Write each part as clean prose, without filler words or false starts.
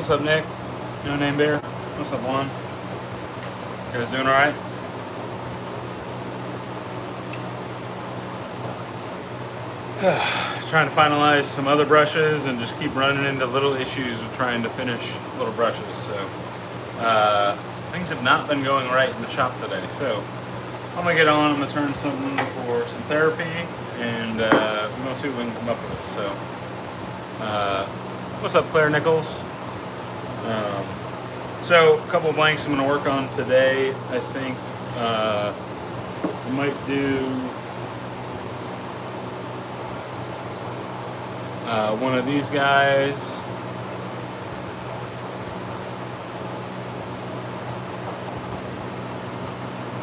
What's up, Nick? No Name Bear. What's up, Juan? You guys doing all right? Trying to finalize some other brushes and just keep running into little issues with trying to finish little brushes. So things have not been going right in the shop today. So I'm gonna get on. I'm gonna turn something for some therapy, and we're gonna see what we can come up with. So what's up, Claire Nichols? So a couple of blanks I'm gonna work on today. I think I might do one of these guys.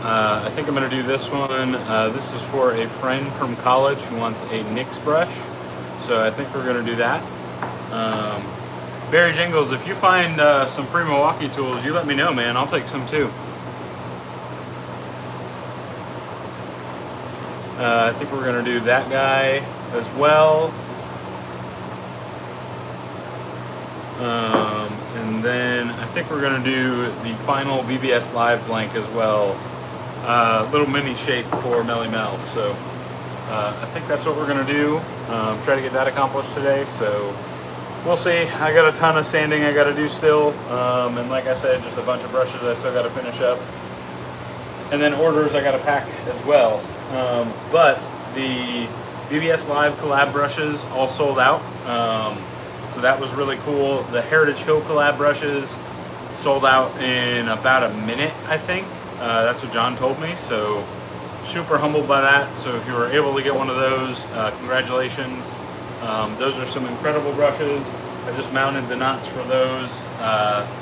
I think I'm going to do this one. This is for a friend from college who wants a NYX brush. So I think we're going to do that. Barry Jingles, if you find some free Milwaukee tools, you let me know, man. I'll take some too. I think we're going to do that guy as well. And then I think we're going to do the final BBS Live blank as well. Little mini shape for Melly Mel. So I think that's what we're going to do. Try to get that accomplished today. So we'll see. I got a ton of sanding I got to do still. And like I said, just a bunch of brushes I still got to finish up. And then orders I got to pack as well. But the BBS Live collab brushes all sold out. So that was really cool. The Heritage Hill collab brushes sold out in about a minute, I think. That's what John told me. So super humbled by that. So if you were able to get one of those, congratulations. Those are some incredible brushes. I just mounted the knots for those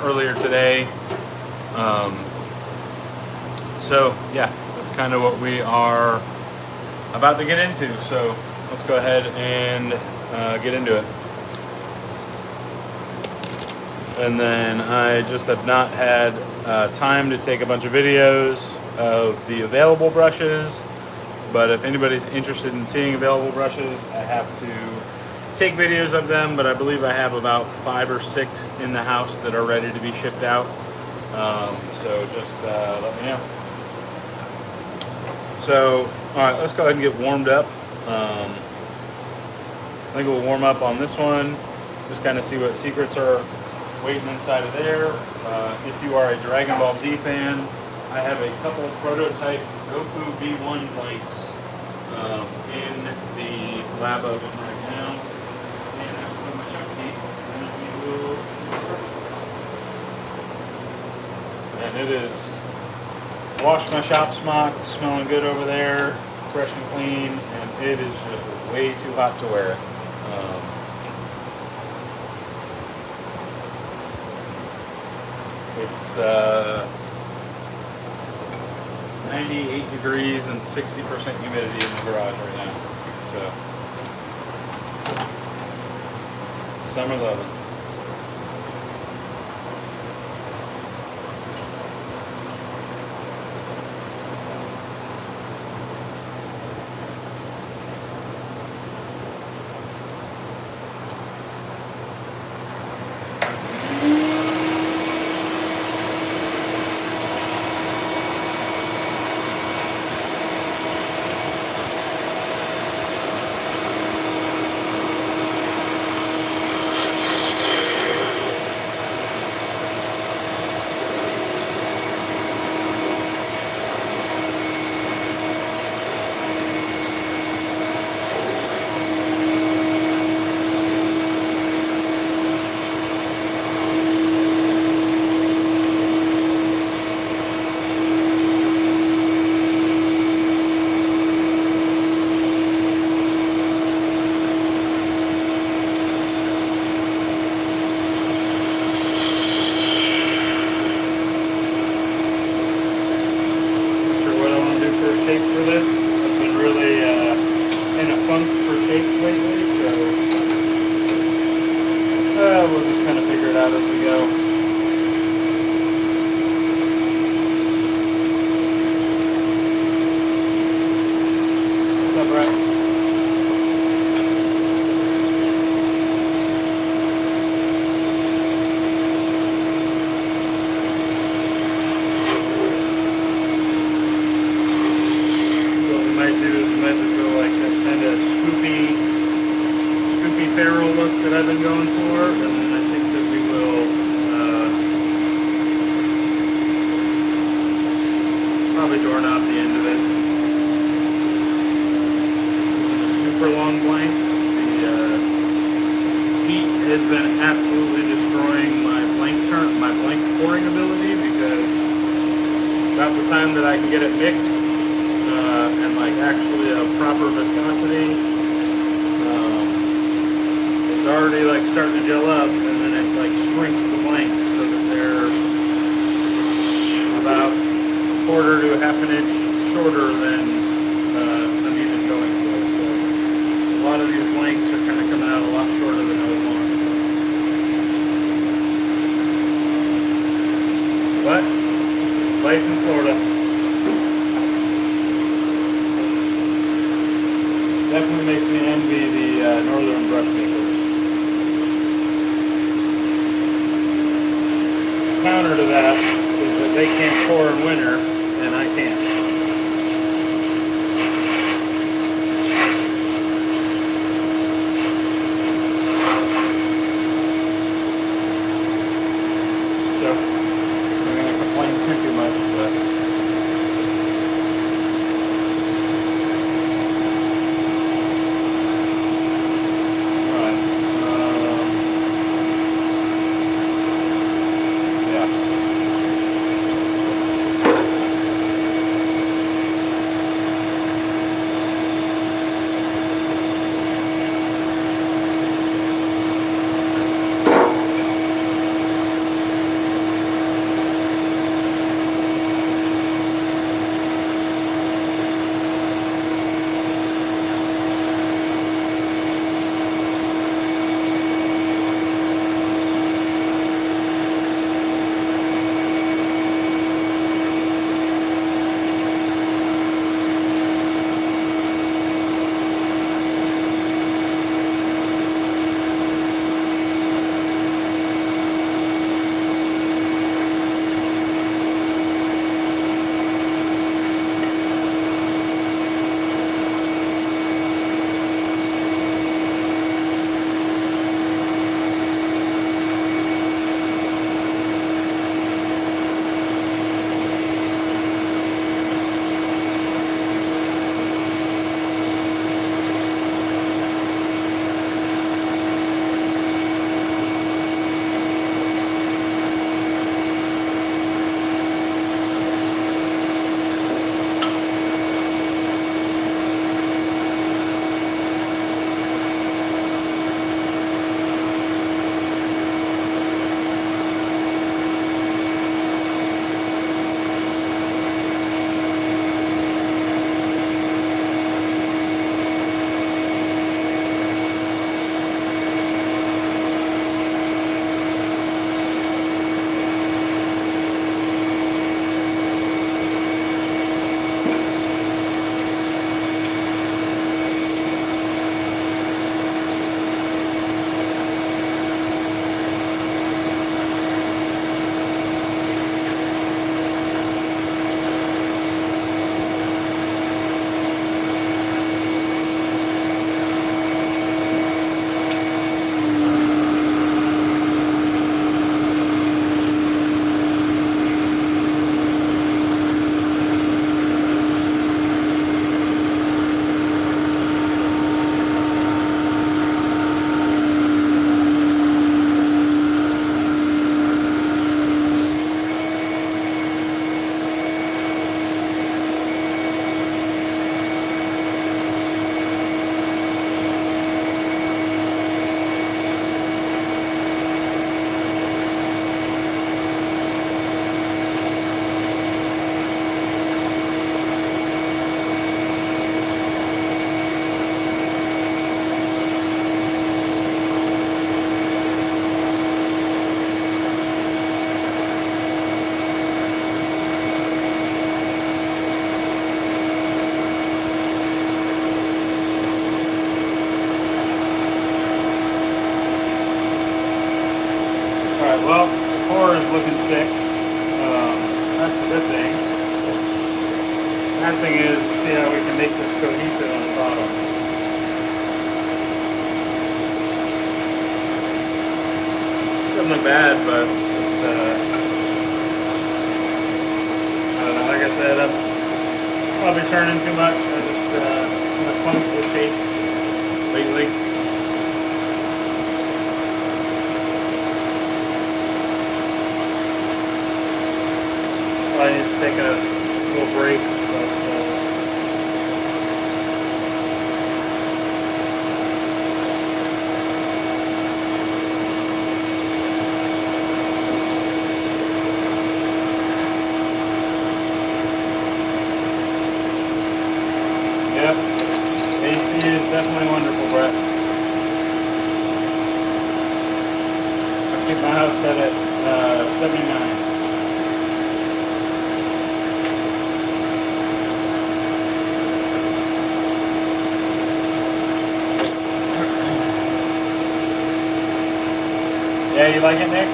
earlier today. So yeah, that's kind of what we are about to get into. So let's go ahead and get into it. And then I just have not had time to take a bunch of videos of the available brushes. But if anybody's interested in seeing available brushes, I have to take videos of them. But I believe I have about 5 or 6 in the house that are ready to be shipped out. So just let me know. So, all right, let's go ahead and get warmed up. I think we'll warm up on this one. Just kind of see what secrets are waiting inside of there. If you are a Dragon Ball Z fan, I have a couple prototype Goku V1 blanks in the lab oven right now. And I put my chuck heat, and we will start. And it is washed my shop smock, smelling good over there, fresh and clean, and it is just way too hot to wear it. 98 degrees and 60% humidity in the garage right now. So, summer loving. We'll just kind of figure it out as we go. What's up, Brett? I've been going for, and then I think that we will probably doorknob the end of it. Using a super long blank. The heat has been absolutely destroying my blank pouring ability, because about the time that I can get it mixed and like actually a proper viscosity, it's already like starting to gel up, and then it like shrinks the blanks so that they're about a quarter to a half an inch shorter than I'm even going for. So a lot of these blanks are kind of coming out a lot shorter than I would want. But life in Florida. Definitely makes me envy the northern brush makers. Counter to that is that they can't pour in winter, and I can't. So, I'm not going to complain too much, but wasn't bad, but just, I don't know, like I said, I'm probably turning too much. I just kind of clunked the shapes lately. I need to take a little break, but yep, AC is definitely wonderful, Brett. I keep my house set at 79. Yeah, you like it, Nick?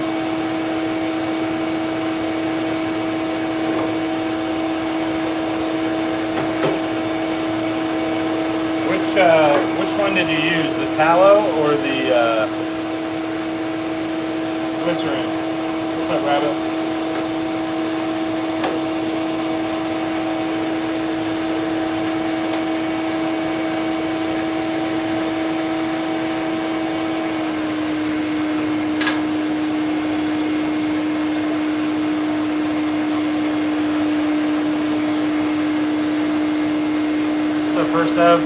Which one did you use? The tallow or the glycerin? What's up, Rabbit? What's up, First Dev?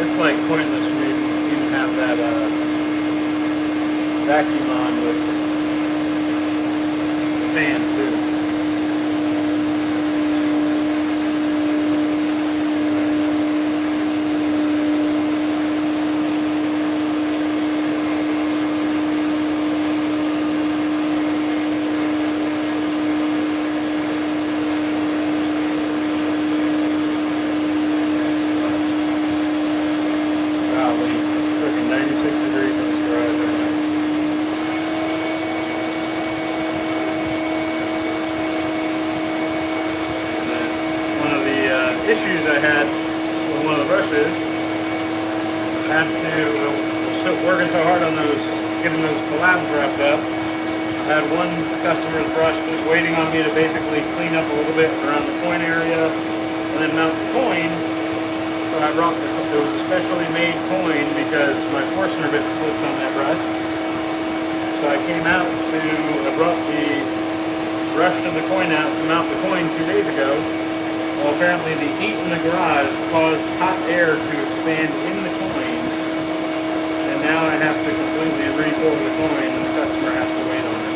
It's like pointless for me to even have that vacuum on with the fan too. Issues I had with one of the brushes, had to, working so hard on those, getting those collabs wrapped up, I had one customer's brush just waiting on me to basically clean up a little bit around the coin area and then mount the coin. So I brought, it was a specially made coin because my Forstner bit slipped on that brush. So I came out I brought the brush and the coin out to mount the coin 2 days ago. Well, apparently the heat in the garage caused hot air to expand in the coin, and now I have to completely refill the coin, and the customer has to wait on it.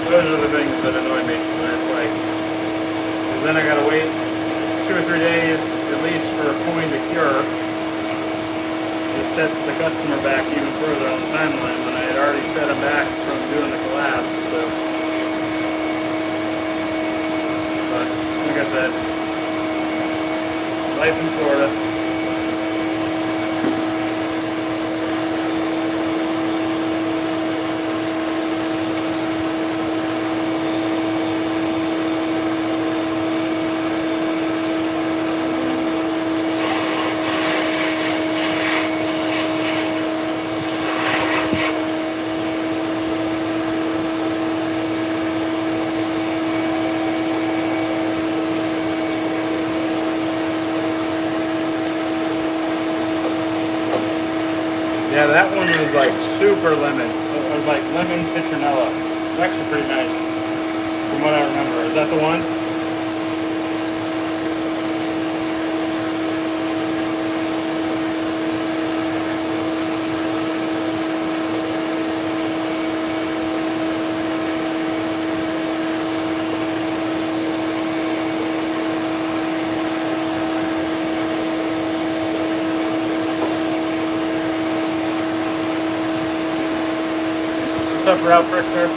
Those are the things that annoy me when it's like, because then I gotta wait 2 or 3 days at least for a coin to cure. It sets the customer back even further on the timeline when I had already set them back from doing the collab. So, but like I said, life in Florida. Yeah, that one was like super lemon. It was like lemon citronella. It's actually pretty nice from what I remember. Is that the one? up, Ralph Richter?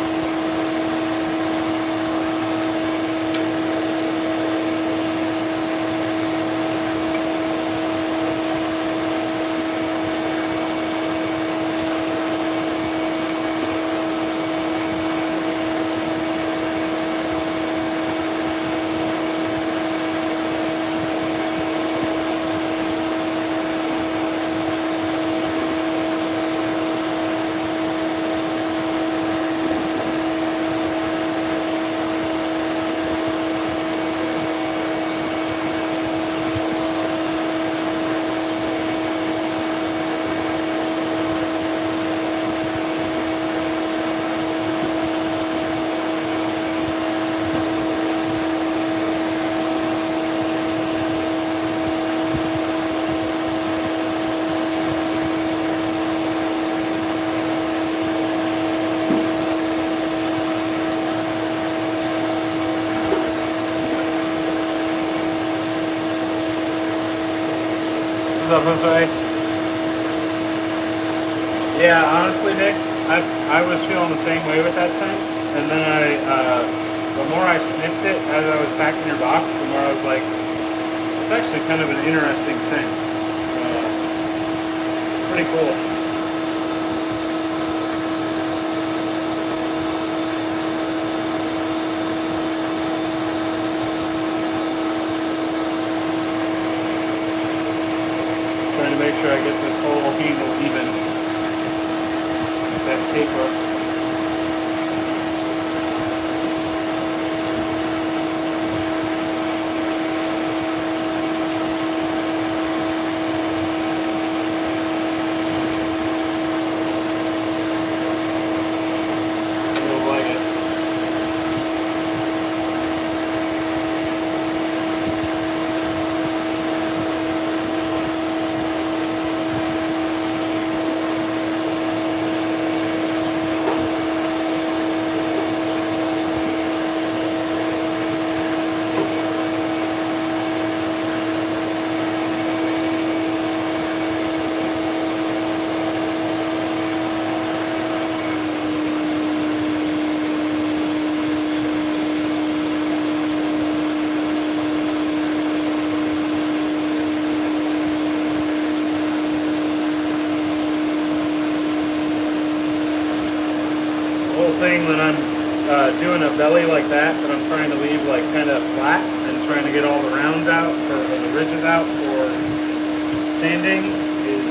Up this way. Yeah, honestly, Nick, I was feeling the same way with that scent, and then the more I sniffed it as I was packing your box, the more I was like, it's actually kind of an interesting scent. Pretty cool. Trying to make sure I get this whole handle even with that taper. You'll like it. Thing when I'm doing a belly like that I'm trying to leave like kind of flat and trying to get all the rounds out or the ridges out for sanding is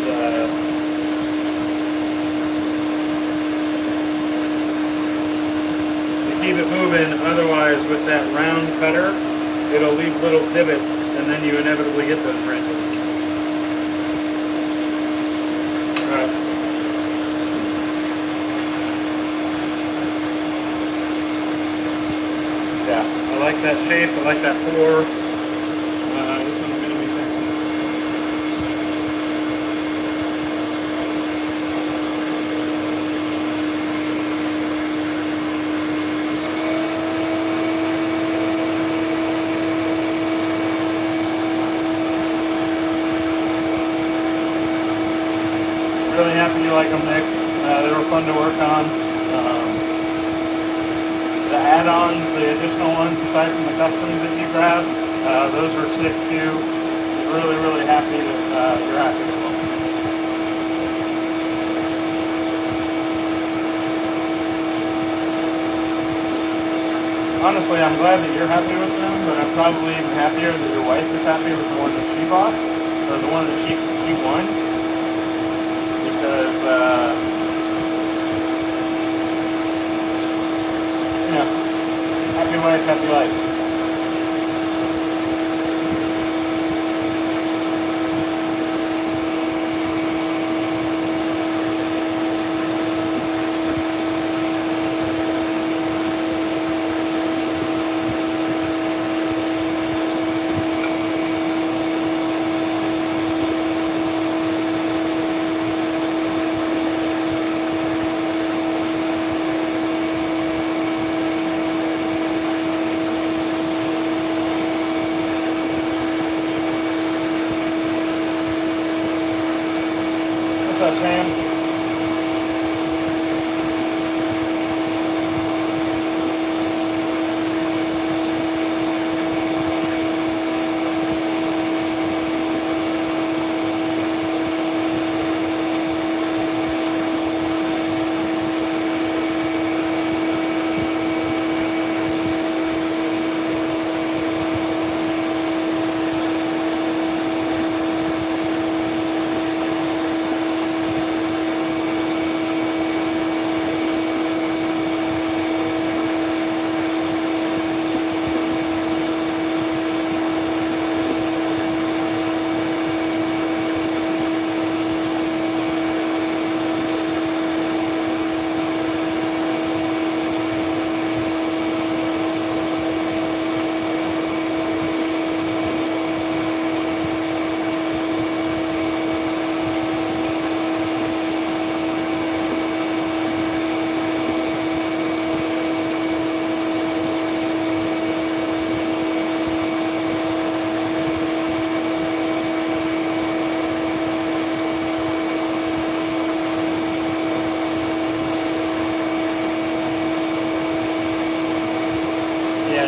to keep it moving. Otherwise, with that round cutter, it'll leave little divots, and then you inevitably get those wrinkles. All right. Yeah, I like that shape, I like that pour. This one's going to be sexy. Really happy you like them, Nick. They were fun to work on. The add-ons, the additional ones aside from the customs that you grabbed, those were sick too. Really, really happy that you're happy with them. Honestly, I'm glad that you're happy with them, but I'm probably even happier that your wife is happy with the one that she bought, or the one that she won, because happy wife, happy life.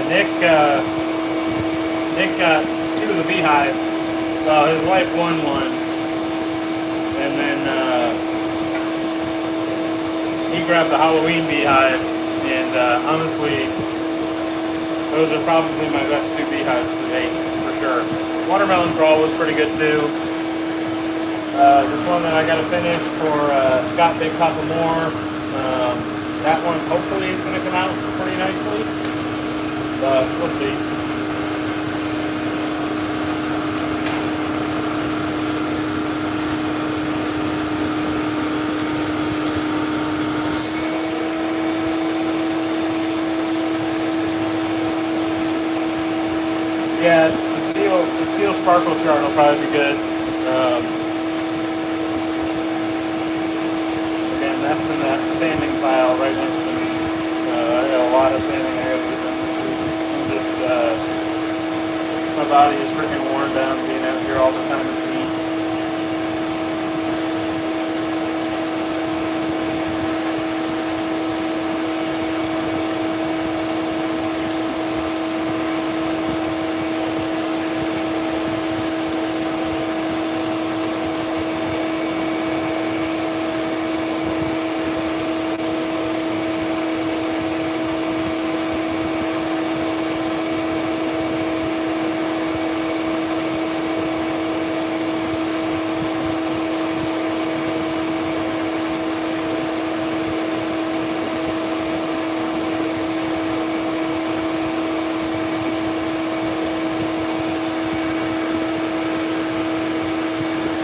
Nick got 2 of the beehives. Well, his wife won one, and then he grabbed the Halloween beehive. And honestly, those are probably my best 2 beehives to date, for sure. Watermelon crawl was pretty good too. This one that I got to finish for Scott Big Papa Moore. That one hopefully is going to come out pretty nicely, but we'll see. Yeah, the teal sparkle chart will probably be good. Again, that's in that sanding pile right next to me. I got a lot of sanding I got to get done this week. I'm just, my body is freaking worn down being out here all the time with me.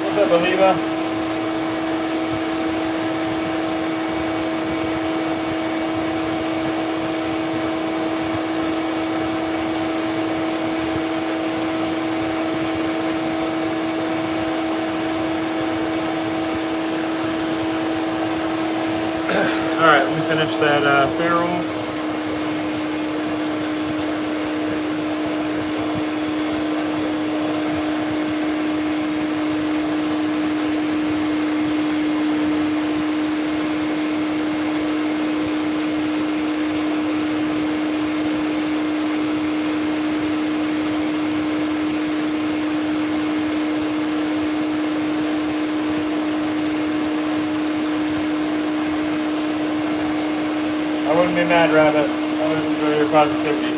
What's up, Aliva? Alright, let me finish that ferrule. I wouldn't be mad, Rabbit. I would enjoy your positivity.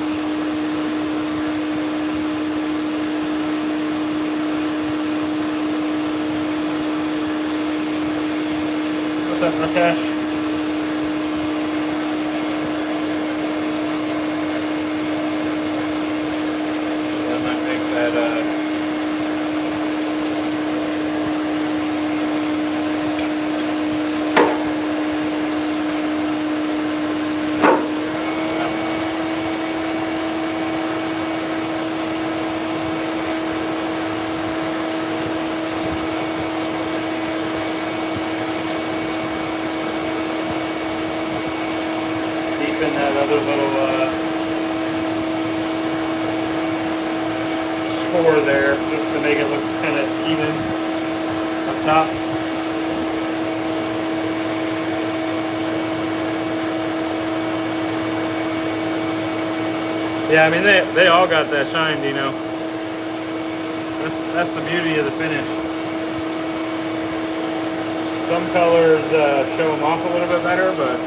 What's up, Rakesh? I might make that, in that other little score there, just to make it look kind of even up top. Yeah, I mean they all got that shine, Dino. That's the beauty of the finish. Some colors show them off a little bit better, but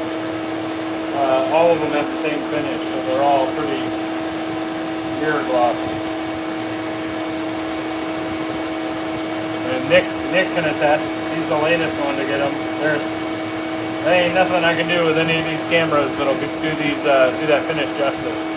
all of them have the same finish, so they're all pretty mirror gloss. And Nick can attest. He's the latest one to get them. There ain't nothing I can do with any of these cameras that'll do that finish justice.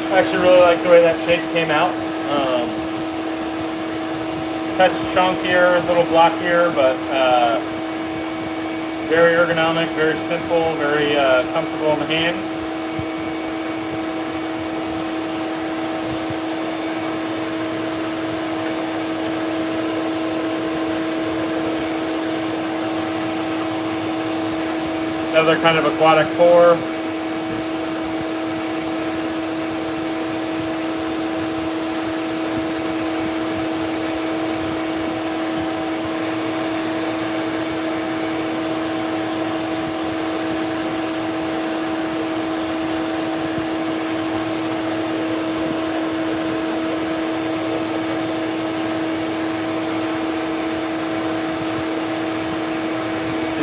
I actually really like the way that shape came out. Touch chunkier, a little blockier, but very ergonomic, very simple, very comfortable in the hand. Another kind of aquatic pour.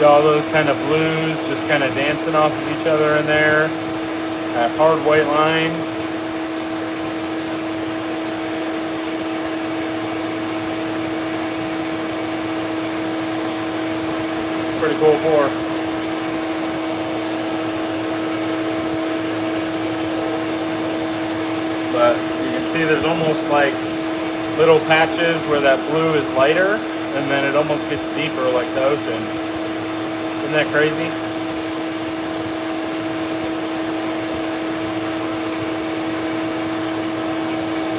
All those kind of blues just kind of dancing off of each other in there. That hard white line. Pretty cool pour. But you can see there's almost like little patches where that blue is lighter and then it almost gets deeper like the ocean. Isn't that crazy?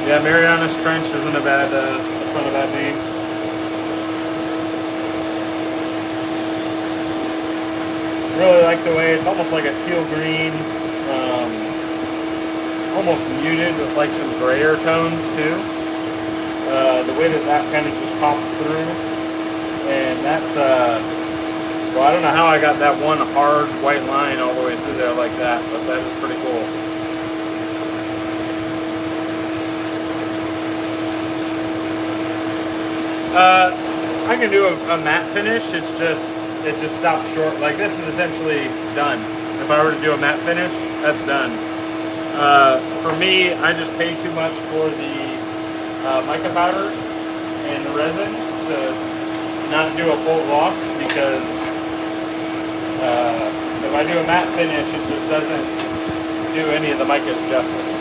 Yeah, Marianas Trench isn't a bad, that's not a bad name. Really like the way it's almost like a teal green, almost muted with like some grayer tones too. The way that kind of just pops through, and that's, well, I don't know how I got that one hard white line all the way through there like that, but that is pretty cool. I can do a matte finish. It just stops short. Like this is essentially done. If I were to do a matte finish, that's done. For me, I just pay too much for the mica powders and the resin to not do a full gloss because if I do a matte finish, it just doesn't do any of the micas justice.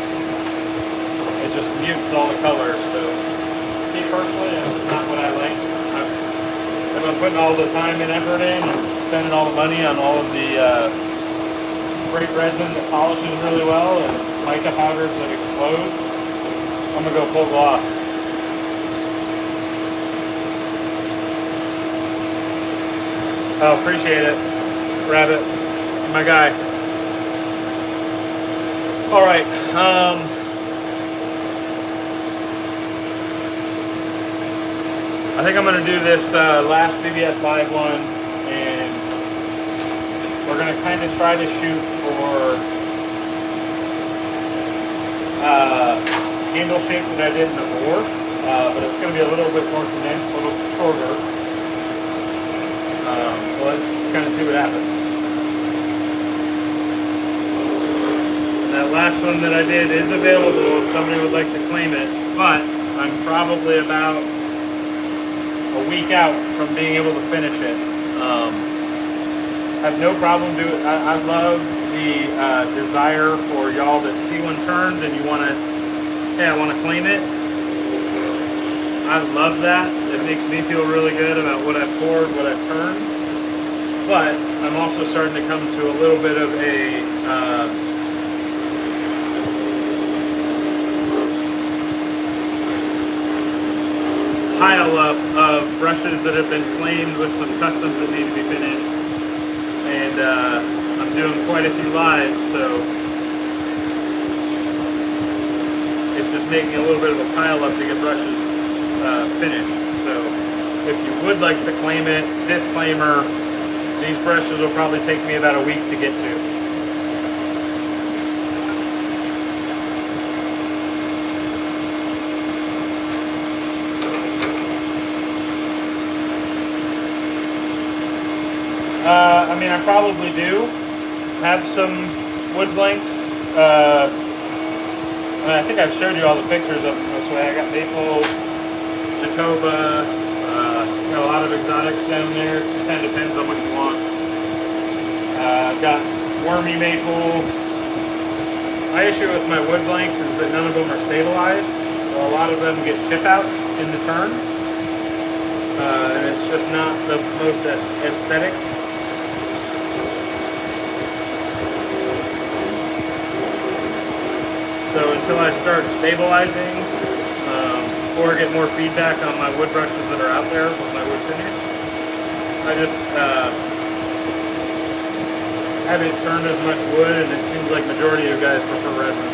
It just mutes all the colors. So, me personally, that's not what I like. I've been putting all the time and effort in and spending all the money on all of the great resin that polishes really well and mica powders that explode. I'm gonna go full gloss. Oh, appreciate it. Rabbit, my guy. All right. I think I'm going to do this last BBS Live one, and we're going to kind of try to shoot for handle shape that I did in the bore, but it's going to be a little bit more condensed, a little shorter. So let's kind of see what happens. And that last one that I did is available if somebody would like to claim it, but I'm probably about a week out from being able to finish it. I have no problem doing it. I love the desire for y'all that see one turned and you want to, hey, I want to claim it. I love that. It makes me feel really good about what I've poured, what I've turned. But I'm also starting to come to a little bit of a pile up of brushes that have been claimed with some customs that need to be finished. And I'm doing quite a few lives, so it's just making a little bit of a pile up to get brushes finished. So if you would like to claim it, disclaimer, these brushes will probably take me about a week to get to. I mean, I probably do have some wood blanks. I think I've showed you all the pictures of them this way. I got maple, Jatoba, got a lot of exotics down there. It kind of depends on what you want. I've got wormy maple. My issue with my wood blanks is that none of them are stabilized, so a lot of them get chip outs in the turn, and it's just not the most aesthetic. So until I start stabilizing, or get more feedback on my wood brushes that are out there with my wood finish, I just haven't turned as much wood, and it seems like majority of guys prefer resin.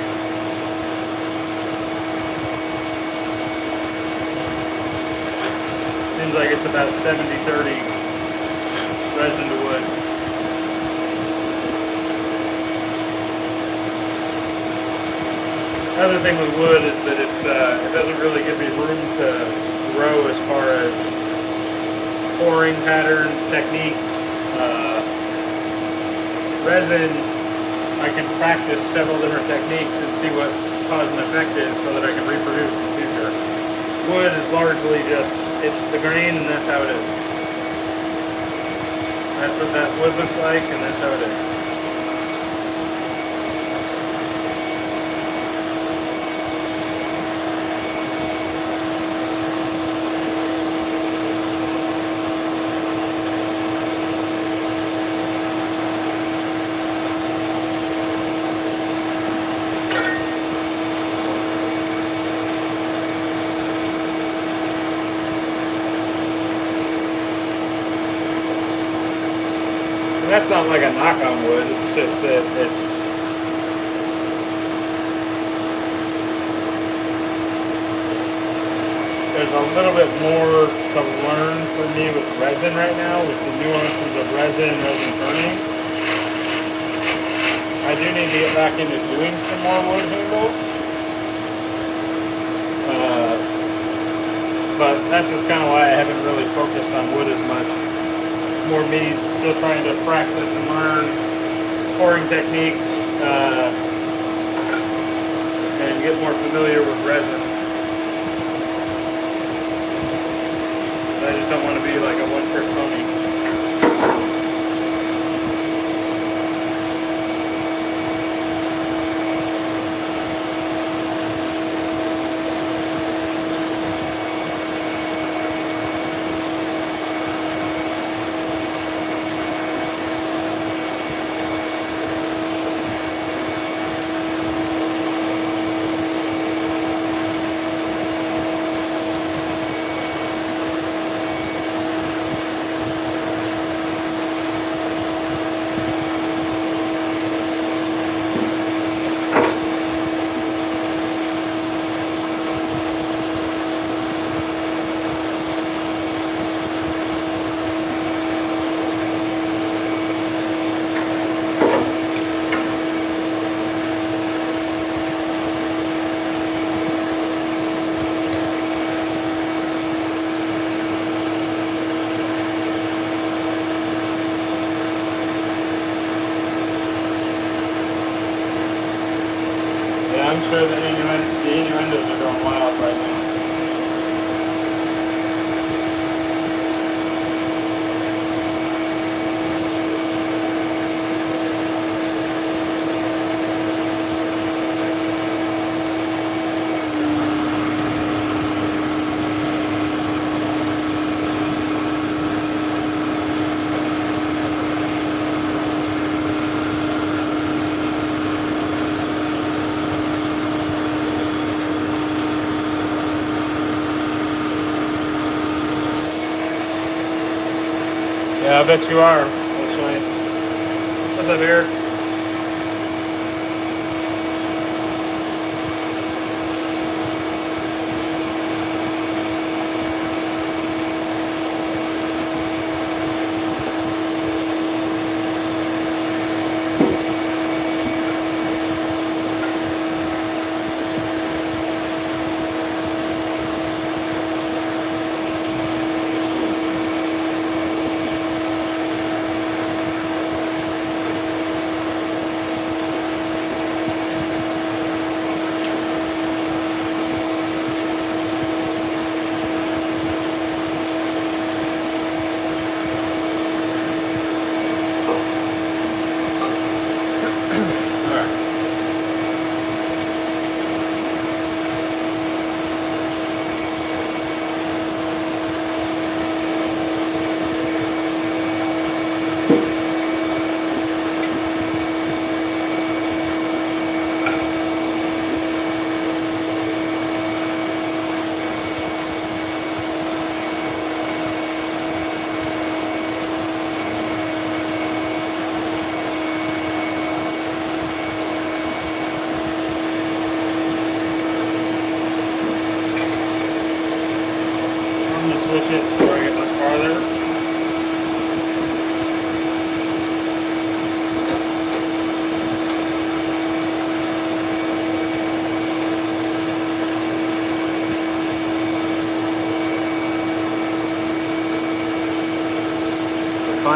Seems like it's about 70-30 resin to wood. Another thing with wood is that it doesn't really give me room to grow as far as pouring patterns, techniques. Resin, I can practice several different techniques and see what cause and effect is so that I can reproduce in the future. Wood is largely just, it's the grain and that's how it is. That's what that wood looks like and that's how it is. That's not like a knock on wood, it's just that there's a little bit more to learn for me with resin right now, with the nuances of resin and resin turning. I do need to get back into doing some more wood handles. But that's just kind of why I haven't really focused on wood as much. More me still trying to practice and learn pouring techniques and get more familiar with resin. I just don't want to be like a one-trick pony. I'm sure the innuendos are going wild right now. Yeah, I bet you are, actually. What's up, Eric?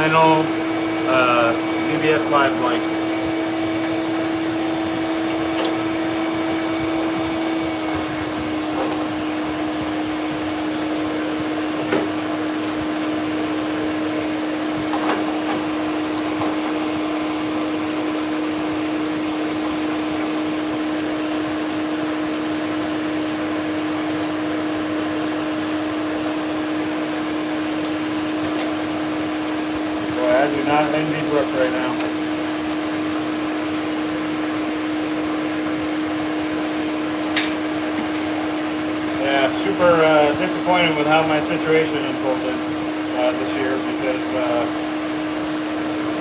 final BBS live blank. I do not envy Brooke right now. Yeah, super disappointed with how my situation unfolded this year because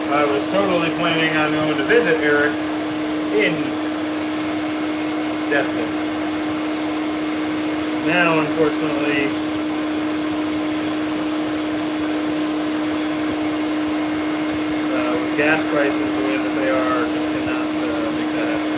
I was totally planning on going to visit Eric in Destin. Now, unfortunately, gas prices the way that they are just cannot make that happen.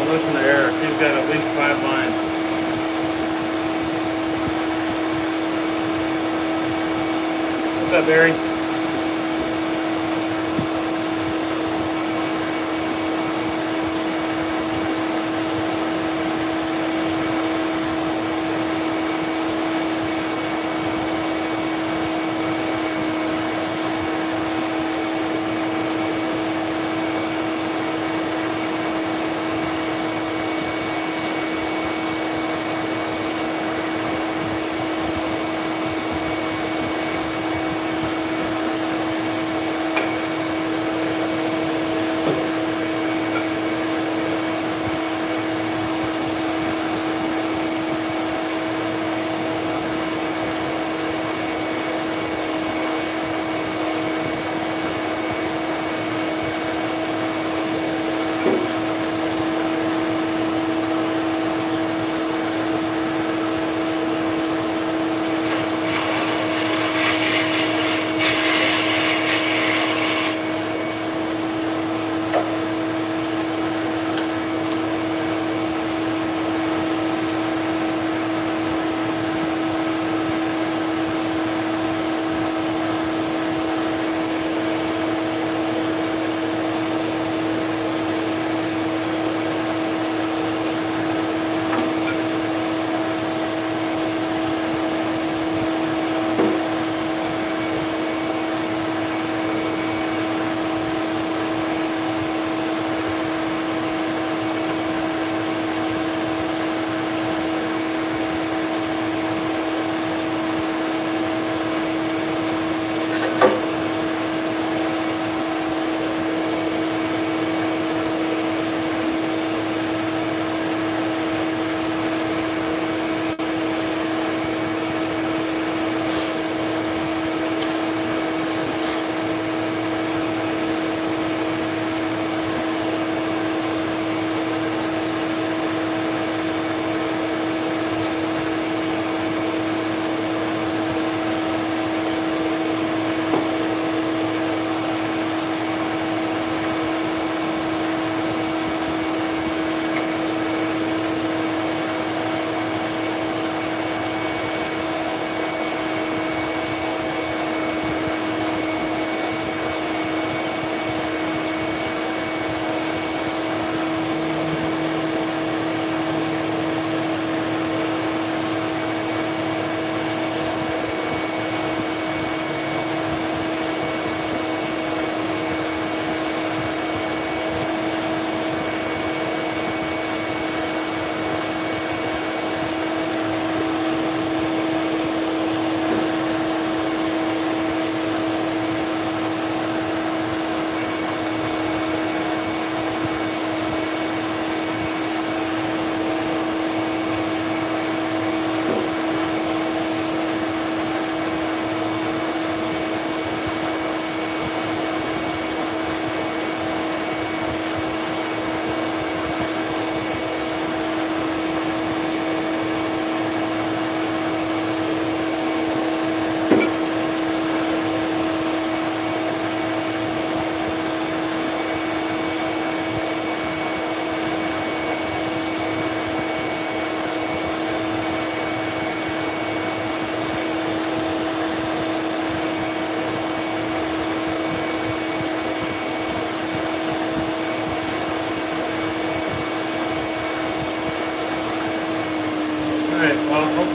Listen to Eric, he's got at least 5 lines. What's up, Barry?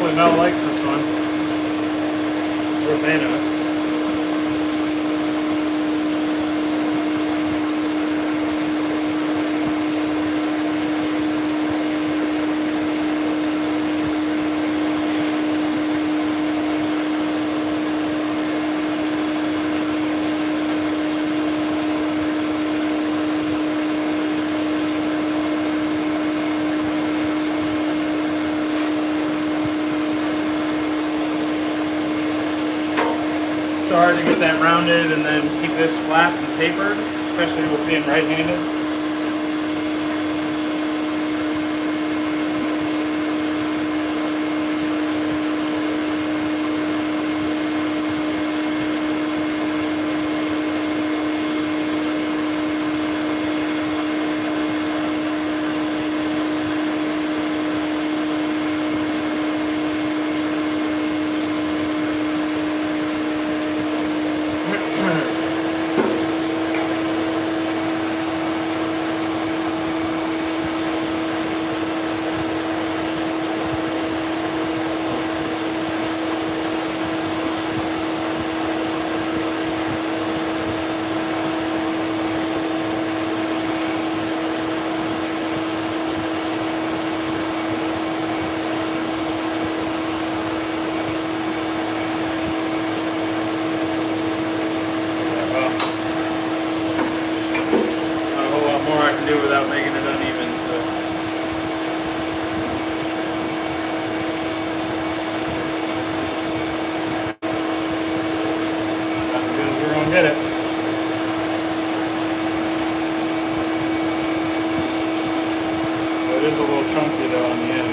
Hopefully Mel likes this one. Or Thanos. It's hard to get that rounded and then keep this flat and tapered, especially with being right-handed. Without making it uneven, so that's as good as we're gonna get it. But it is a little chunky though on the end.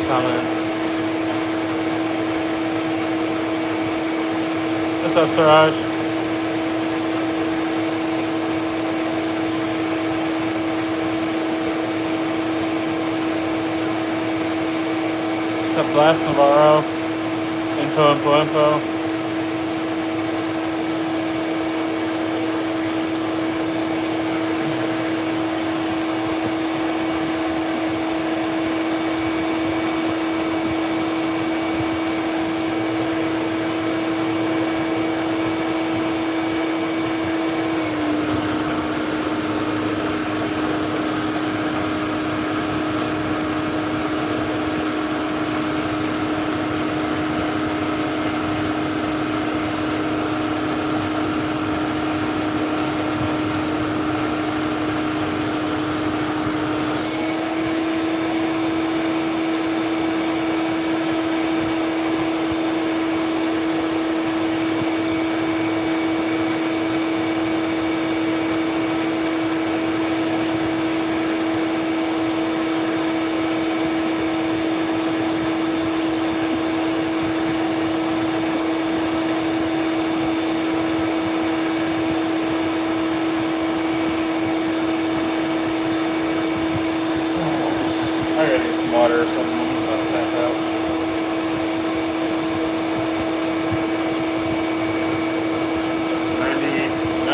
Comments. What's up, Siraj? What's up, Blast Navarro? Info.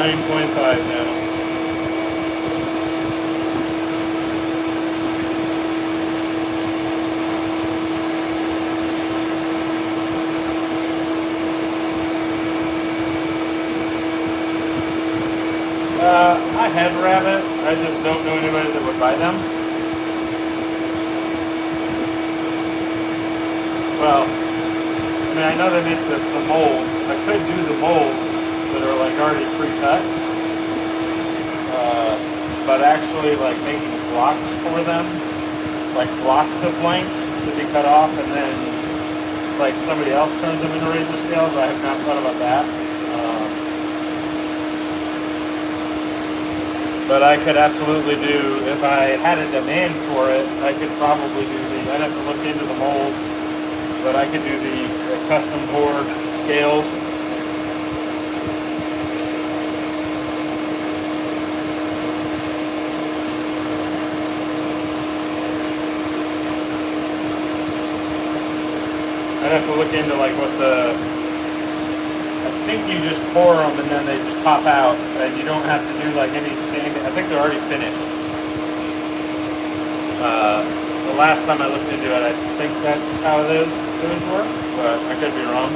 9.5 now. I had rabbit. I just don't know anybody that would buy them. Well, I mean, I know they make the molds. I could do the molds that are like already pre-cut. But actually like making blocks for them, like blocks of blanks to be cut off and then like somebody else turns them into razor scales, I have not thought about that. But I could absolutely do, if I had a demand for it, I could probably do I'd have to look into the molds, but I could do the custom board scales. I'd have to look into like what I think you just pour them and then they just pop out and you don't have to do like any sanding. I think they're already finished. The last time I looked into it, I think that's how those work, but I could be wrong.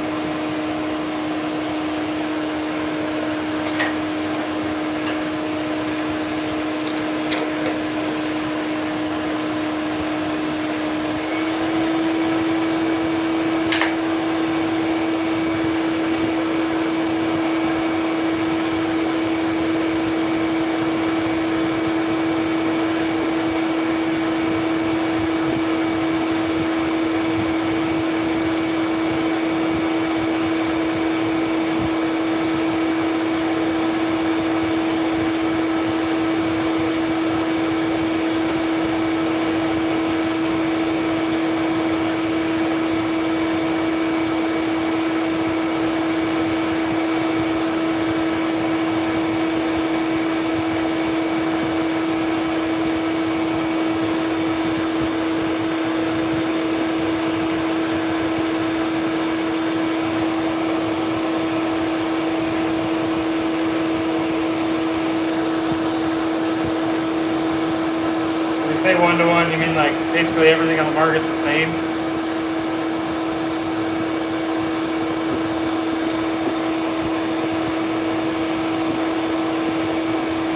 Say 1-to-1, you mean like basically everything on the market's the same?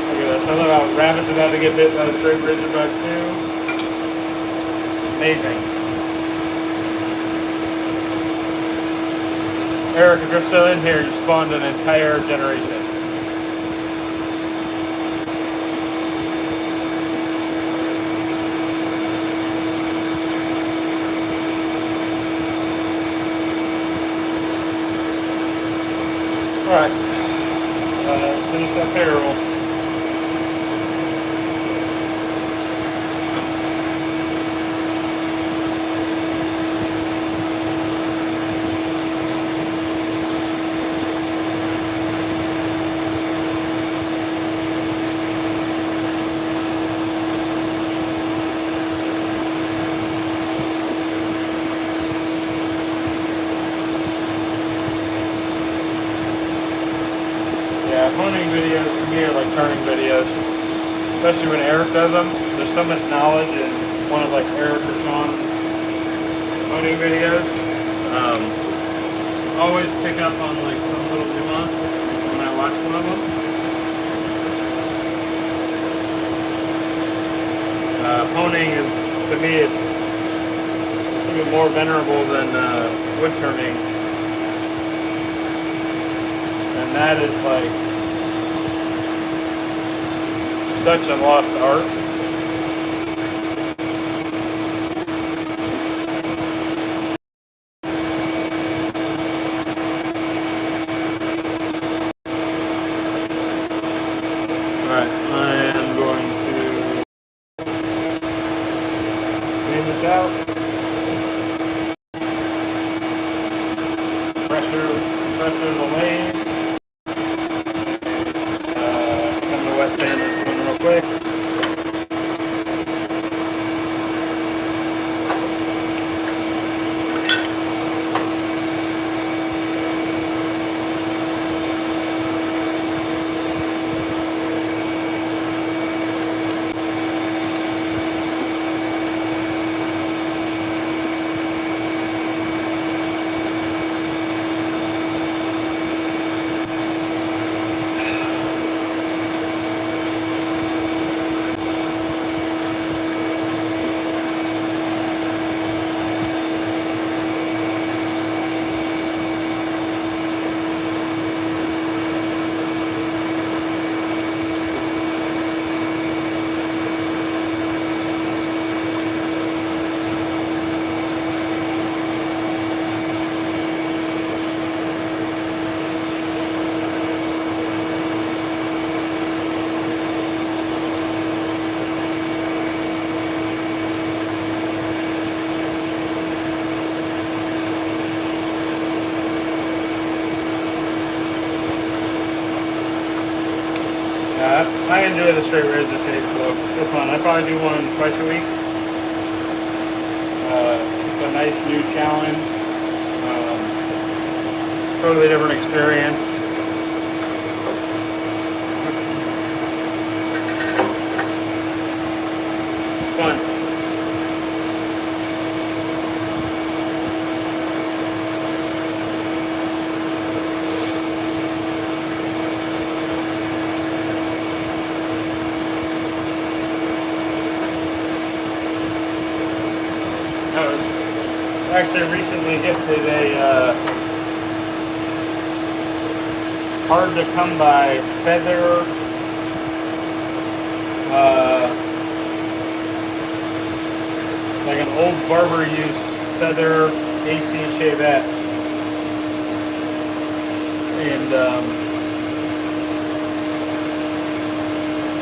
Look at this. I love how rabbit's about to get bit by a straight bridger bug too. Amazing. Eric, if you're still in here, you spawned an entire generation. Alright, let's finish that payroll. Honing videos to me are like turning videos, especially when Eric does them. There's so much knowledge in one of like Eric or Sean's honing videos. Always pick up on like some little nuance when I watch one of them. Honing is, to me, it's even more venerable than wood turning, and that is like such a lost art. Alright, I am going to clean this out. Pressure the lathe. I'm going to wet sand this one real quick. enjoy the straight razor shape, so they're fun. I probably do one twice a week. It's just a nice new challenge. Totally different experience. Fun. I was actually recently gifted a hard to come by feather like an old barber use feather AC shavette, and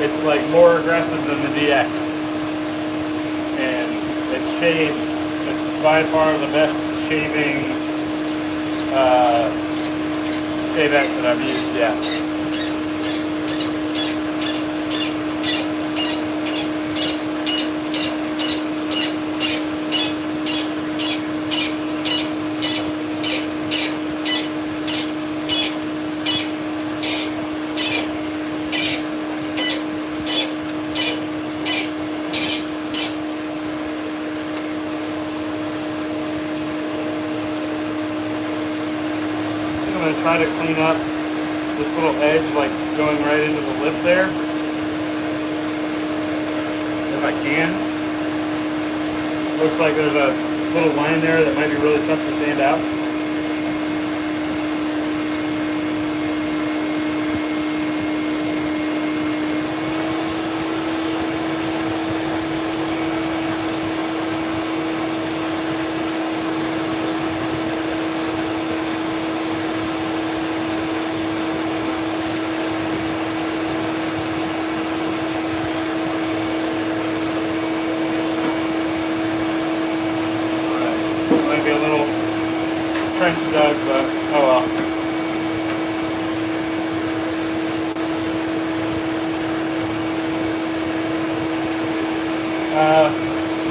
it's like more aggressive than the DX, and it shaves. It's by far the best shaving shavette that I've used yet. I'm going to try to clean up this little edge, like going right into the lip there, if I can. It looks like there's a little line there that might be really tough to sand out. Be a little trench dug, but oh well.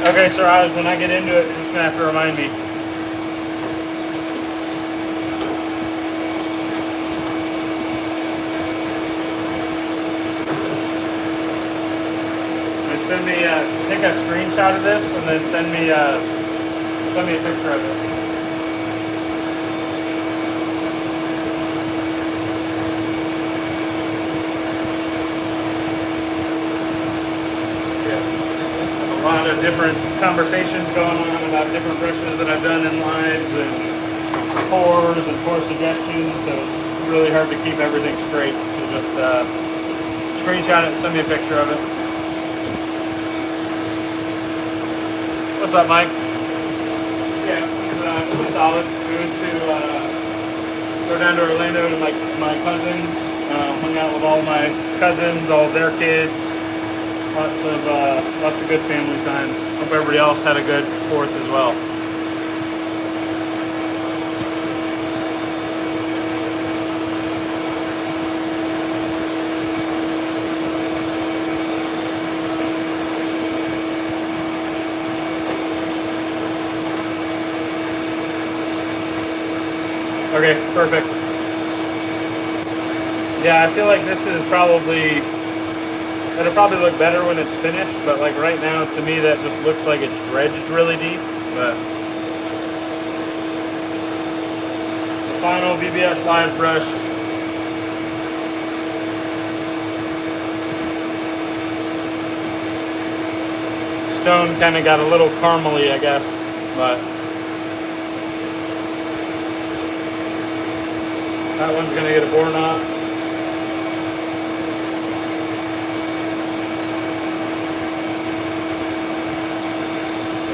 Okay, Sir Oz, when I get into it, you're just gonna have to remind me. And send me, take a screenshot of this, and then send me a picture of it. Yeah. A lot of different conversations going on about different brushes that I've done in lives and pores and pore suggestions, so it's really hard to keep everything straight. So just screenshot it and send me a picture of it. What's up, Mike? Yeah, it was solid. We went to go down to Orlando to my cousins. Hung out with all my cousins, all their kids. Lots of good family time. Hope everybody else had a good 4th as well. Okay, perfect. Yeah, I feel like this is probably, it'll probably look better when it's finished, but like right now, to me, that just looks like it's dredged really deep. But the final BBS live brush. Stone kind of got a little caramely, I guess, but that one's going to get a bore knot.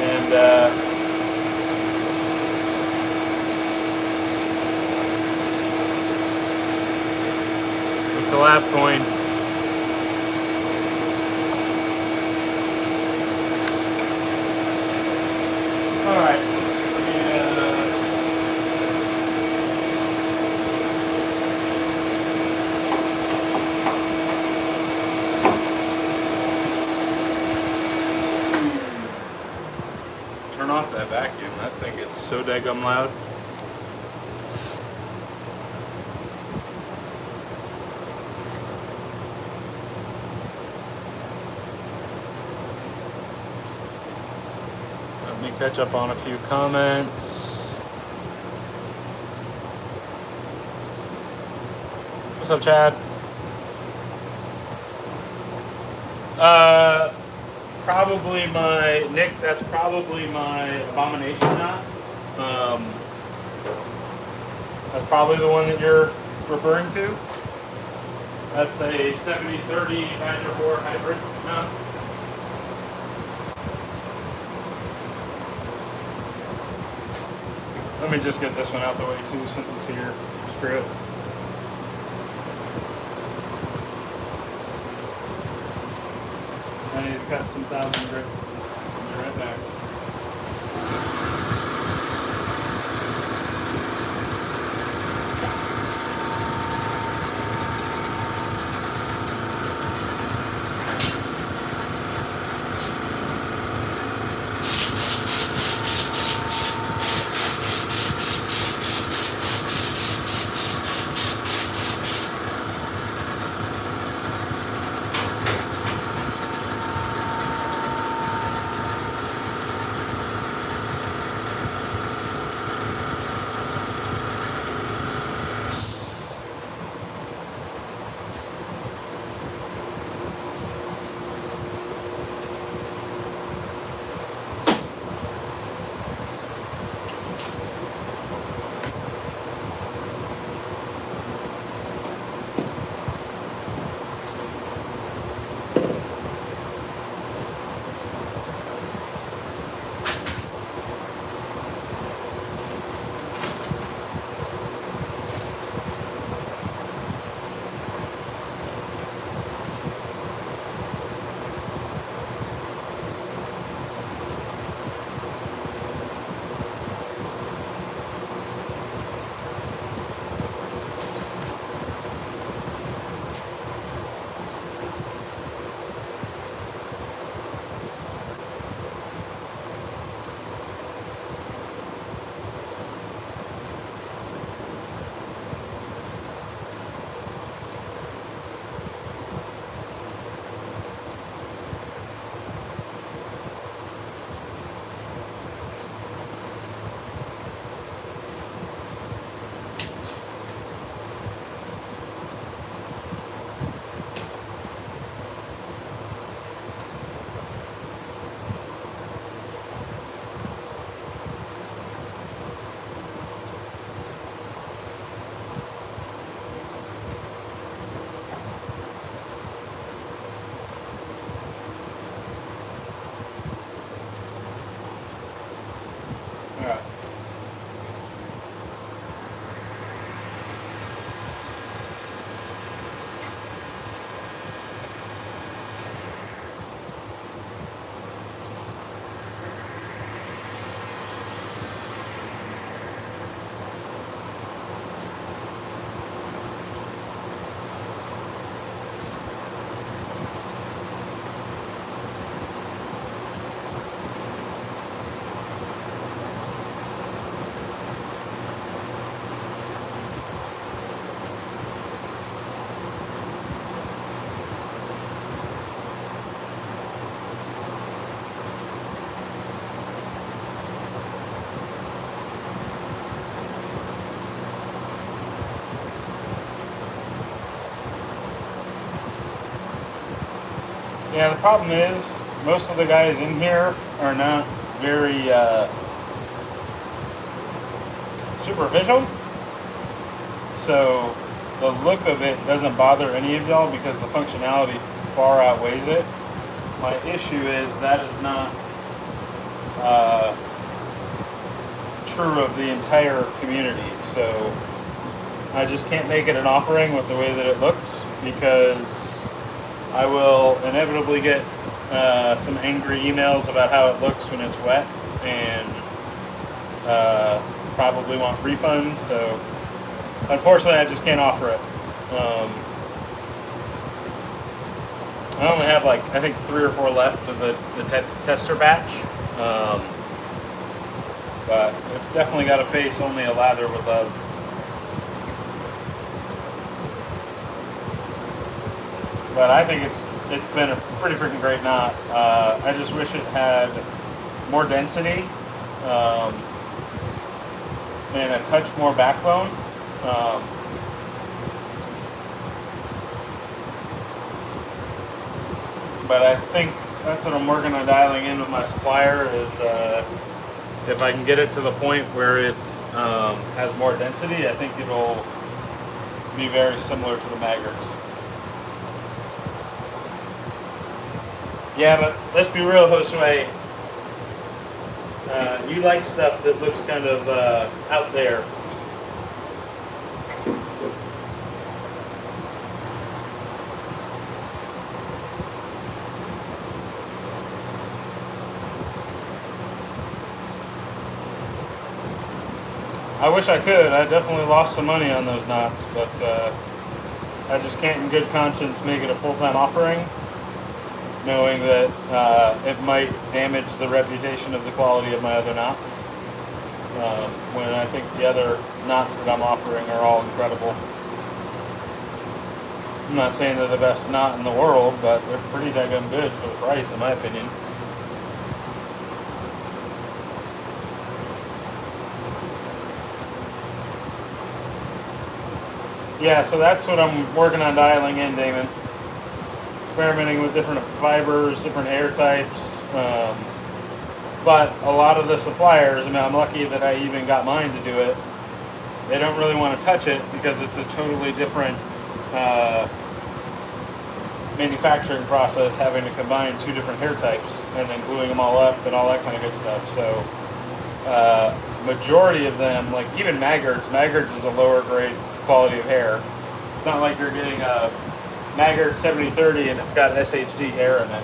And with the lap coin, all right. so daggum loud. Let me catch up on a few comments. What's up, Chad? Probably my Nick. That's probably my abomination knot. That's probably the one that you're referring to. That's a 70-30 Badger Boar hybrid knot. Let me just get this one out the way too, since it's here. Screw it. I need to cut some 1000 grit. I'll be right back. Yeah, the problem is most of the guys in here are not very superficial. So the look of it doesn't bother any of y'all because the functionality far outweighs it. My issue is that is not true of the entire community. So I just can't make it an offering with the way that it looks because I will inevitably get some angry emails about how it looks when it's wet and probably want refunds. So unfortunately, I just can't offer it. I only have like, I think 3 or 4 left of the tester batch. but it's definitely got a face only a lather would love. But I think it's been a pretty freaking great knot. I just wish it had more density and a touch more backbone. But I think that's what I'm working on dialing in with my supplier is if I can get it to the point where it has more density, I think it'll be very similar to the Maggarts. Yeah, but let's be real, Josue. You like stuff that looks kind of out there. I wish I could. I definitely lost some money on those knots, but I just can't in good conscience make it a full-time offering, knowing that it might damage the reputation of the quality of my other knots, when I think the other knots that I'm offering are all incredible. I'm not saying they're the best knot in the world, but they're pretty daggum good for the price, in my opinion. Yeah, so that's what I'm working on dialing in, Damon. Experimenting with different fibers, different air types. But a lot of the suppliers, I mean, I'm lucky that I even got mine to do it. They don't really want to touch it because it's a totally different manufacturing process, having to combine two different hair types and then gluing them all up and all that kind of good stuff. So majority of them, like even Maggarts is a lower grade quality of hair. It's not like you're getting a Maggart 7030 and it's got SHD hair in it.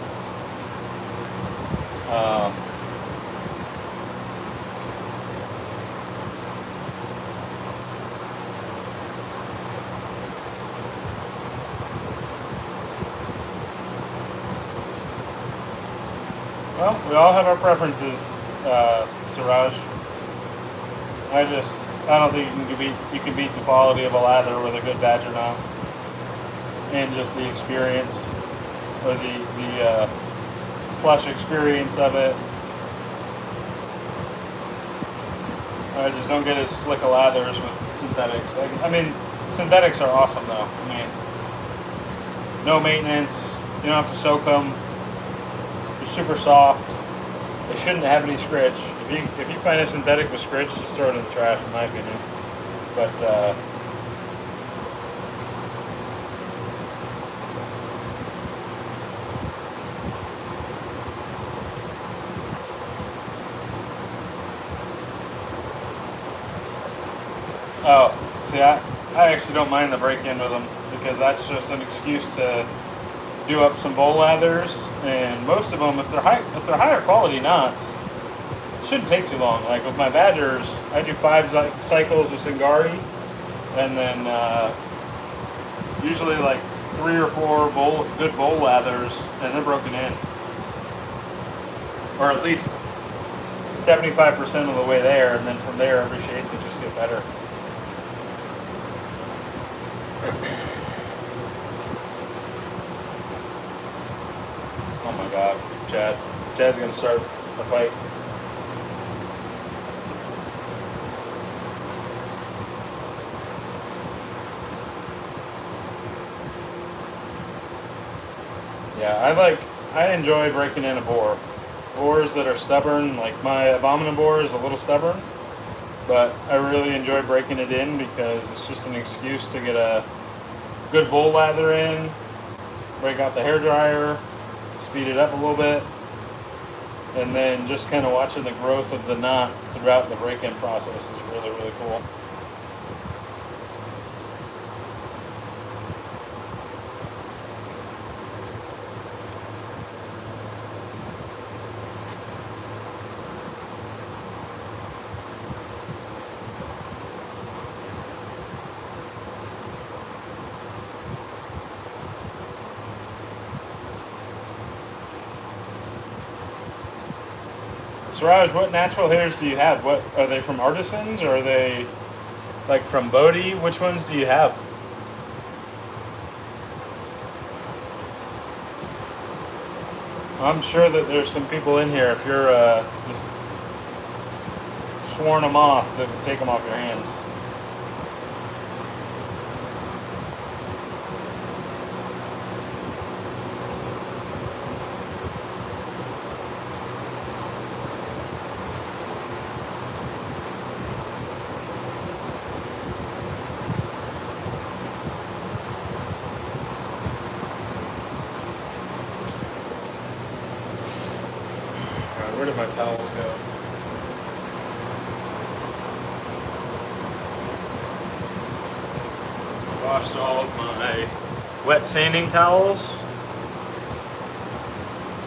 Well, we all have our preferences, Siraj. I don't think you can beat the quality of a lather with a good badger knot, and just the experience, or the plush experience of it. I just don't get as slick a lathers with synthetics. I mean, synthetics are awesome though. I mean, no maintenance. You don't have to soak them. They're super soft. They shouldn't have any scritch. If you find a synthetic with scritch, just throw it in the trash, in my opinion. But oh, see, I actually don't mind the break-in with them because that's just an excuse to do up some bowl lathers, and most of them, if they're higher quality knots, it shouldn't take too long. Like with my badgers, I do 5 cycles with Singari, and then usually like 3 or 4 good bowl lathers, and they're broken in, or at least 75% of the way there, and then from there every shade could just get better. Oh my God, Chad's gonna start a fight. Yeah, I enjoy breaking in a boar. Boars that are stubborn, like my Abominant boar is a little stubborn, but I really enjoy breaking it in because it's just an excuse to get a good bowl lather in, break out the hair dryer, speed it up a little bit, and then just kind of watching the growth of the knot throughout the break-in process is really, really cool. Siraj, what natural hairs do you have? What are they from artisans, or are they like from Bodhi? Which ones do you have? I'm sure that there's some people in here, if you're just sworn them off, that would take them off your hands. Where did my towels go? Washed all of my wet sanding towels.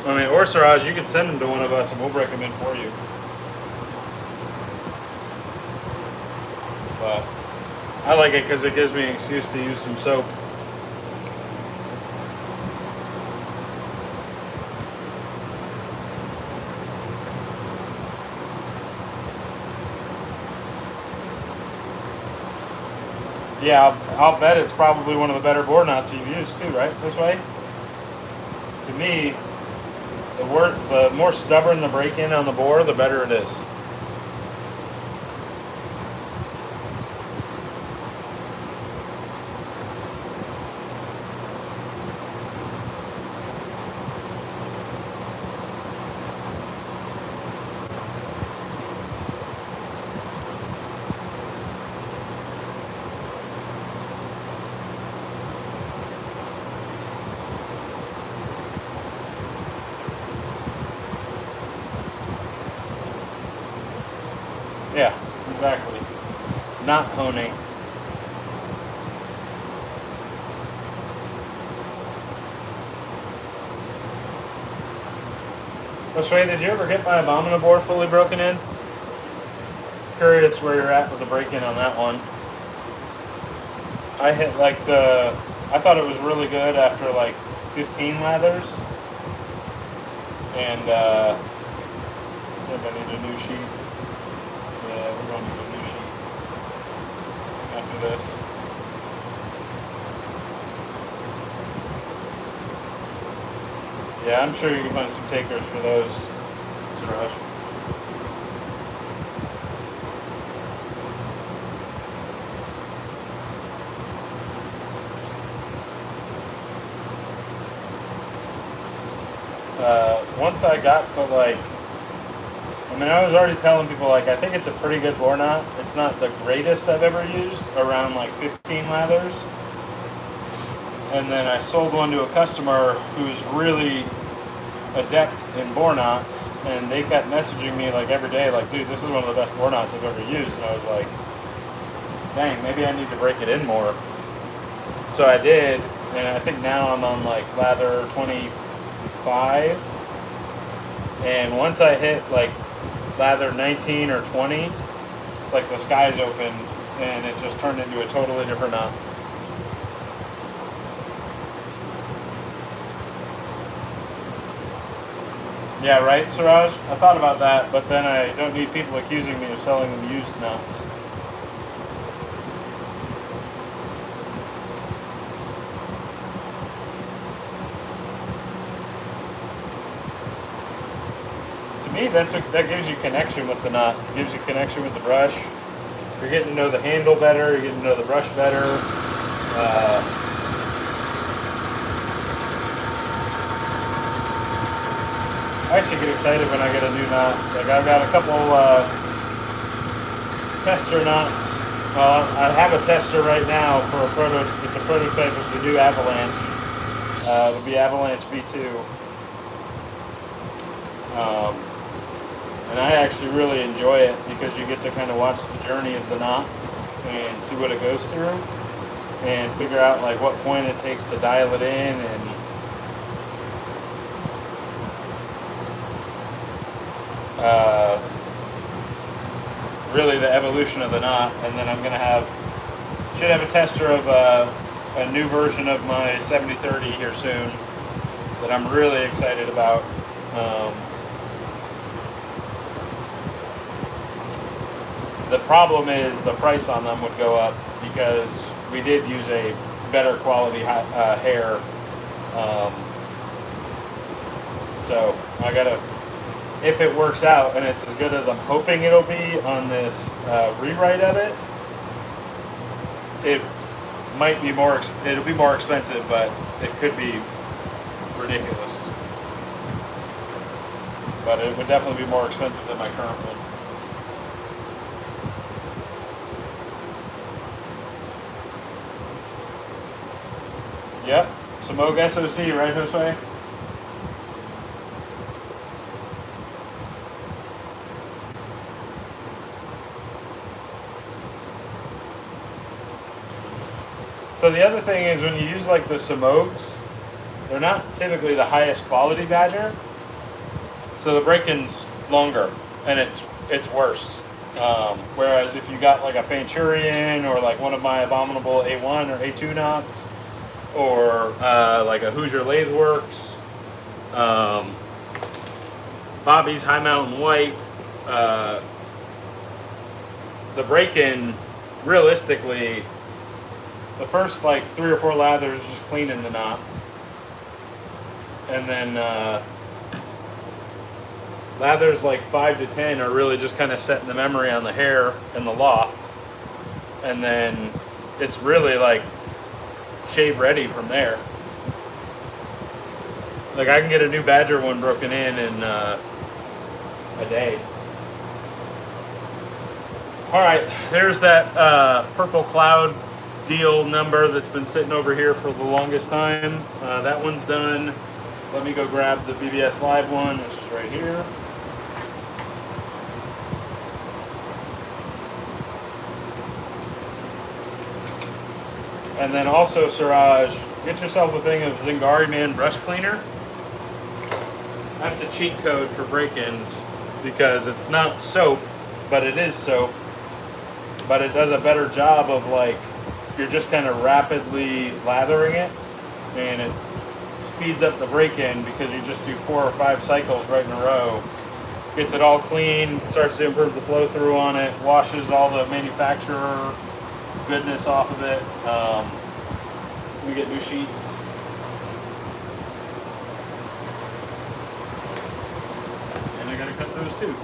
I mean, or Siraj, you could send them to one of us and we'll break them in for you. But I like it because it gives me an excuse to use some soap. Yeah, I'll bet it's probably one of the better bore knots you've used too, right? This way? To me, the more stubborn the break-in on the bore, the better it is. Yeah, exactly. Not honing. Sway, did you ever get my Abomina bore fully broken in? Curious where you're at with the break-in on that one. I hit like I thought it was really good after like 15 lathers. And I think I need a new sheet. Yeah, we're going to need a new sheet after this. Yeah, I'm sure you can find some takers for those, Suraj. Once I got to like, I mean, I was already telling people like, I think it's a pretty good bore knot. It's not the greatest I've ever used, around like 15 lathers. And then I sold one to a customer who's really adept in bore knots, and they kept messaging me like every day, like, dude, this is one of the best bore knots I've ever used. And I was like, dang, maybe I need to break it in more. So I did, and I think now I'm on like lather 25. And once I hit like lather 19 or 20, it's like the sky's open, and it just turned into a totally different knot. Yeah, right, Siraj? I thought about that, but then I don't need people accusing me of selling them used knots. To me, that gives you connection with the knot. It gives you connection with the brush. You're getting to know the handle better. You're getting to know the brush better. I actually get excited when I get a new knot. Like I've got a couple tester knots. I have a tester right now for it's a prototype of the new Avalanche. It'll be Avalanche V2. And I actually really enjoy it because you get to kind of watch the journey of the knot and see what it goes through and figure out like what point it takes to dial it in, and really the evolution of the knot. And then I'm gonna should have a tester of a new version of my 7030 here soon that I'm really excited about. The problem is the price on them would go up because we did use a better quality hair. So I gotta, if it works out and it's as good as I'm hoping it'll be on this rewrite of it, it might be more. It'll be more expensive, but it could be ridiculous. But it would definitely be more expensive than my current one. Yep, Smoke SOC, right, Josue? So the other thing is when you use like the Smogs, they're not typically the highest quality Badger, so the break-in's longer and it's worse. Whereas if you got like a Panturian or like one of my Abominable A1 or A2 knots, or like a Hoosier Lathe Works, Bobby's High Mountain White, the break-in, realistically, the first like 3 or 4 lathers just cleaning the knot, and then lathers like 5 to 10 are really just kind of setting the memory on the hair and the loft, and then it's really like shave ready from there. Like I can get a new Badger one broken in a day. All right, there's that purple cloud deal number that's been sitting over here for the longest time. That one's done. Let me go grab the BBS Live one, which is right here. And then also, Siraj, get yourself a thing of Zingari Man brush cleaner. That's a cheat code for break-ins because it's not soap, but it is soap. But it does a better job of like, you're just kind of rapidly lathering it, and it speeds up the break-in because you just do 4 or 5 cycles right in a row. Gets it all clean, starts to improve the flow through on it, washes all the manufacturer goodness off of it. We get new sheets. And I gotta cut those too.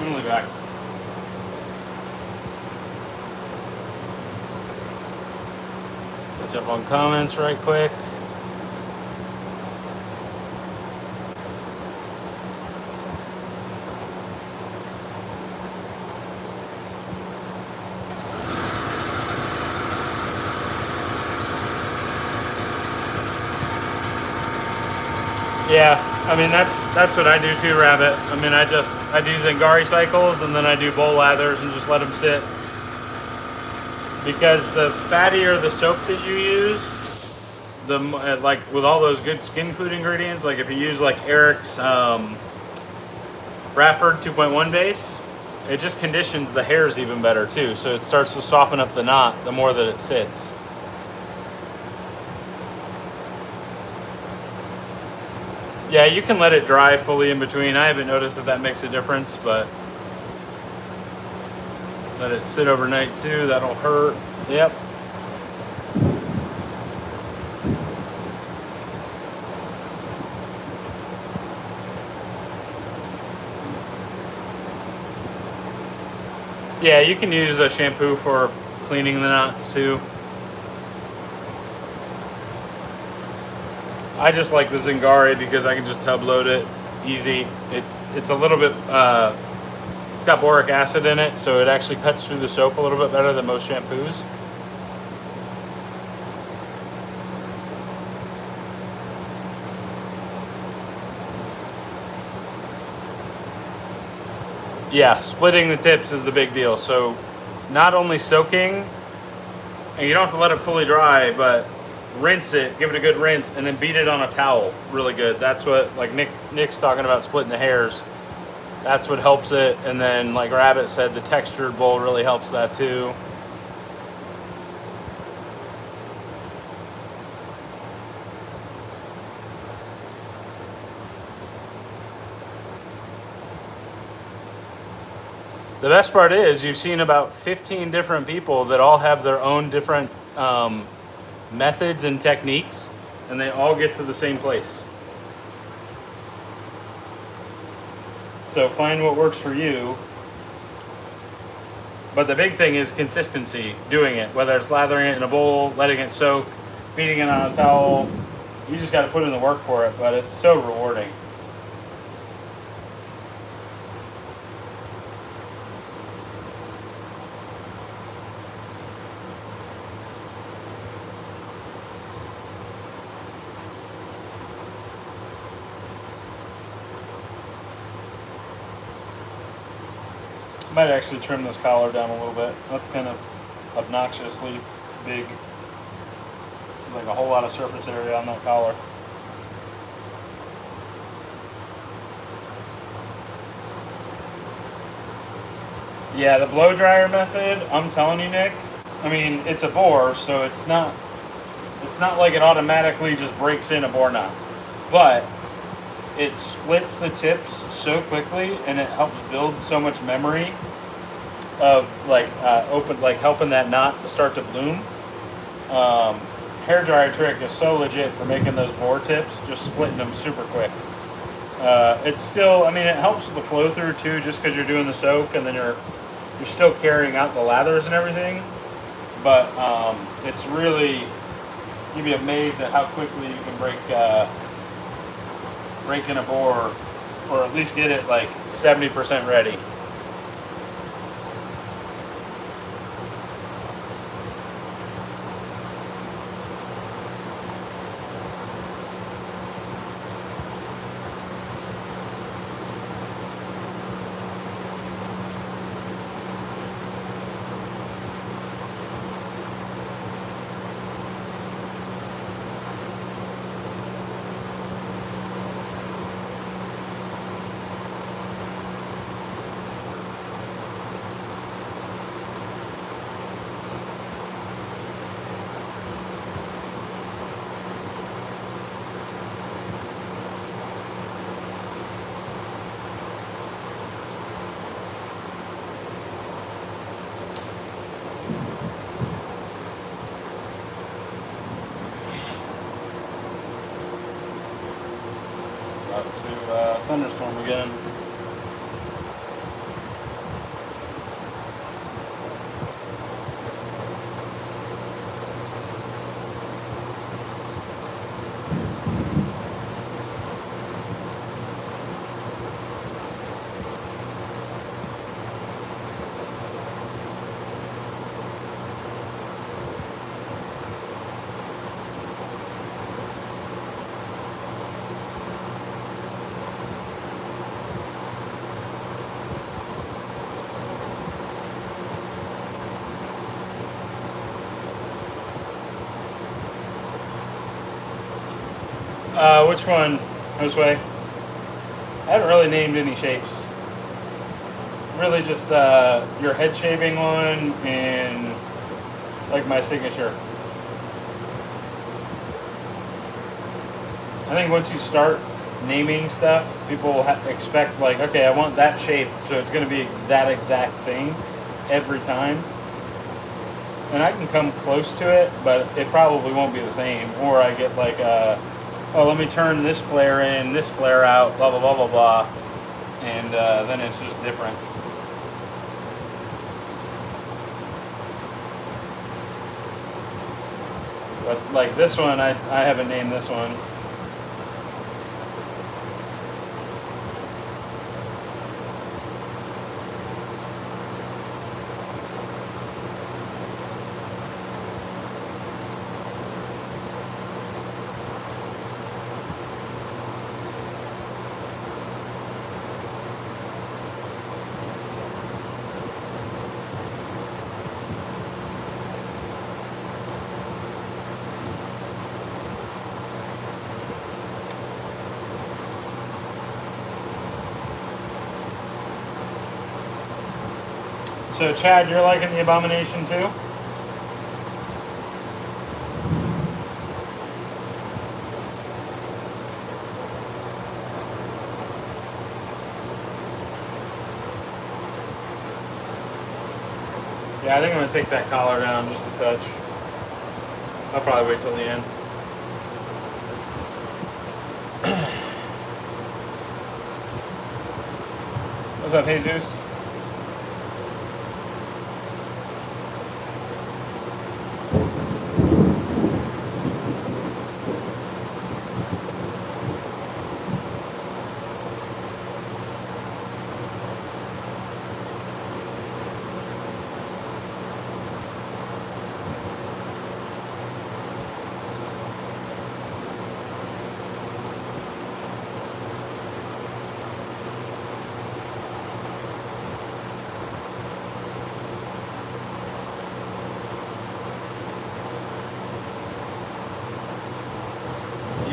I'm really back. Catch up on comments right quick. Yeah, I mean that's what I do too, Rabbit. I mean I do Zingari cycles and then I do bowl lathers and just let them sit. Because the fattier the soap that you use, the like with all those good skin food ingredients, like if you use like Eric's Bradford 2.1 base, it just conditions the hairs even better too. So it starts to soften up the knot the more that it sits. Yeah, you can let it dry fully in between. I haven't noticed that makes a difference, but let it sit overnight too. That'll hurt. Yep. Yeah, you can use a shampoo for cleaning the knots too. I just like the Zingari because I can just tub load it easy. It's a little bit, it's got boric acid in it, so it actually cuts through the soap a little bit better than most shampoos. Yeah, splitting the tips is the big deal. So not only soaking, and you don't have to let it fully dry, but rinse it, give it a good rinse, and then beat it on a towel really good. That's what, like Nick's talking about splitting the hairs. That's what helps it. And then like Rabbit said, the textured bowl really helps that too. The best part is you've seen about 15 different people that all have their own different methods and techniques, and they all get to the same place. So find what works for you. But the big thing is consistency, doing it, whether it's lathering it in a bowl, letting it soak, beating it on a towel. You just got to put in the work for it, but it's so rewarding. Might actually trim this collar down a little bit. That's kind of obnoxiously big. Like a whole lot of surface area on that collar. Yeah, the blow dryer method, I'm telling you, Nick, I mean, it's a bore, so it's not like it automatically just breaks in a bore knot. But it splits the tips so quickly, and it helps build so much memory of like helping that knot to start to bloom. Hair dryer trick is so legit for making those bore tips, just splitting them super quick. It's still, I mean, it helps with the flow through too, just because you're doing the soak and then you're still carrying out the lathers and everything. But it's really, you'd be amazed at how quickly you can break in a bore, or at least get it like 70% ready. Thunderstorm again. Which one? This way? I haven't really named any shapes. Really just your head shaving one and like my signature. I think once you start naming stuff, people expect like, okay, I want that shape, so it's going to be that exact thing every time. And I can come close to it, but it probably won't be the same. Or I get like, oh, let me turn this flare in, this flare out, blah, blah, blah, blah, blah. And then it's just different. But like this one, I haven't named this one. So Chad, you're liking the Abomination too? Yeah, I think I'm going to take that collar down just a touch. I'll probably wait till the end. What's up, Jesus?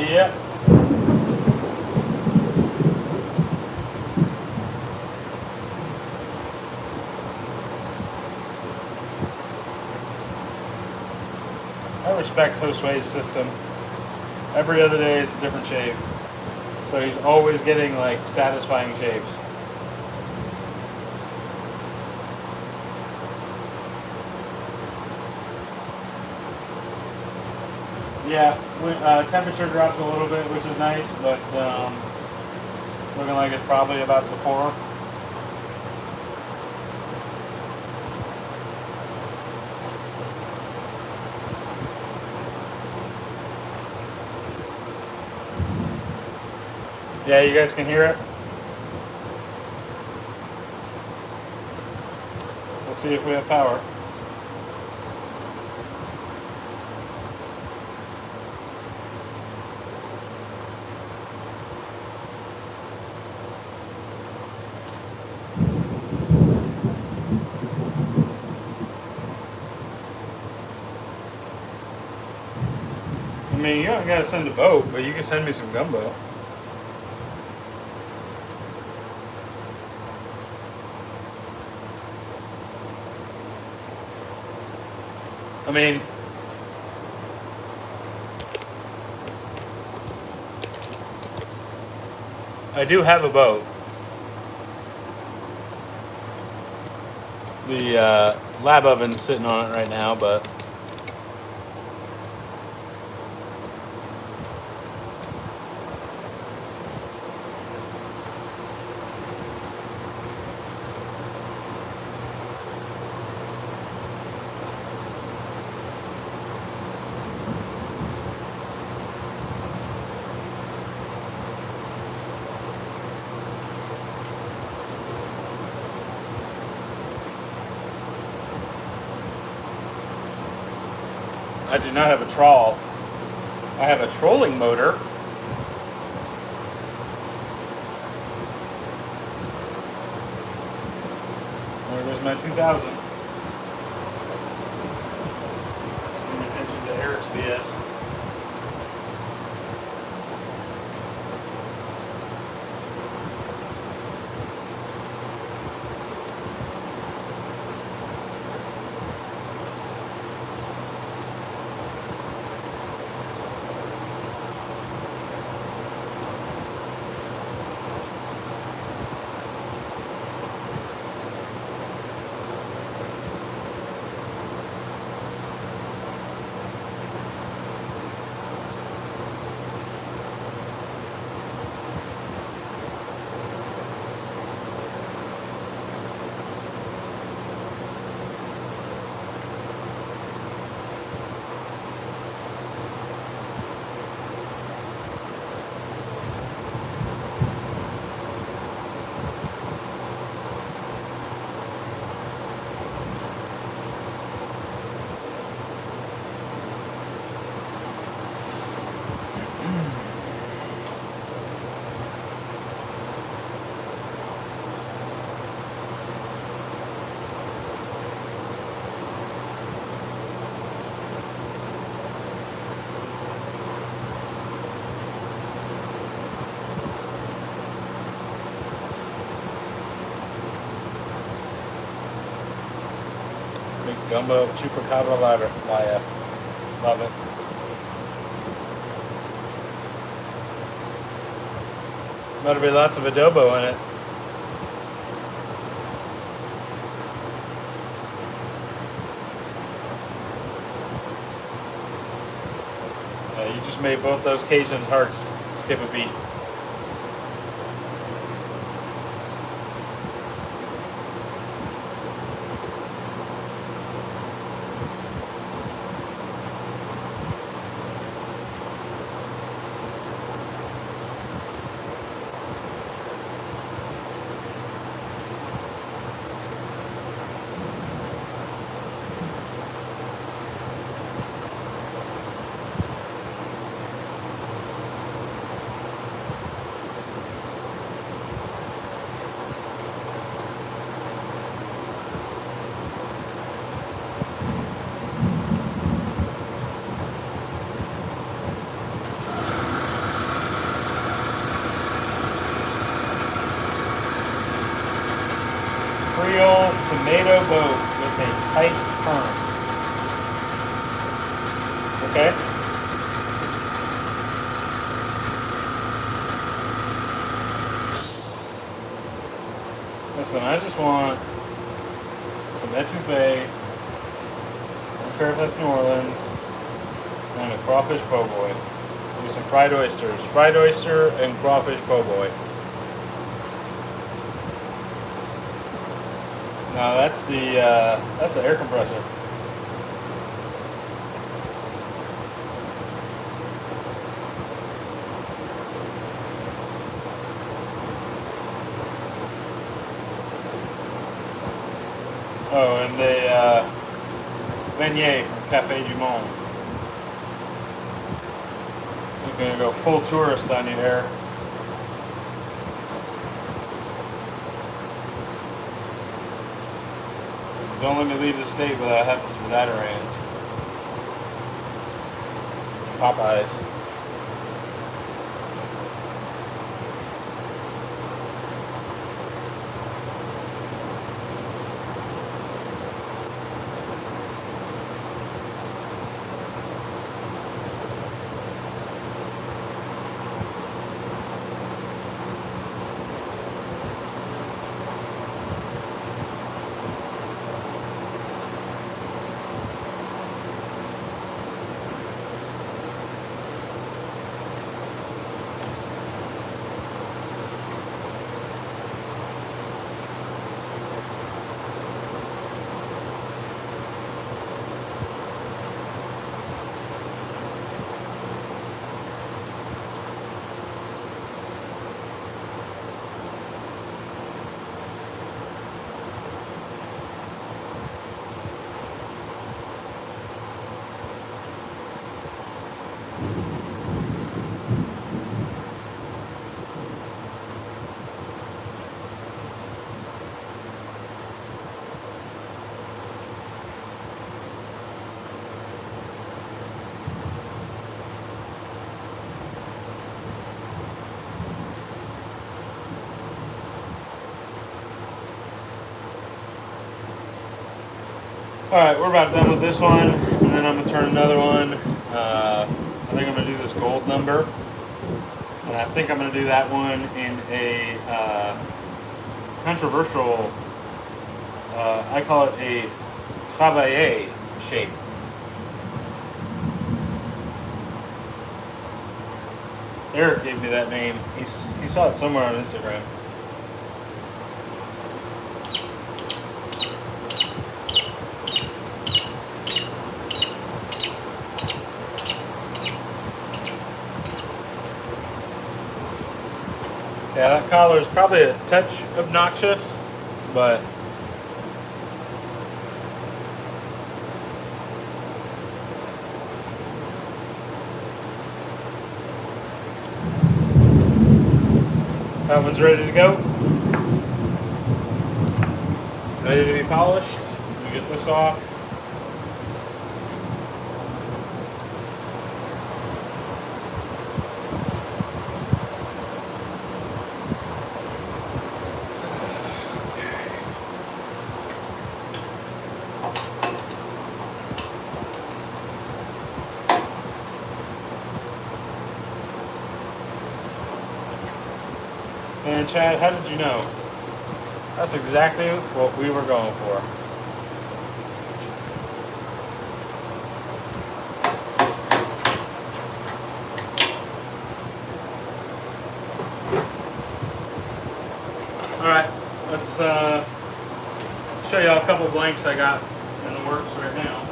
Yep. I respect Josue's system. Every other day is a different shave. So he's always getting like satisfying shaves. Yeah, temperature dropped a little bit, which is nice, but looking like it's probably about to pour. Yeah, you guys can hear it. We'll see if we have power. I mean, you don't gotta send a boat, but you can send me some gumbo. I mean, I do have a boat. The lab oven's sitting on it right now, but I do not have a trawl. I have a trolling motor. There goes my 2000. Paying attention to Eric's BS. Big gumbo chupacabra laya. Love it. Better be lots of adobo in it. You just made both those Cajuns' hearts skip a beat. Creole tomato boat with a tight turn. Okay? Listen, I just want some etouffee, I don't care if that's New Orleans, and a crawfish po' boy. With some fried oysters. Fried oyster and crawfish po' boy. No, that's the air compressor. Oh, and a beignet from Cafe du Monde. You're gonna go full tourist on you there. Don't let me leave the state without having some Zatarans. Popeyes. Alright, we're about done with this one, and then I'm going to turn another one. I think I'm going to do this gold number. And I think I'm going to do that one in a controversial, I call it a travailler shape. Eric gave me that name. He saw it somewhere on Instagram. Yeah, that collar is probably a touch obnoxious, but that one's ready to go. Ready to be polished. Let me get this off. man, Chad. How did you know? That's exactly what we were going for. Alright, let's show y'all a couple blanks I got in the works right now.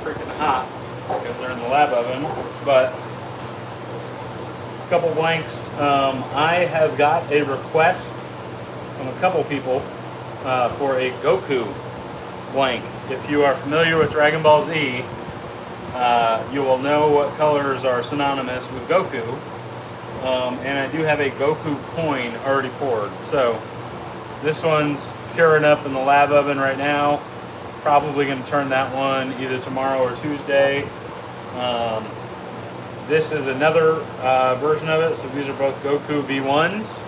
Freaking hot because they're in the lab oven, but a couple blanks. I have got a request from a couple people for a Goku blank. If you are familiar with Dragon Ball Z, you will know what colors are synonymous with Goku. And I do have a Goku coin already poured. So this one's curing up in the lab oven right now. Probably going to turn that one either tomorrow or Tuesday. This is another version of it. So these are both Goku V1s.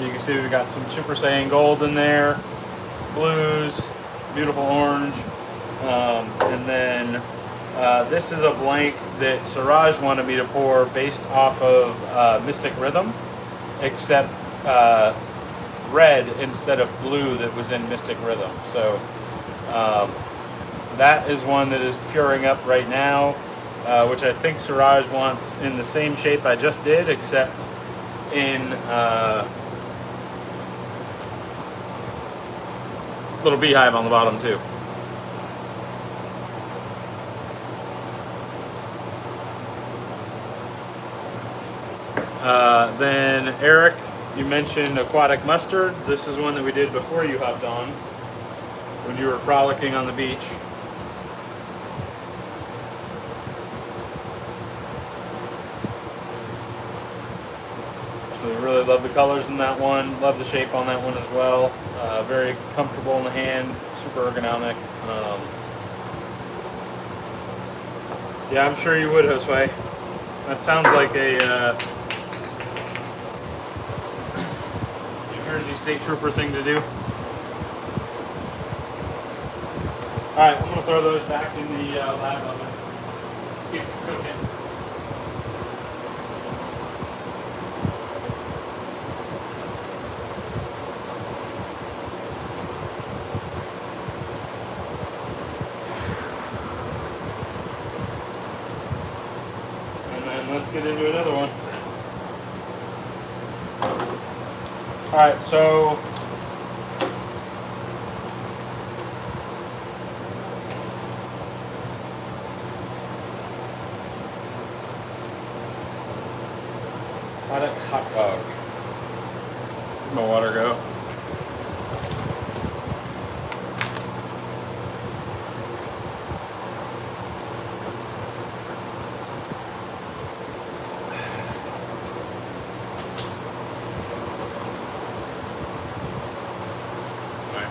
You can see we've got some Super Saiyan Gold in there, blues, beautiful orange, and then this is a blank that Siraj wanted me to pour based off of Mystic Rhythm, except red instead of blue that was in Mystic Rhythm. So that is one that is curing up right now, which I think Siraj wants in the same shape I just did, except in little beehive on the bottom too. Then Eric, you mentioned aquatic mustard. This is one that we did before you hopped on, when you were frolicking on the beach. So we really love the colors in that one. Love the shape on that one as well. Very comfortable in the hand, super ergonomic. Yeah, I'm sure you would, Josue. That sounds like a New Jersey State Trooper thing to do. Alright, I'm going to throw those back in the lab oven. Keep cooking. Let's get into another one. Alright, so hot dog. Where'd my water go?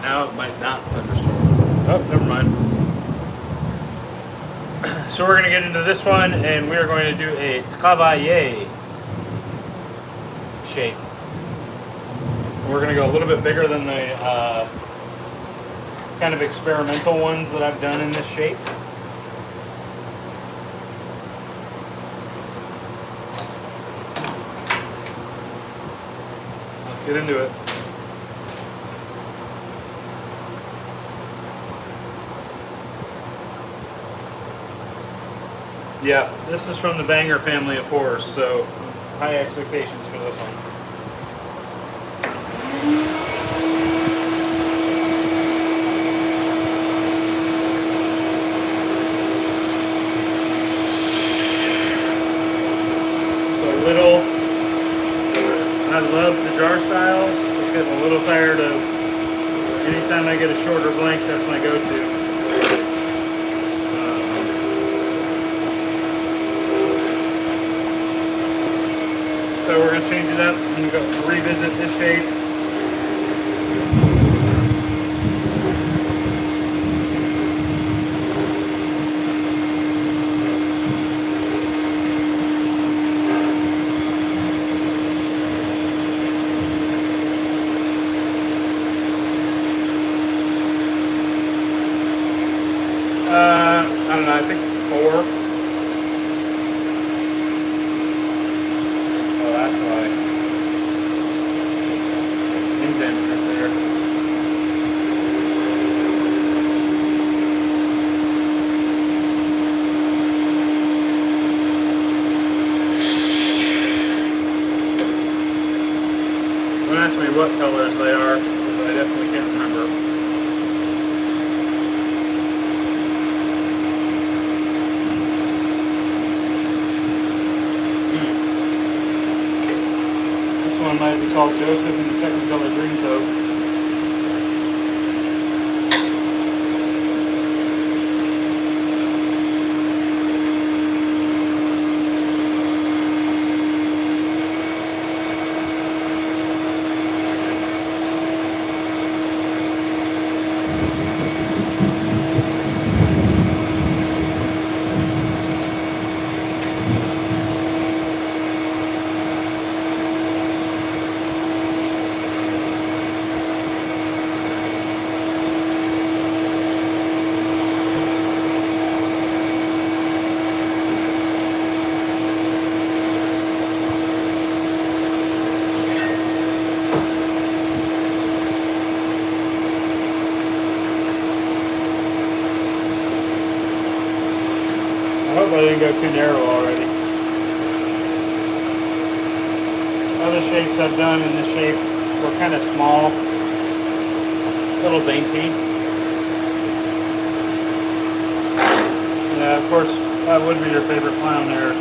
Now it might not thunderstorm. Oh, never mind. So we're going to get into this one, and we are going to do a travailler shape. We're going to go a little bit bigger than the kind of experimental ones that I've done in this shape. Let's get into it. Yeah, this is from the Banger family of pours, so high expectations for this one. So little, I love the jar styles. Just getting a little tired of, anytime I get a shorter blank, that's my go-to. So we're going to change it up and go revisit this shape. ask me what colors they are, but I definitely can't remember. This one might be called Joseph in the Technicolor Green Coat. I hope I didn't go too narrow already. Other shapes I've done in this shape were kind of small, a little dainty. Yeah, of course, that would be your favorite clown there.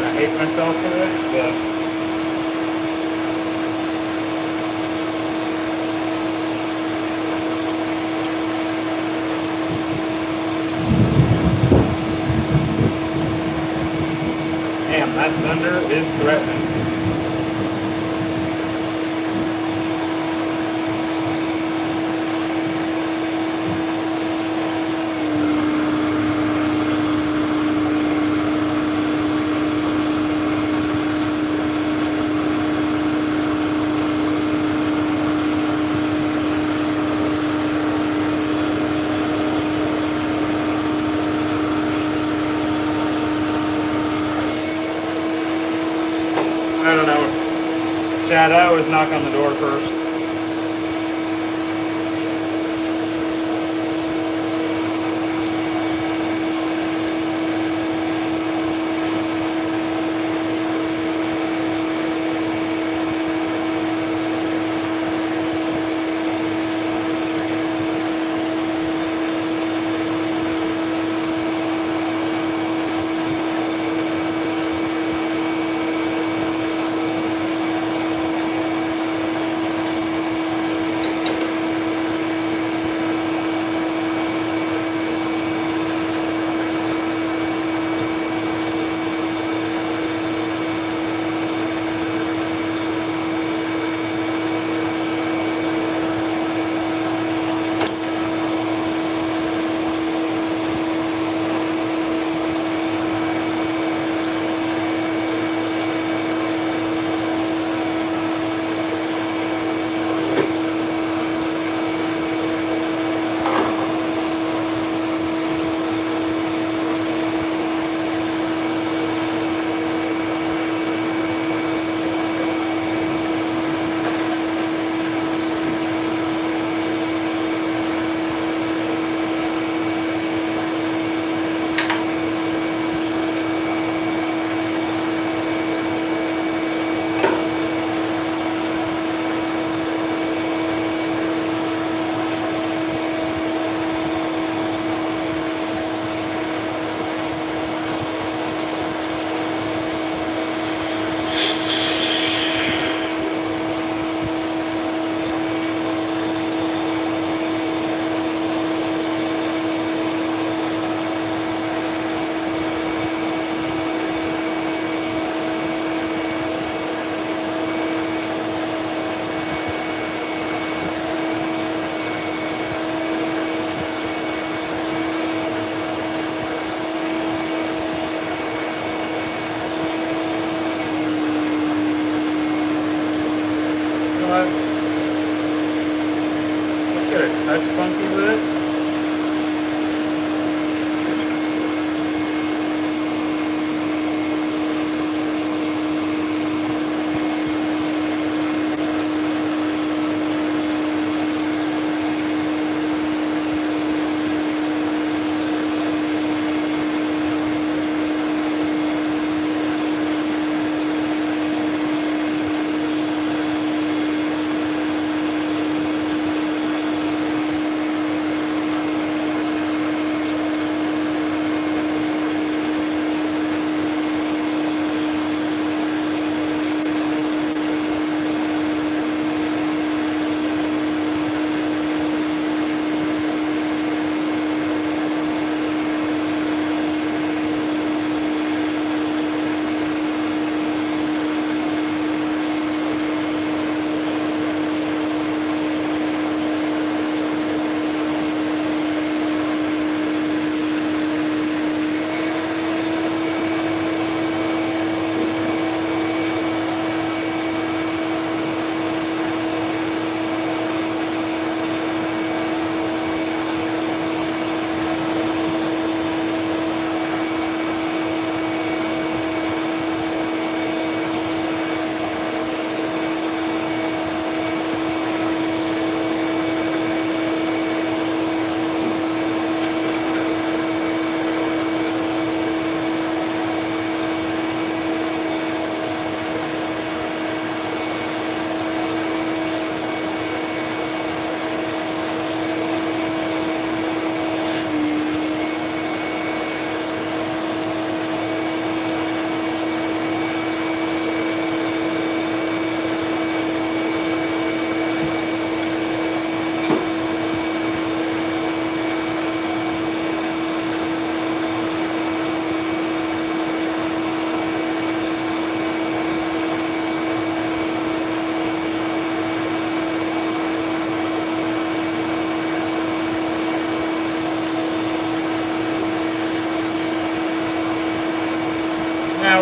I hate myself for this, but damn, that thunder is threatening. I don't know. Chad, I always knock on the door first.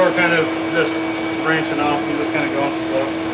we're kind of just branching off and just kind of going with the flow.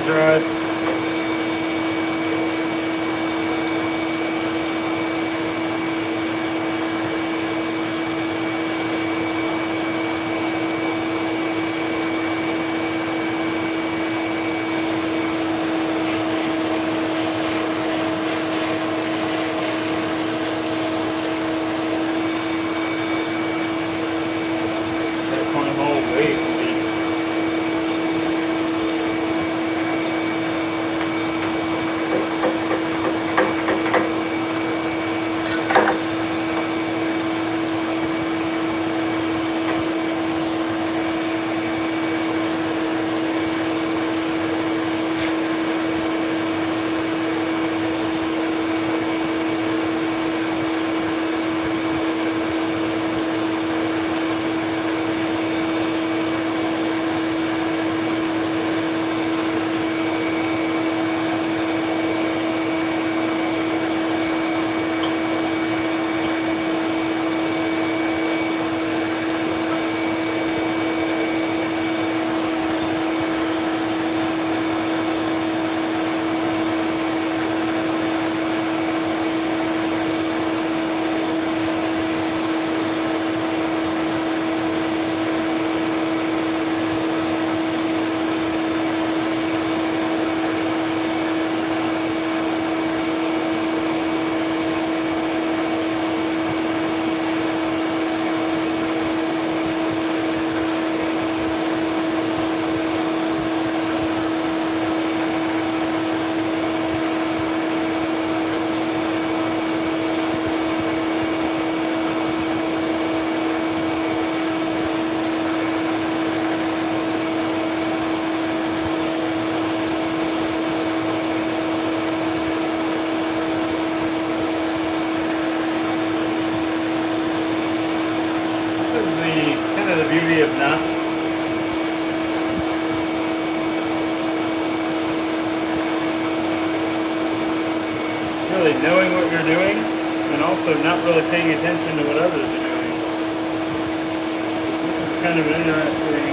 Rod. That corner hole way too deep. The beauty of not really knowing what you're doing and also not really paying attention to what others are doing. This is kind of an interesting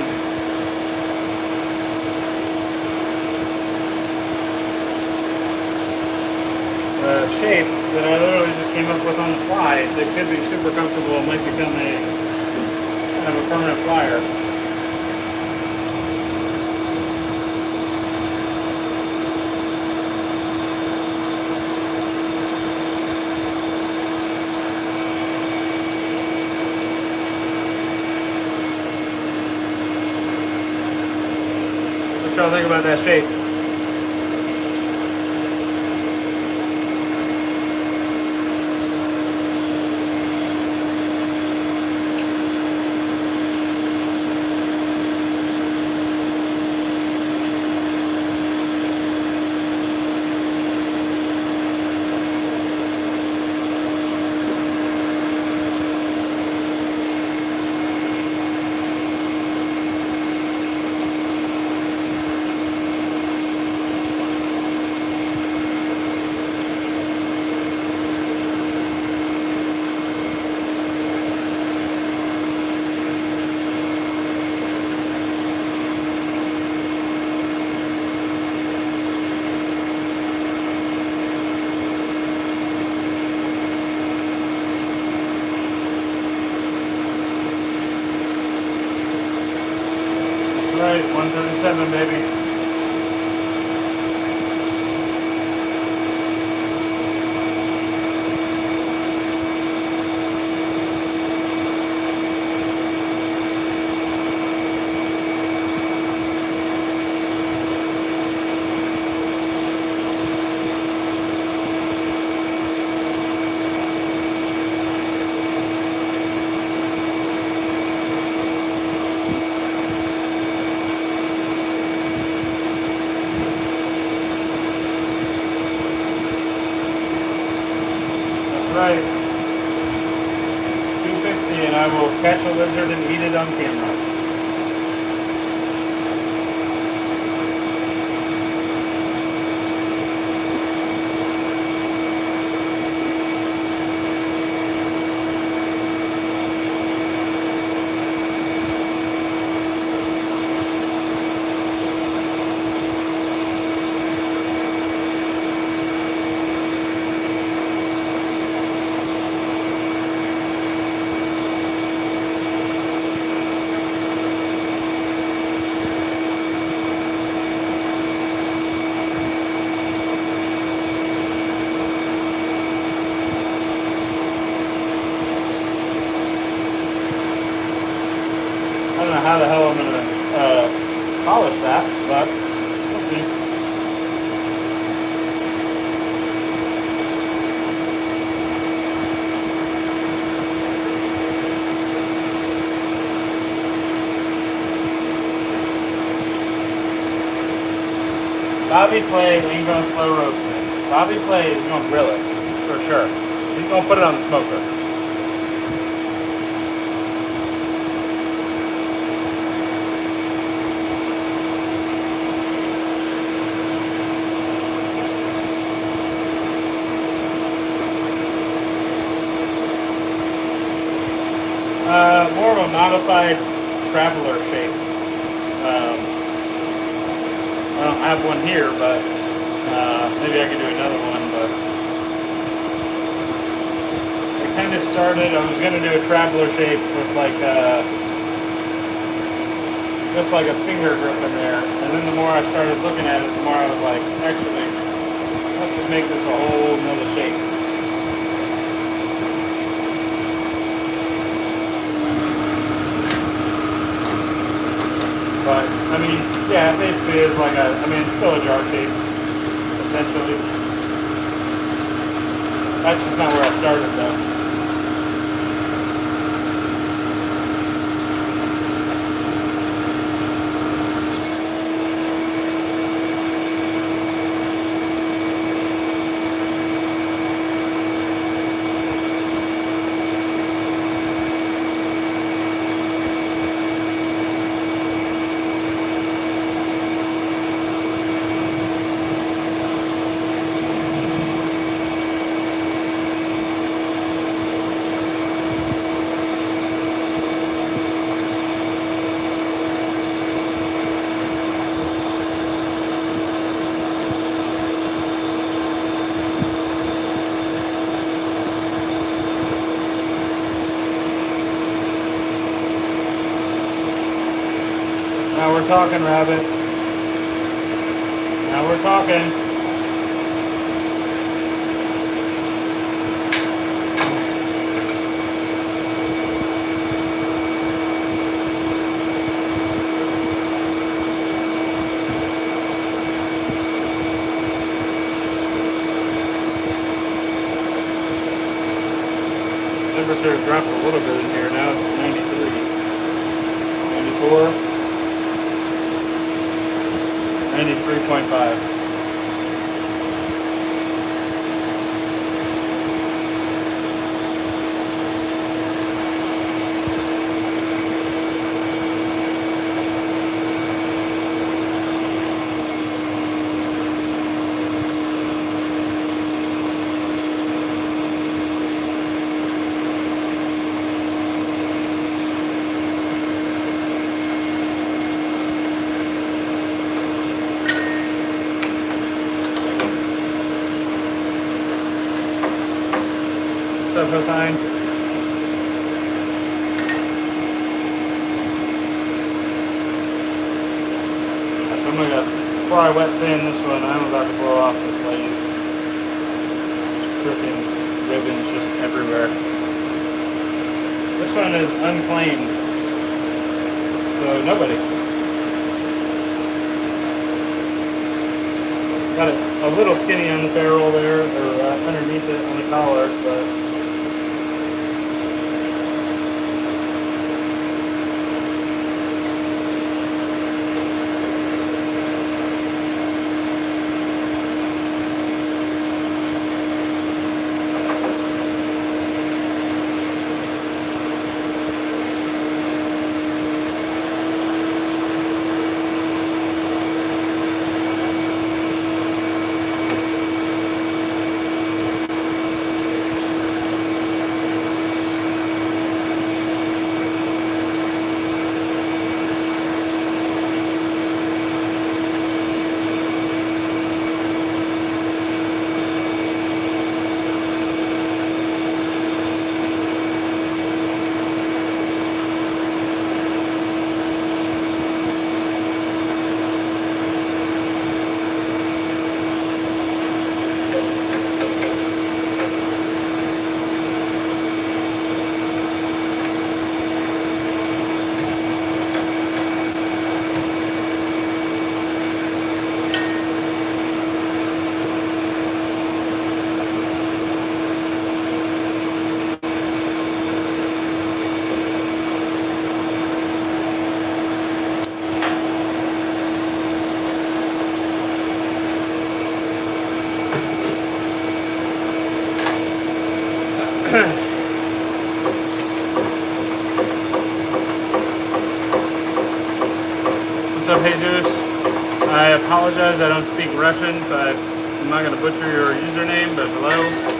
shape that I literally just came up with on the fly that could be super comfortable and might become a kind of a permanent flyer. What y'all think about that shape? right, 137, baby. Right. 250 and I will catch a lizard and eat it on camera. I don't know how the hell I'm going to polish that, but we'll see. Bobby Clay ain't going to slow roast it. Bobby Clay is going to grill it, for sure. He's going to put it on the smoker. More of a modified traveler shape. I don't have one here, but maybe I could do another one. But I kind of started. I was going to do a traveler shape with like just like a finger grip in there, and then the more I started looking at it, the more I was like, actually, let's just make this a whole nother shape. But, I mean, yeah, it basically is like it's still a jar shape, essentially. That's just not where I started, though. Now we're talking, Rabbit. Now we're talking. Temperature dropped a little bit in here. Now it's 93. 94. 93.5. What's up, Hossein? before I wet sand this one, I'm about to blow off this lane. Freaking ribbons just everywhere. This one is unclaimed, so nobody. Got it a little skinny on the ferrule there, or underneath it on the collar, but what's up, Jesus? I apologize, I don't speak Russian, so I'm not going to butcher your username, but hello.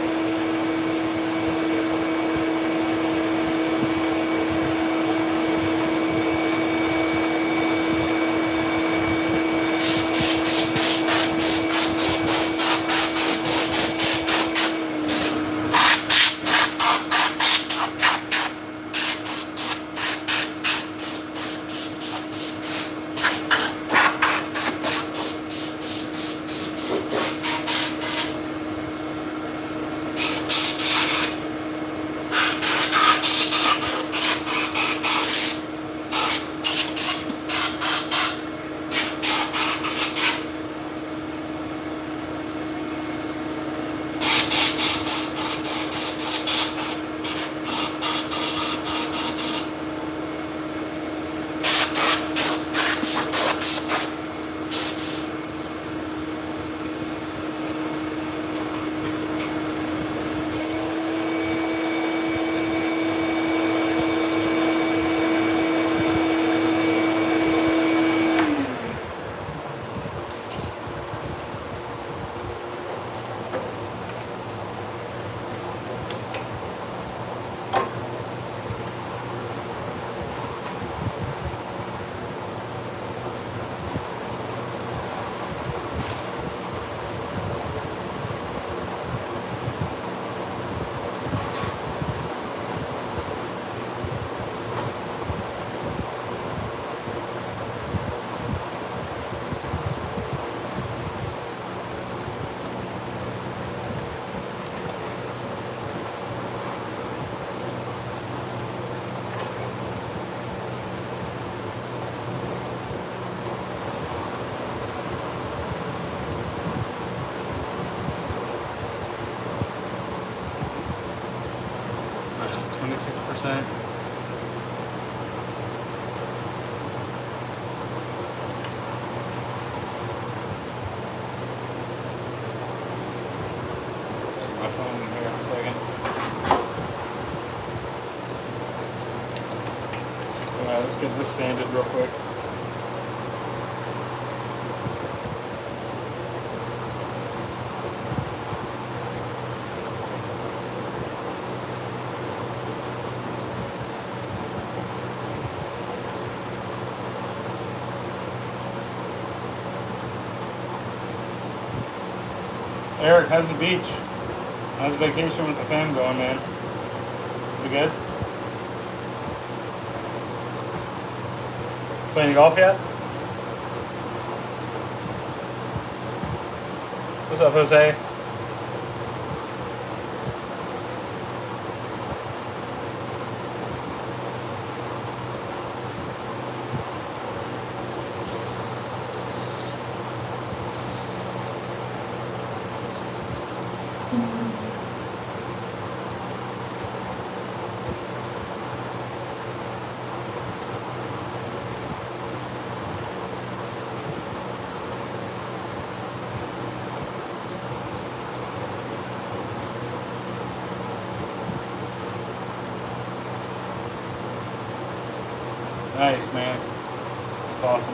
Let's get this sanded real quick. Eric, how's the beach? How's vacation with the fam going, man? You good? Playing golf yet? What's up, Jose? Nice, man. That's awesome.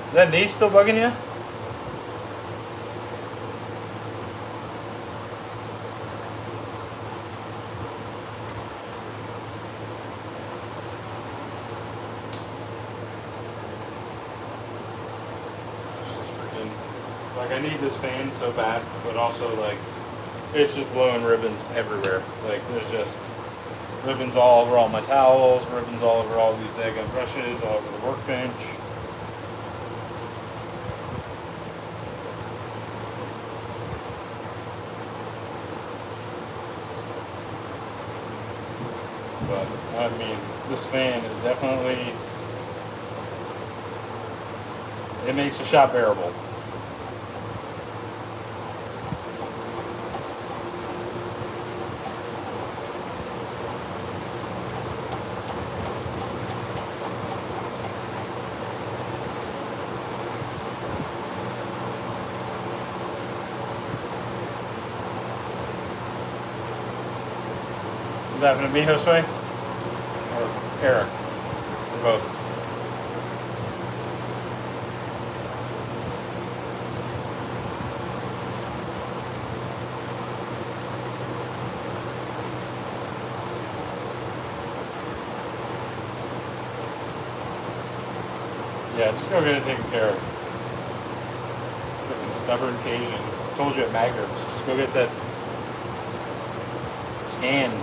Is that knee still bugging you? Like, I need this fan so bad, but also, like, it's just blowing ribbons everywhere. Like, there's just ribbons all over all my towels, ribbons all over all these daggone brushes, all over the workbench. But, I mean, this fan is definitely, it makes the shop bearable. Is that happening to me, Josue? Or Eric? Or both? Yeah, just go get it taken care of. Freaking stubborn Cajuns. Told you at Maggard's. Just go get that scan.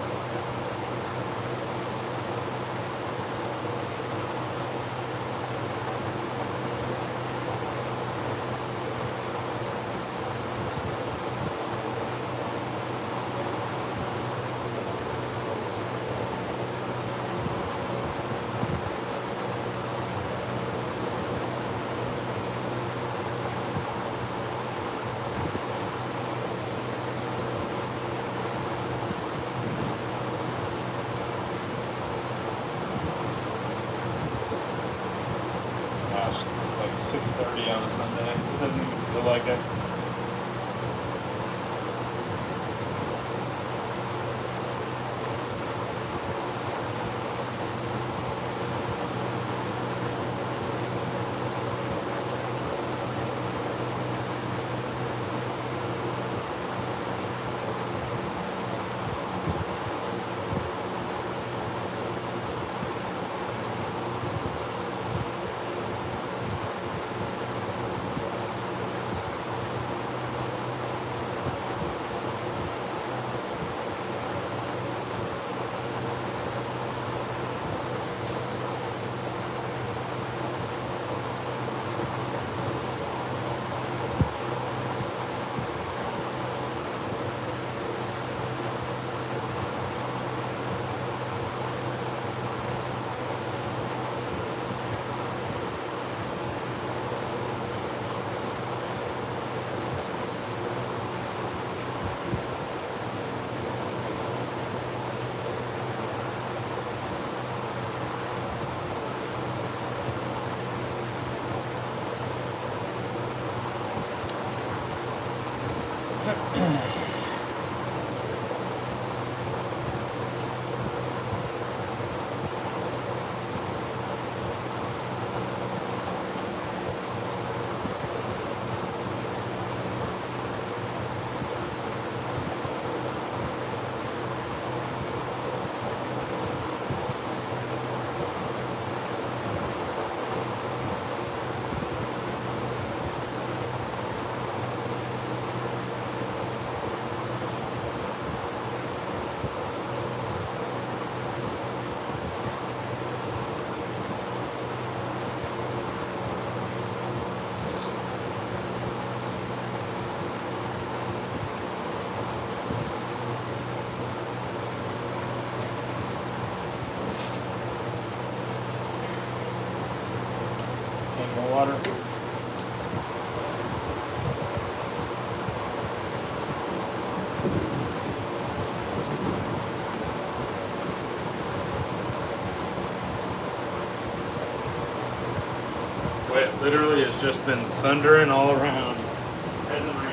It's like 6:30 on a Sunday. It doesn't even feel like it. More water. Boy, it literally has just been thundering all around. Hasn't rained.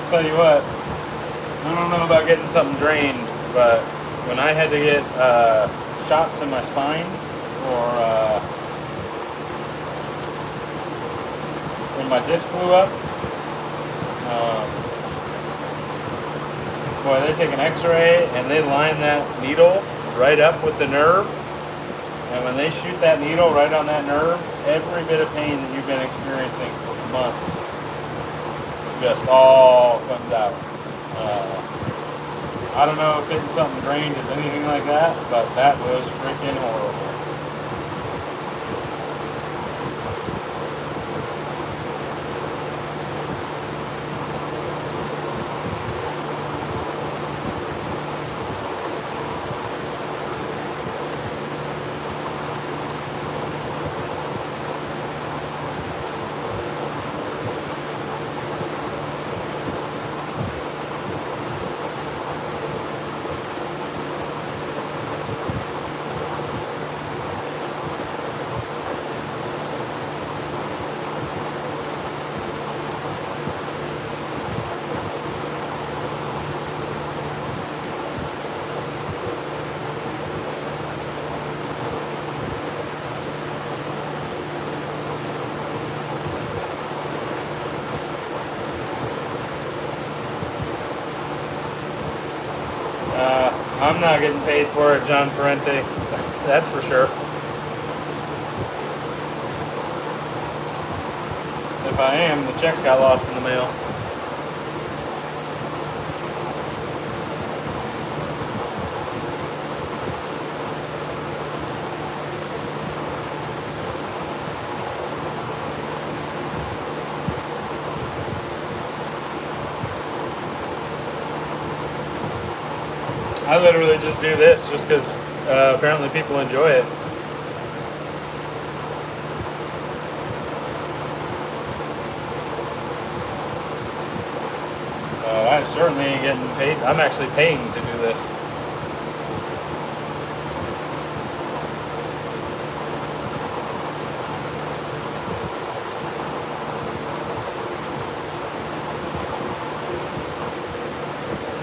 Tell you what, I don't know about getting something drained, but when I had to get shots in my spine, or when my disc blew up, boy, they take an x-ray and they line that needle right up with the nerve, and when they shoot that needle right on that nerve, every bit of pain that you've been experiencing for months just all comes out. I don't know if getting something drained is anything like that, but that was freaking horrible. I'm not getting paid for it, John Parente. That's for sure. If I am, the checks got lost in the mail. I literally just do this just because apparently people enjoy it. I certainly ain't getting paid. I'm actually paying to do this.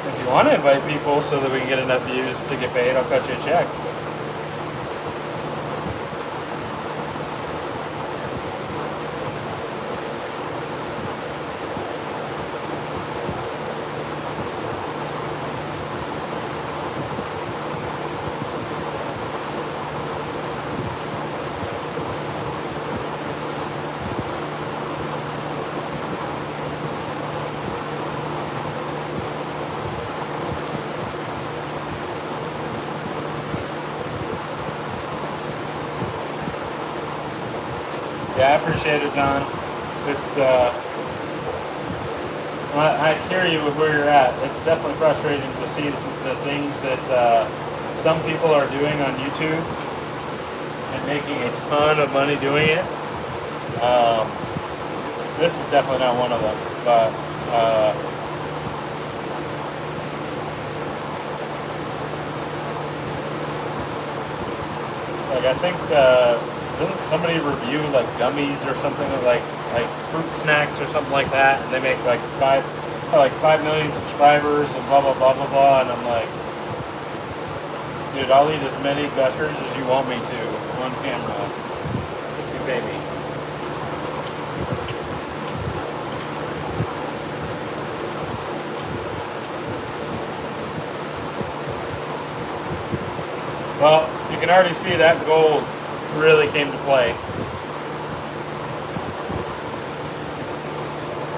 If you want to invite people so that we can get enough views to get paid, I'll cut you a check. Yeah, I appreciate it, Don. It's, I hear you with where you're at. It's definitely frustrating to see the things that some people are doing on YouTube and making a ton of money doing it. This is definitely not one of them, but like I think doesn't somebody review like gummies or something, like fruit snacks or something like that, and they make like 5 million subscribers and blah blah blah blah blah, and I'm like, dude, I'll eat as many gushers as you want me to on camera if you pay me. Well, you can already see that gold really came to play.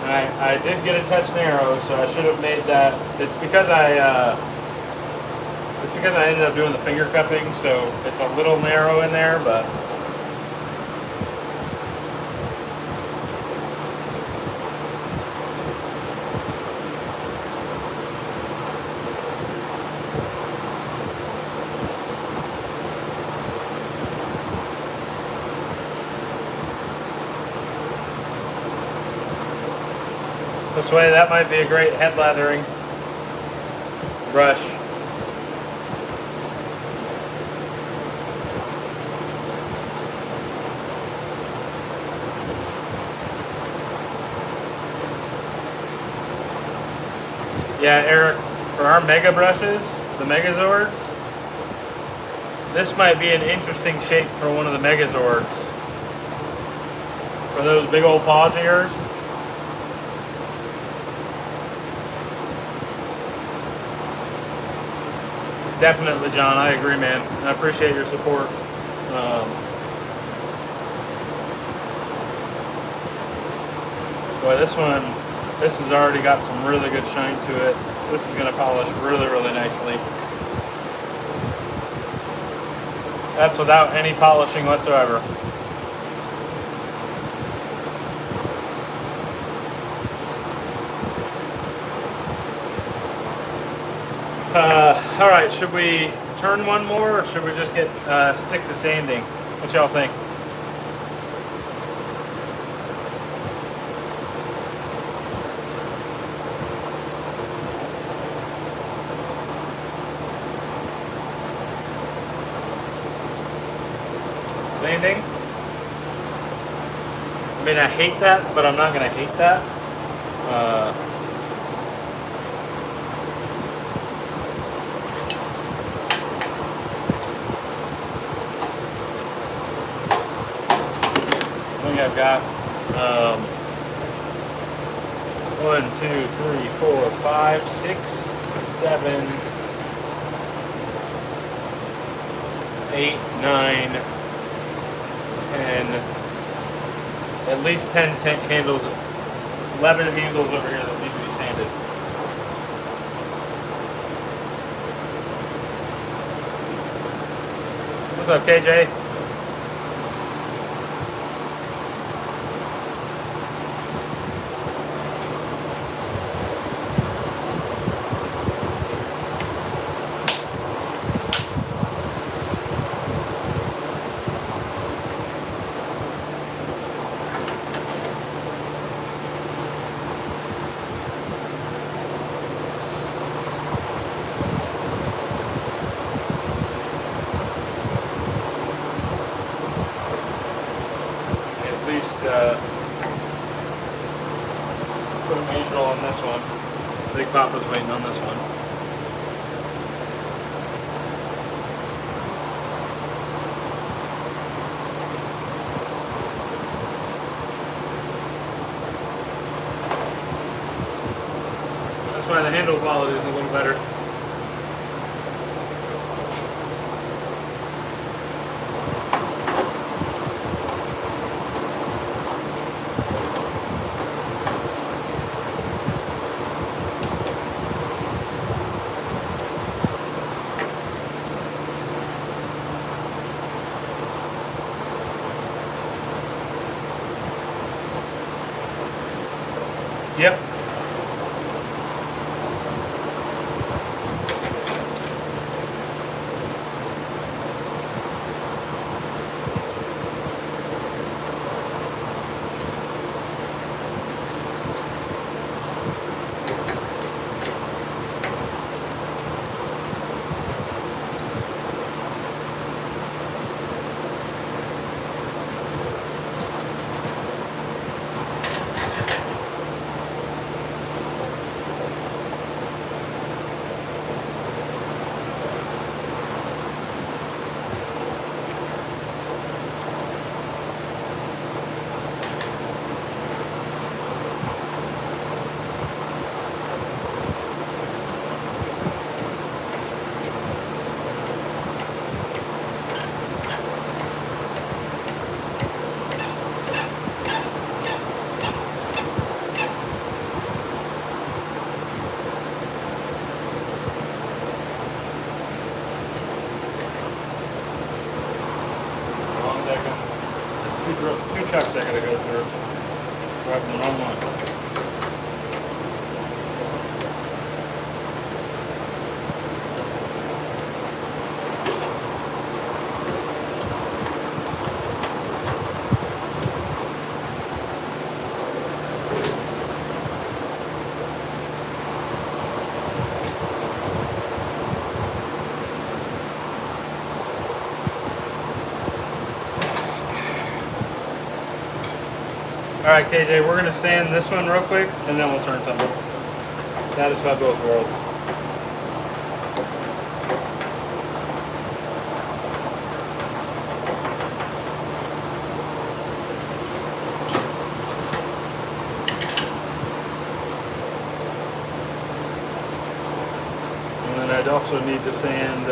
And I did get a touch narrow, so I should have made that. It's because I ended up doing the finger cupping, so it's a little narrow in there, but this way that might be a great head lathering brush. Yeah, Eric, for our mega brushes, the Megazords, this might be an interesting shape for one of the Megazords. For those big old paws of yours. Definitely, John. I agree, man. I appreciate your support. Boy, this has already got some really good shine to it. This is going to polish really, really nicely. That's without any polishing whatsoever. All right, should we turn one more, or should we just get stick to sanding? What y'all think? Sanding? I mean, I hate that, but I'm not going to hate that. I've got 1, 2, 3, 4, 5, 6, 7, 8, 9, 10, at least 10 handles, 11 handles over here that need to be sanded. What's up, KJ? Put an angel on this one. Big Papa's waiting on this one. That's why the handle quality is a little better. Yep. Grabbing the wrong one. Alright KJ, we're going to sand this one real quick and then we'll turn something. Satisfy both worlds. And then I'd also need to sand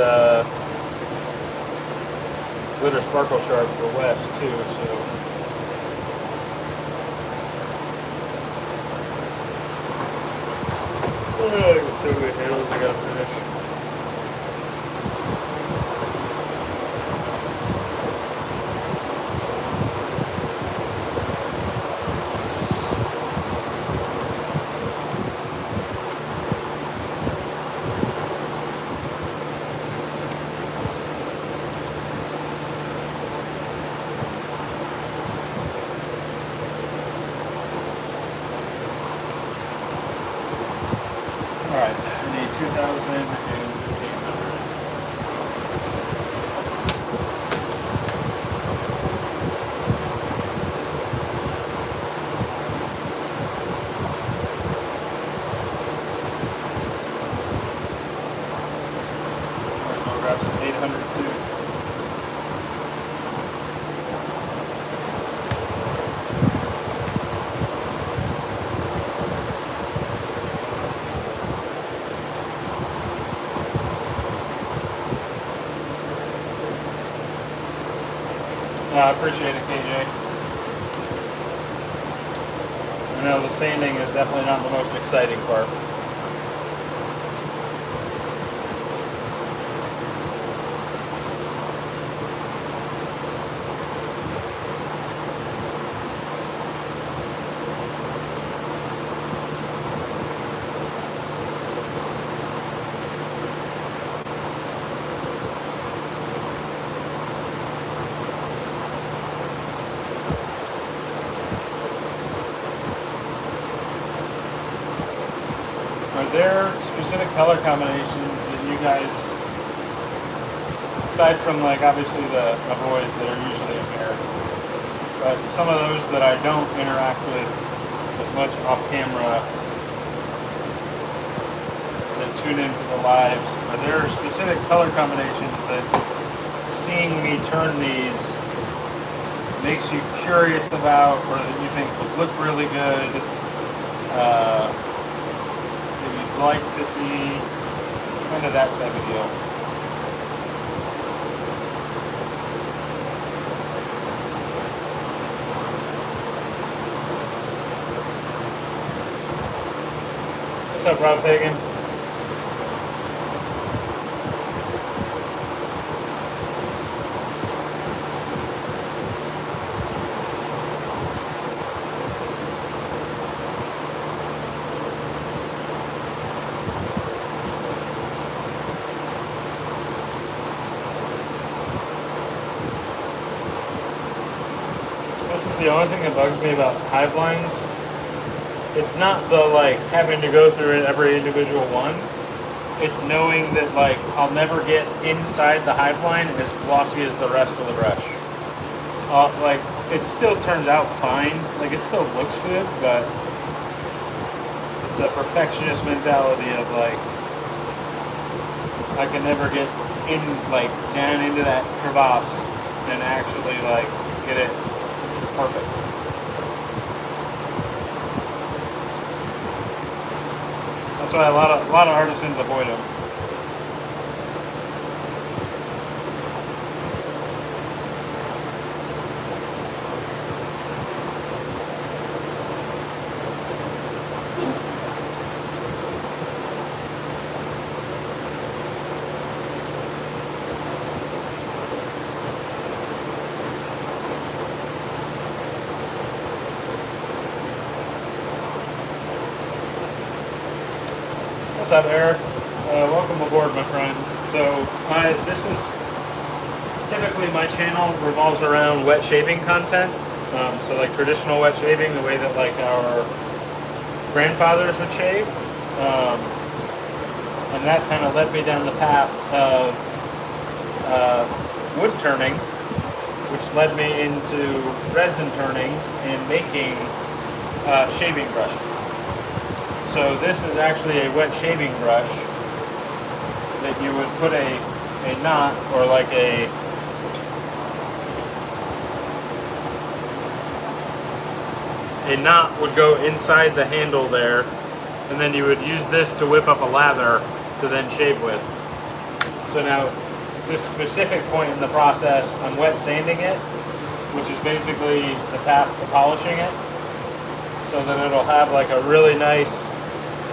glitter sparkle sharp for West too. So. I got so many handles I gotta finish. Alright, I need 2,000 and 1,500. I'll grab some 800 too. I appreciate it, KJ. I know the sanding is definitely not the most exciting part. Are there specific color combinations that you guys, aside from like obviously the boys that are usually in here, but some of those that I don't interact with as much off camera that tune into the lives, are there specific color combinations that seeing me turn these makes you curious about, or that you think would look really good? Like to see, kind of that type of deal. What's up, Rob Fagan? This is the only thing that bugs me about hive lines. It's not the like having to go through every individual one. It's knowing that like I'll never get inside the hive line as glossy as the rest of the brush. Like it still turns out fine. Like it still looks good, but it's a perfectionist mentality of like I can never get in like down into that crevasse and actually like get it perfect. That's why a lot of artisans avoid them. What's up, Eric? Welcome aboard, my friend. So, this is typically my channel revolves around wet shaving content. So, like traditional wet shaving, the way that like our grandfathers would shave, and that kind of led me down the path of wood turning, which led me into resin turning and making shaving brushes. So this is actually a wet shaving brush that you would put a knot, or like a knot would go inside the handle there, and then you would use this to whip up a lather to then shave with. So now, this specific point in the process, I'm wet sanding it, which is basically the path to polishing it, so that it'll have like a really nice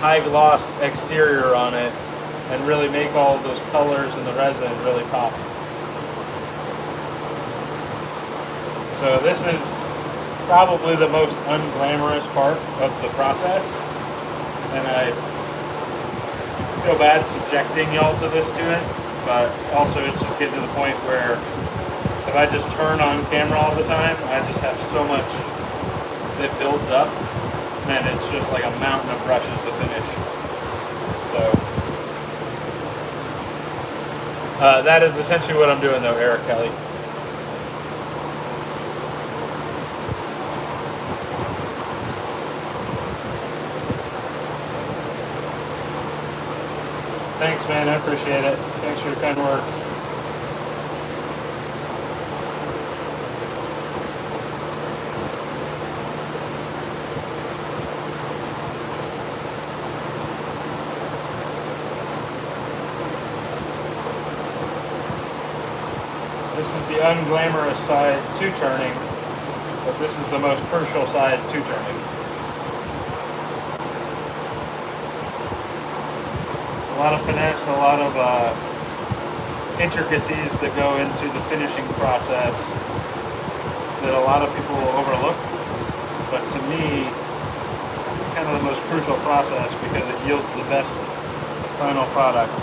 high gloss exterior on it and really make all of those colors in the resin really pop. So this is probably the most unglamorous part of the process, and I feel bad subjecting y'all to this to it, but also it's just getting to the point where if I just turn on camera all the time, I just have so much that builds up, and it's just like a mountain of brushes to finish. So that is essentially what I'm doing though, Eric Kelly. Thanks, man, I appreciate it. Thanks for your kind words. This is the unglamorous side to turning, but this is the most crucial side to turning. A lot of finesse, a lot of intricacies that go into the finishing process that a lot of people will overlook, but to me, it's kind of the most crucial process because it yields the best final product.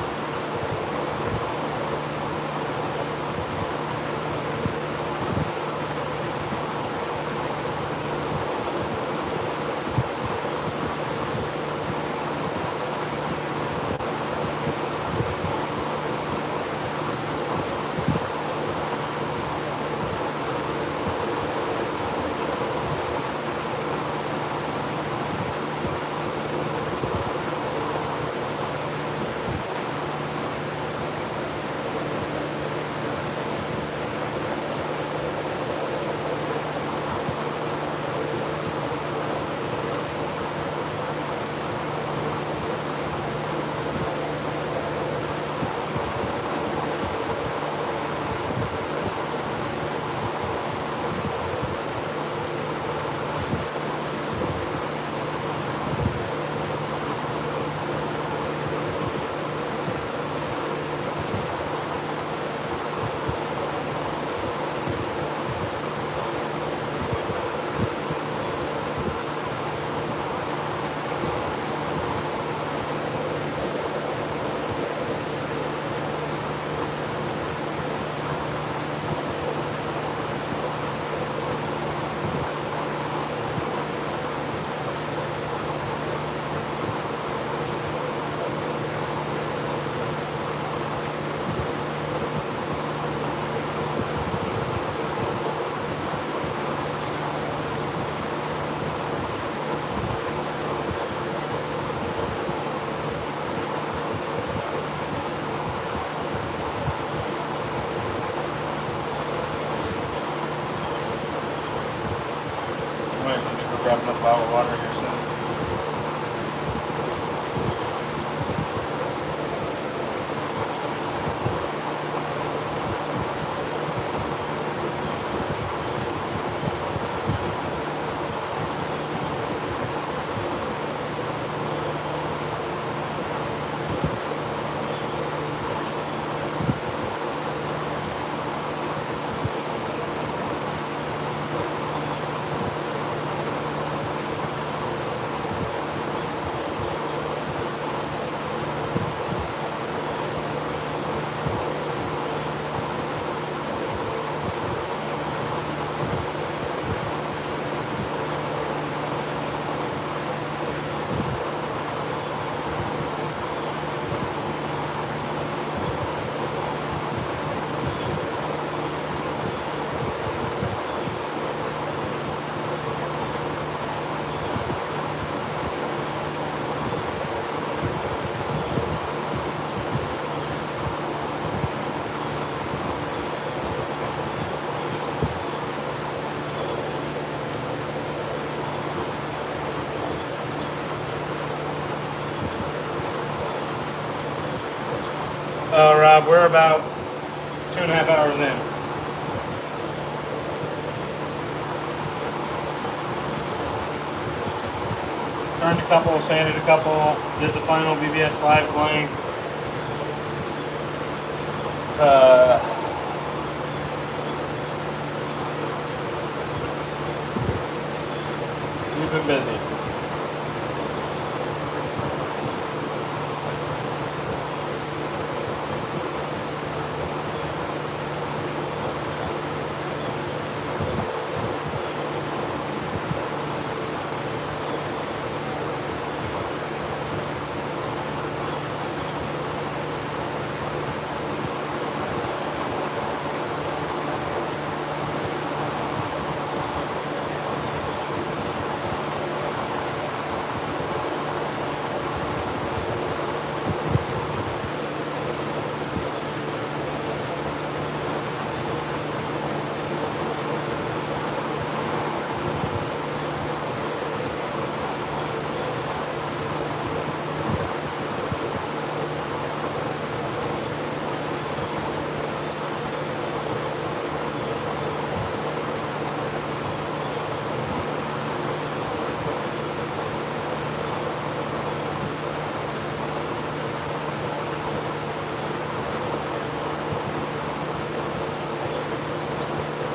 Grab another bottle of water here soon. Rob, we're about 2.5 hours in. Turned a couple, sanded a couple, did the final BBS live blank. We've been busy.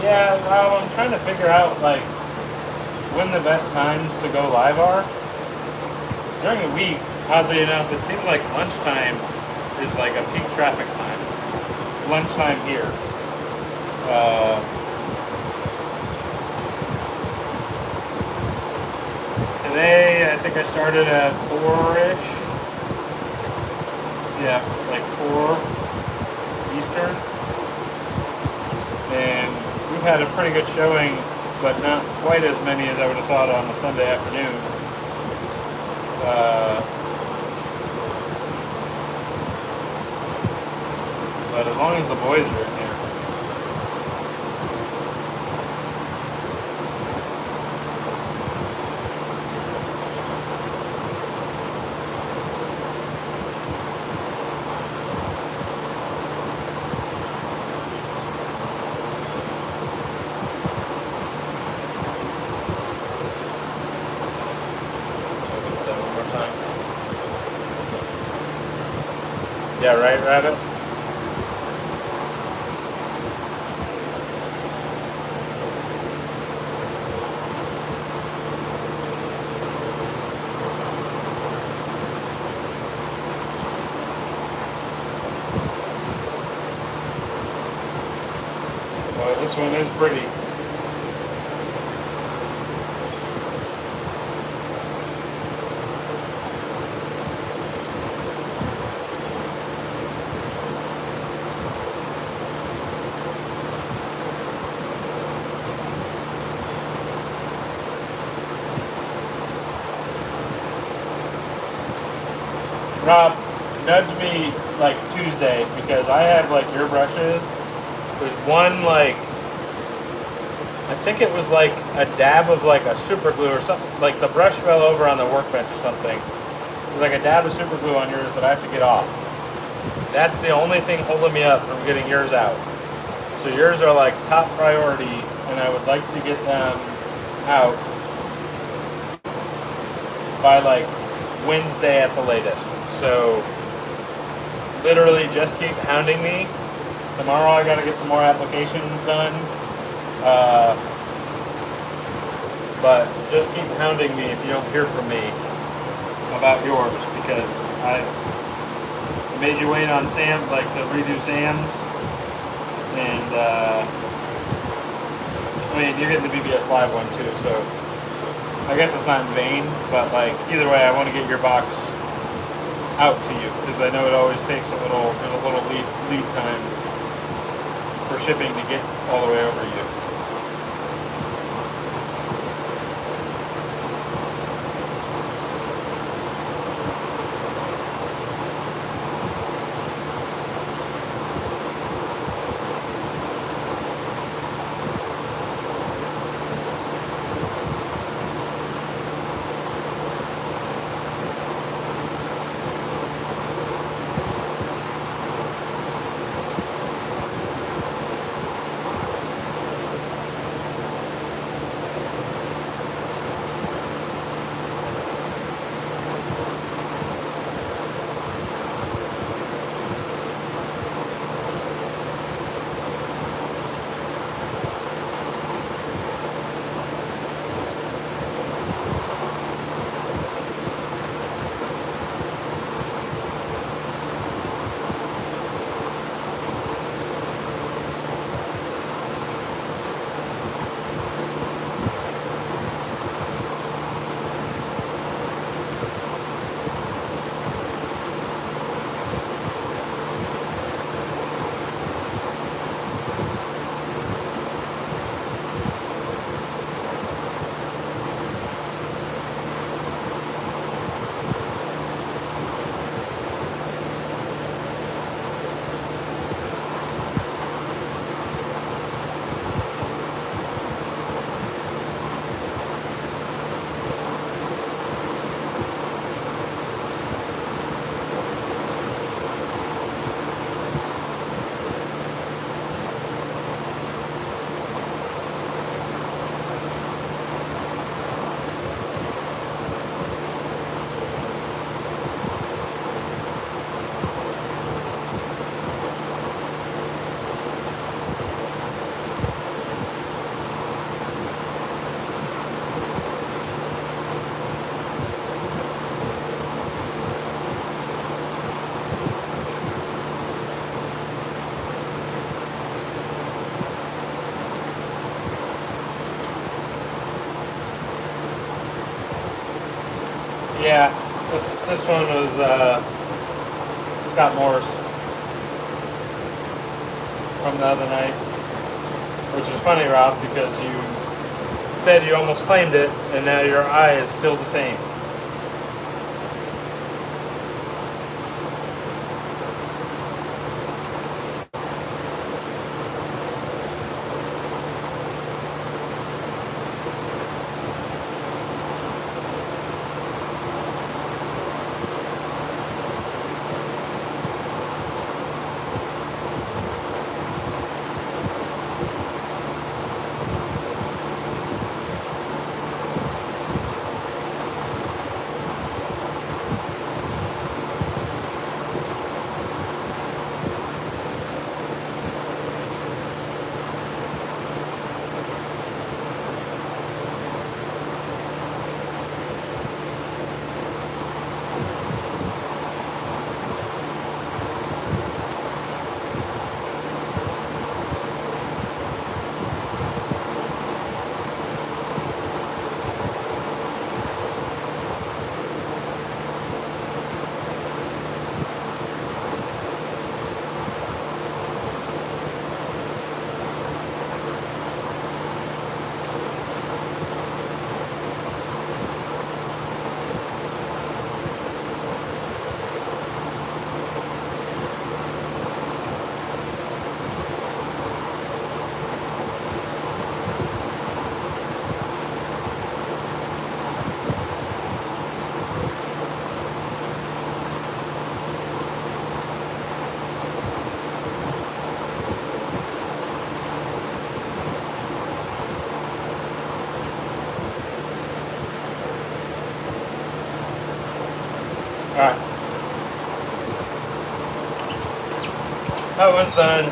Yeah, I'm trying to figure out like when the best times to go live are. During the week, oddly enough, it seems like lunchtime is like a peak traffic time. Lunchtime here. Today, I think I started at 4-ish. Yeah, like 4 Eastern. And we've had a pretty good showing, but not quite as many as I would have thought on a Sunday afternoon. But as long as the boys are in here. Yeah, right, Rabbit? Boy, this one is pretty. Rob, nudge me like Tuesday because I have like your brushes. There's one like, I think it was like a dab of like a super glue or something. Like the brush fell over on the workbench or something. There's like a dab of super glue on yours that I have to get off. That's the only thing holding me up from getting yours out. So yours are like top priority and I would like to get them out by like Wednesday at the latest. So literally just keep hounding me. Tomorrow I gotta get some more applications done. But just keep hounding me if you don't hear from me about yours because I made you wait on Sam, like to redo Sam's. And I mean you're getting the BBS Live one too, so I guess it's not in vain, but like either way I want to get your box out to you because I know it always takes a little lead time for shipping to get all the way over to you. Yeah, this one was Scott Morris from the other night, which is funny, Rob, because you said you almost claimed it, and now your eye is still the same. Alright. That one's done.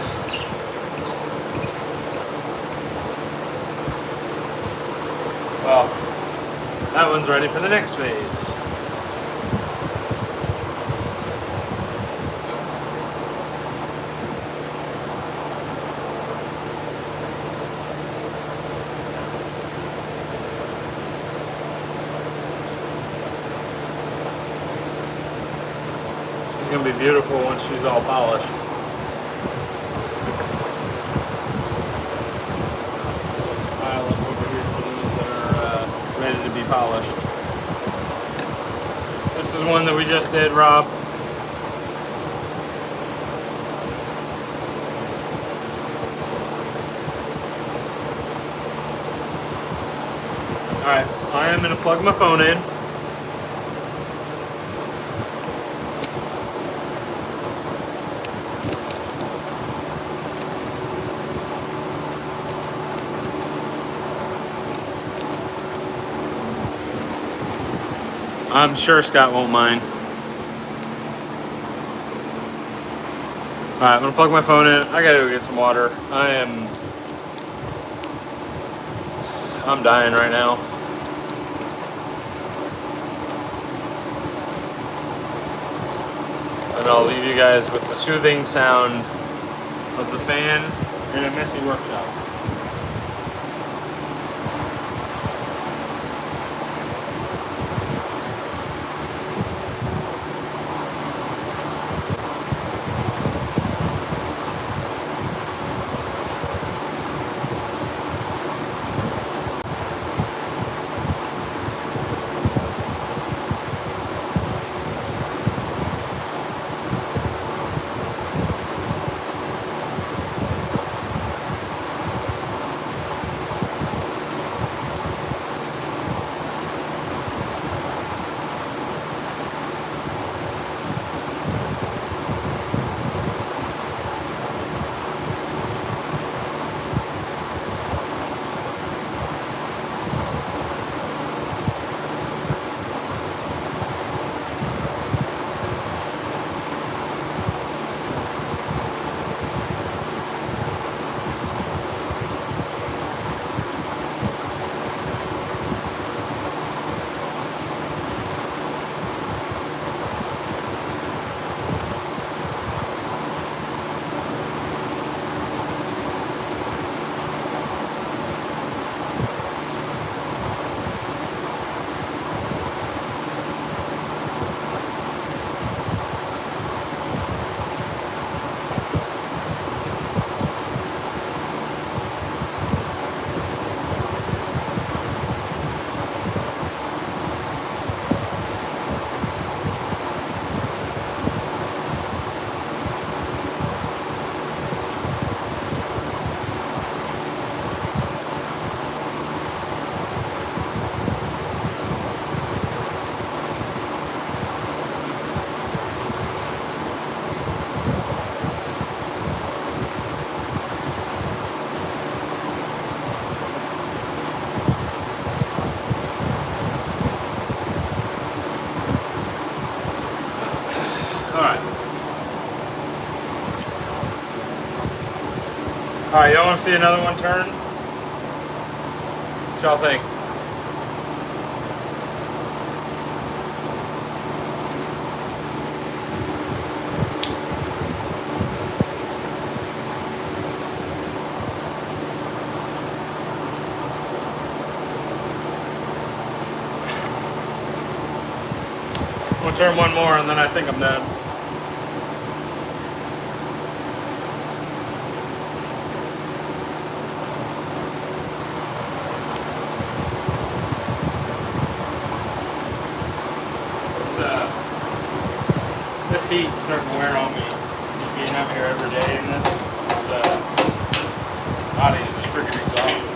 Well, that one's ready for the next phase. She's going to be beautiful once she's all polished. Pile up over here for those that are ready to be polished. This is one that we just did, Rob. Alright, I am going to plug my phone in. I'm sure Scott won't mind. Alright, I'm going to plug my phone in. I gotta go get some water. I'm dying right now. And I'll leave you guys with the soothing sound of the fan in a messy workshop. All right, y'all want to see another one turn? What y'all think? I'm gonna turn one more and then I think I'm done. This heat's starting to wear on me. Being out here every day in this, body is just freaking exhausted.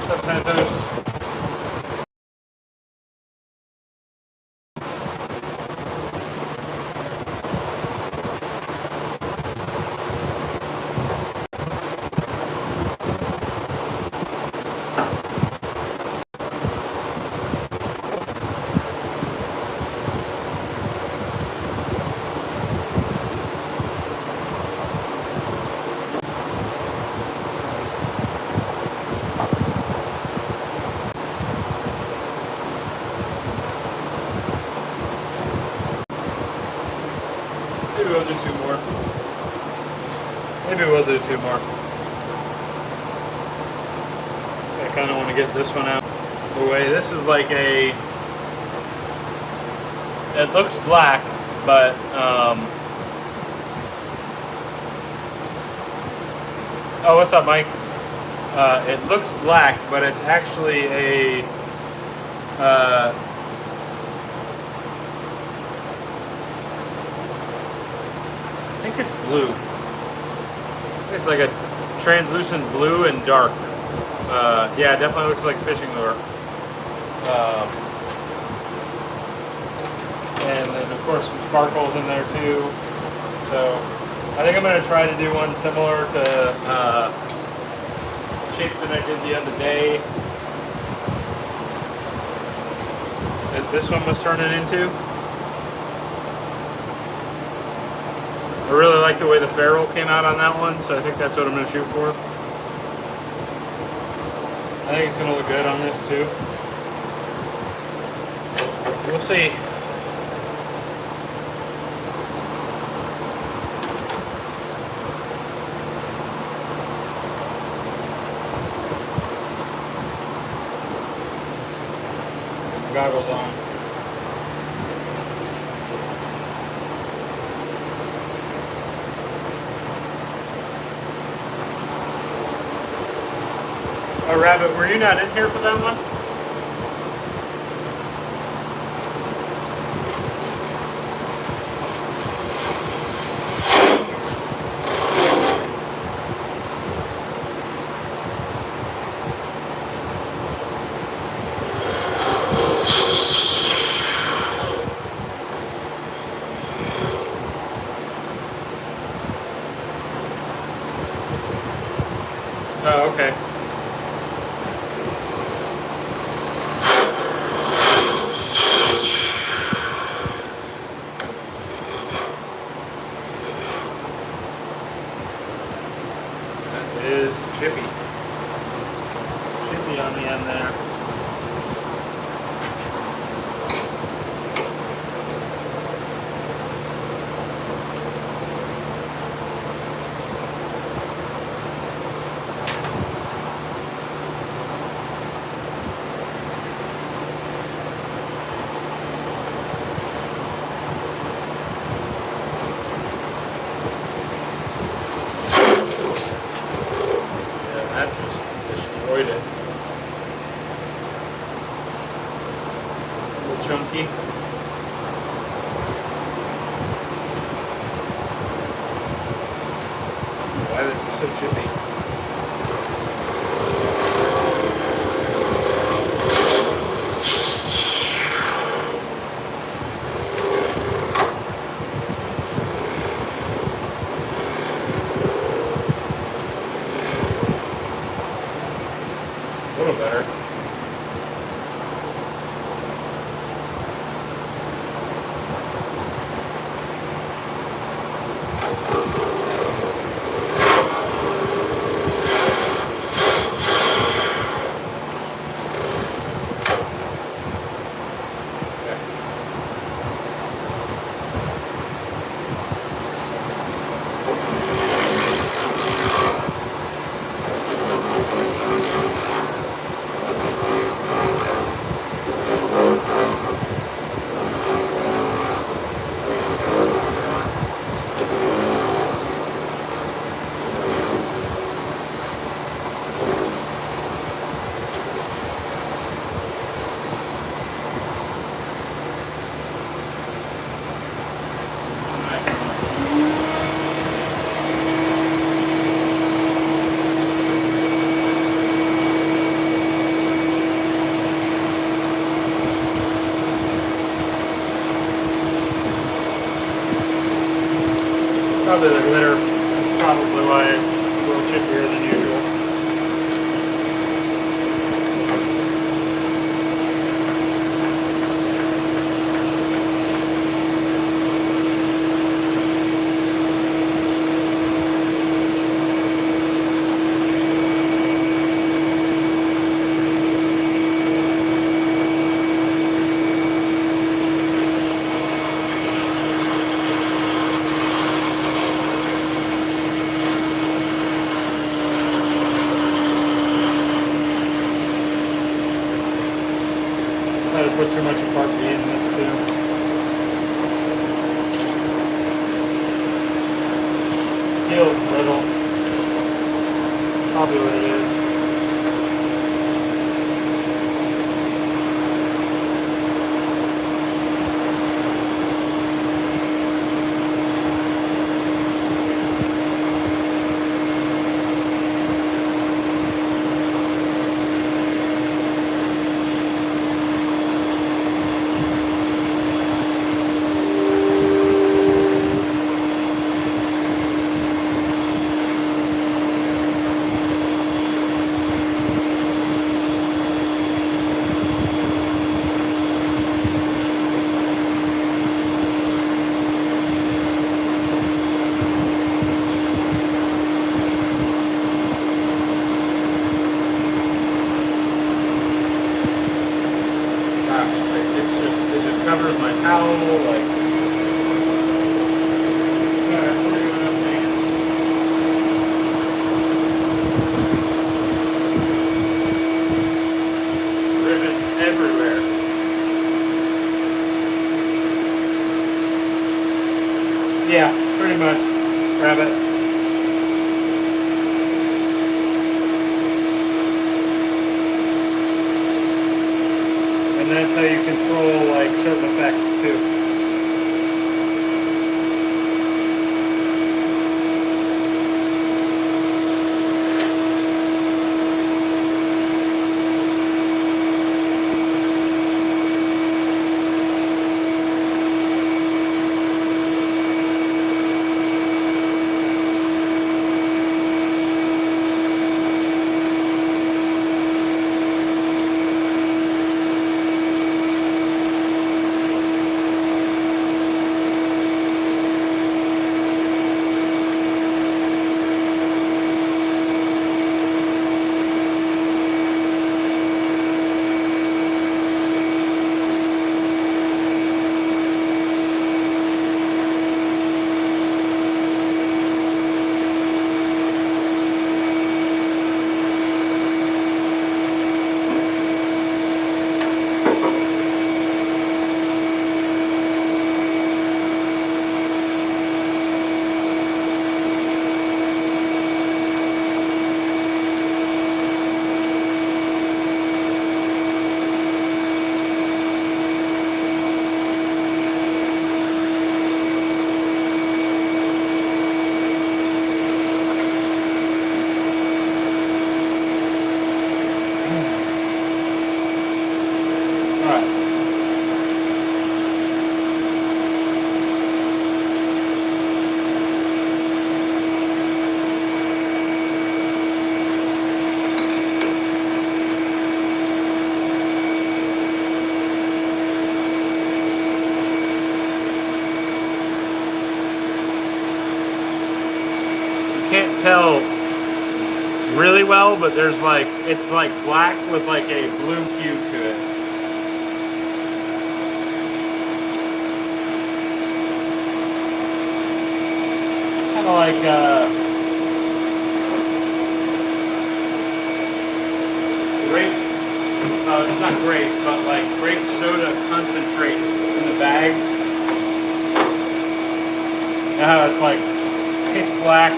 What's up, Santos? Maybe we'll do two more. Maybe we'll do two more. I kind of want to get this one out of the way. This is like a... It looks black, but... Oh, what's up, Mike? It looks black, but it's actually a... I think it's blue. It's like a translucent blue and dark. Yeah, it definitely looks like fishing lure. And then of course some sparkles in there too. So I think I'm going to try to do one similar to shape that I did the other day. That this one was turning into. I really like the way the ferrule came out on that one, so I think that's what I'm going to shoot for. I think it's going to look good on this too. We'll see. Goggles on. Oh, Rabbit, were you not in here for that one? Oh, okay. That is chippy. Chippy on the end there. Probably the glitter. That's probably why it's a little chippier than usual. I put too much of Part B in this too. Feels brittle. Probably what it is. It just covers my towel, like. Alright, what are you gonna think? Ribbon everywhere. Yeah, pretty much. Grab it. And that's how you control like certain effects too. Can't tell really well, but there's like, it's like black with like a blue hue to it. Kind of like grape, it's not grape, but like grape soda concentrate in the bags. You know how it's like pitch black,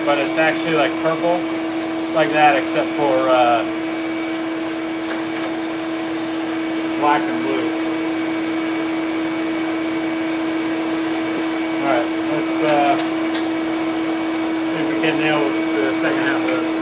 but it's actually like purple, like that, except for black and blue. All right, let's see if we can nail the second half of this.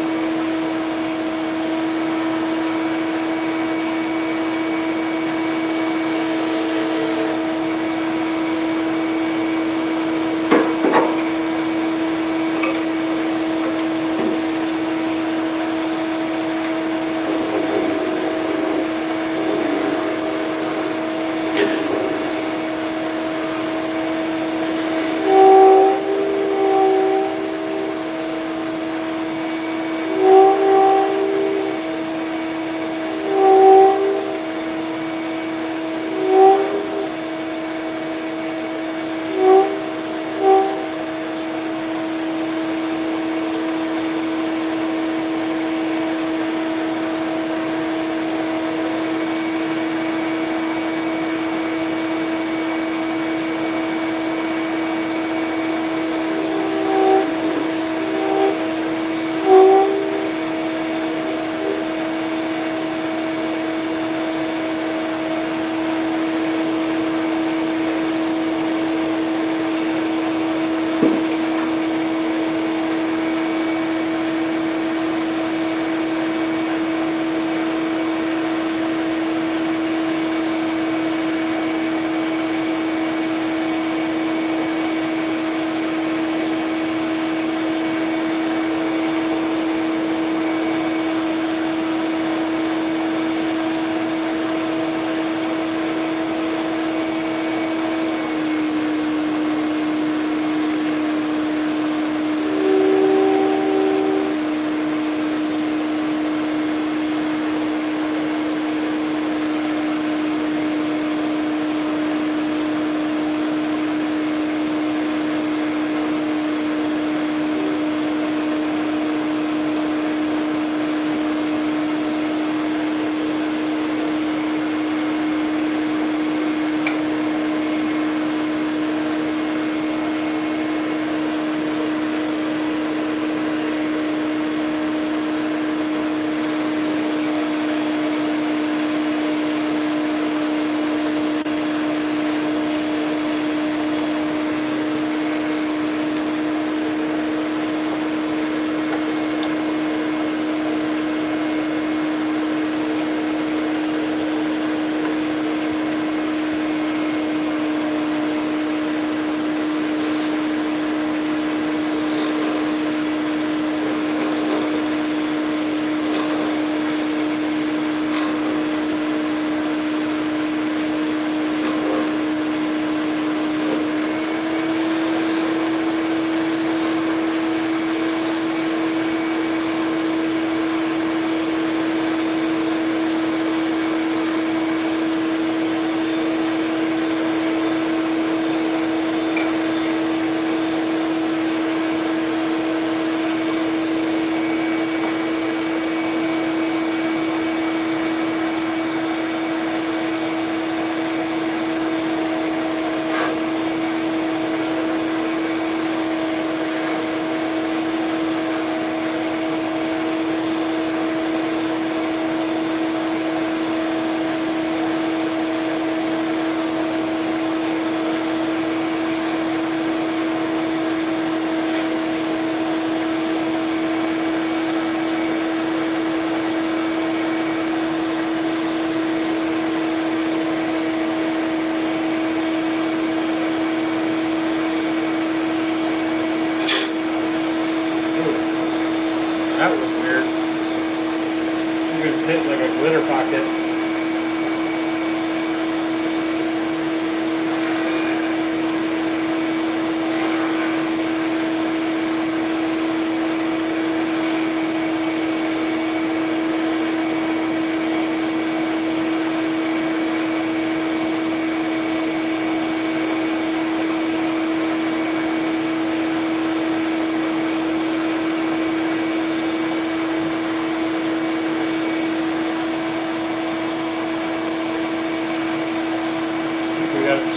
hit like a glitter pocket.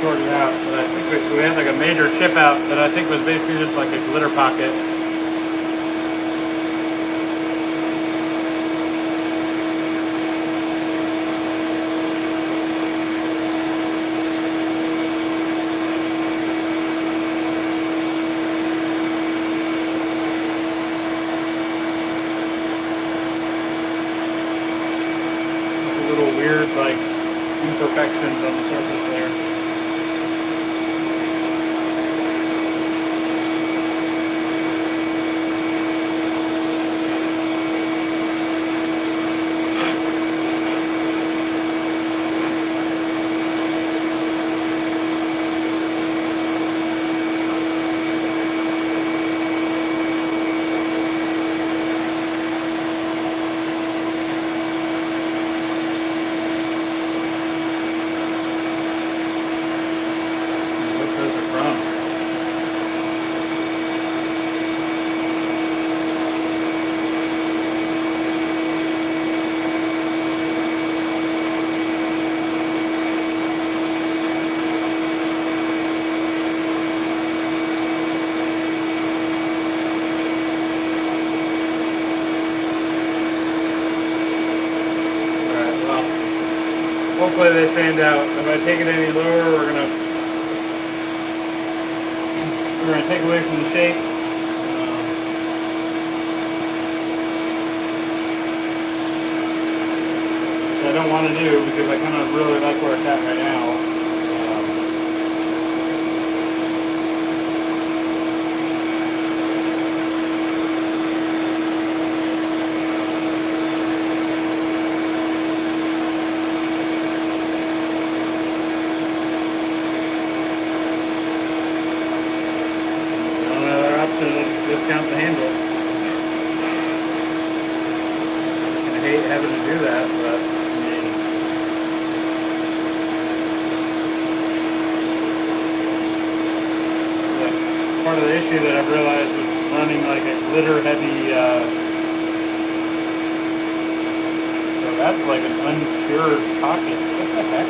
Sorted out, but I think we had like a major chip out that I think was basically just like a glitter pocket. Little weird like imperfections on the surface there. Hopefully they sand out. If I take it any lower, we're gonna take away from the shape. Which I don't want to do because I kind of really like where it's at right now. Discount the handle. I hate having to do that, but I mean, part of the issue that I've realized was running like a glitter heavy. So that's like an uncured pocket. What the heck?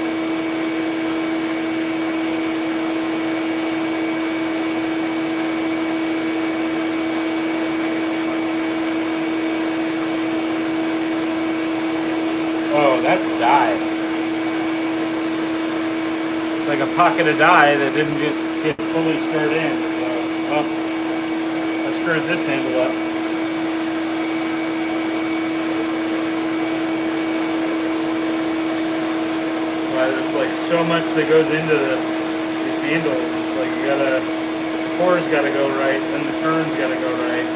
Oh, that's dye. It's like a pocket of dye that didn't get fully stirred in. So, well, I screwed this handle up. Wow, there's like so much that goes into these handles. It's like you gotta, the pores gotta go right, then the turns gotta go right.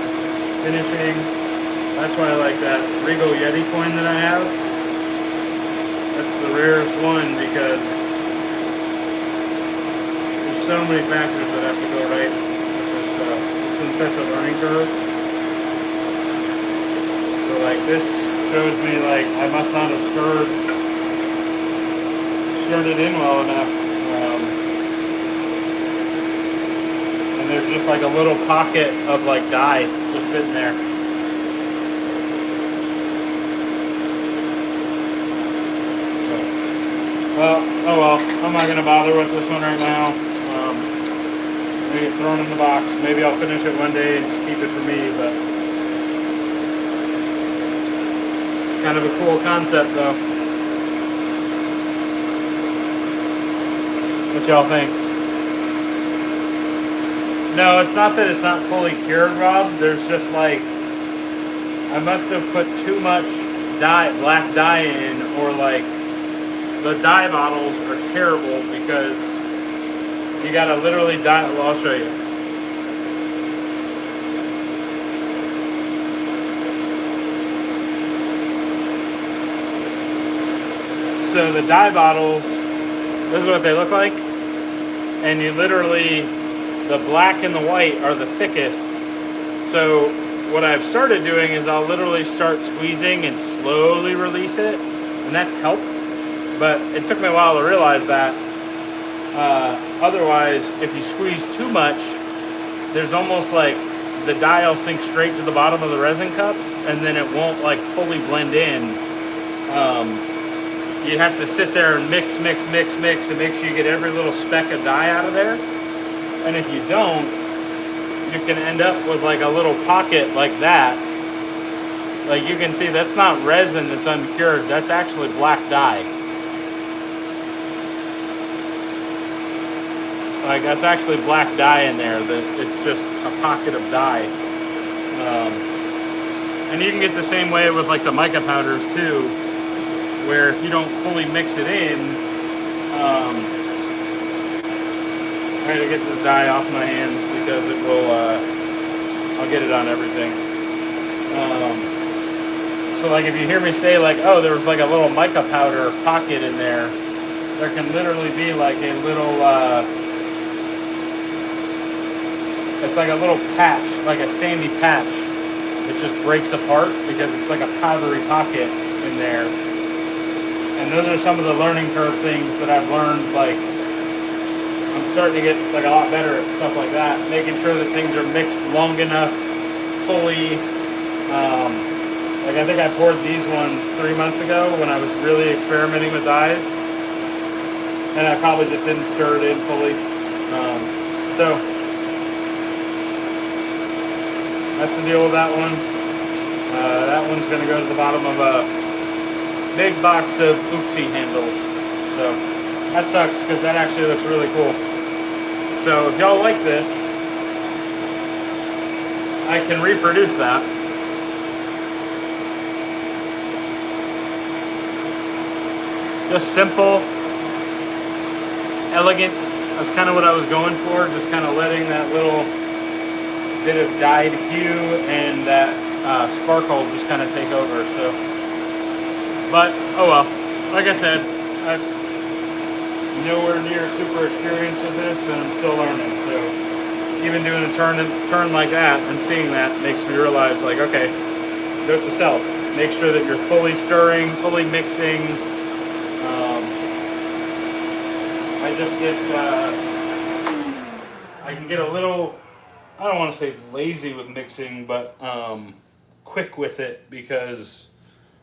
Finishing. That's why I like that Regal Yeti coin that I have. That's the rarest one because there's so many factors that have to go right with this. It's been such a learning curve. So like this shows me like I must not have stirred it in well enough. And there's just like a little pocket of like dye just sitting there. Well, oh well, I'm not going to bother with this one right now. Maybe get thrown in the box. Maybe I'll finish it one day and just keep it for me, but kind of a cool concept though. What y'all think? No, it's not that it's not fully cured, Rob. There's just like, I must have put too much dye, black dye in, or like, the dye bottles are terrible because you gotta literally dye. Well, I'll show you. So the dye bottles, this is what they look like. And you literally, the black and the white are the thickest. So what I've started doing is I'll literally start squeezing and slowly release it. And that's helped. But it took me a while to realize that. Otherwise, if you squeeze too much, there's almost like the dye will sink straight to the bottom of the resin cup, and then it won't like fully blend in. You have to sit there and mix, and make sure you get every little speck of dye out of there. And if you don't, you can end up with like a little pocket like that. Like you can see, that's not resin that's uncured, that's actually black dye. Like that's actually black dye in there. It's just a pocket of dye. And you can get the same way with like the mica powders too, where if you don't fully mix it in, I gotta get this dye off my hands because it will, I'll get it on everything. So like if you hear me say like, oh, there was like a little mica powder pocket in there, there can literally be like a little, it's like a little patch, like a sandy patch. It just breaks apart because it's like a powdery pocket in there. And those are some of the learning curve things that I've learned. Like, I'm starting to get like a lot better at stuff like that. Making sure that things are mixed long enough, fully. Like I think I poured these ones 3 months ago when I was really experimenting with dyes. And I probably just didn't stir it in fully. So that's the deal with that one. That one's going to go to the bottom of a big box of oopsie handles. So that sucks because that actually looks really cool. So if y'all like this, I can reproduce that. Just simple, elegant. That's kind of what I was going for. Just kind of letting that little bit of dyed hue and that sparkle just kind of take over. So, but oh well. Like I said, I'm nowhere near super experienced with this, and I'm still learning. So, even doing a turn like that and seeing that makes me realize, like, okay, note to self: make sure that you're fully stirring, fully mixing. I just get, I can get a little, I don't want to say lazy with mixing, but quick with it, because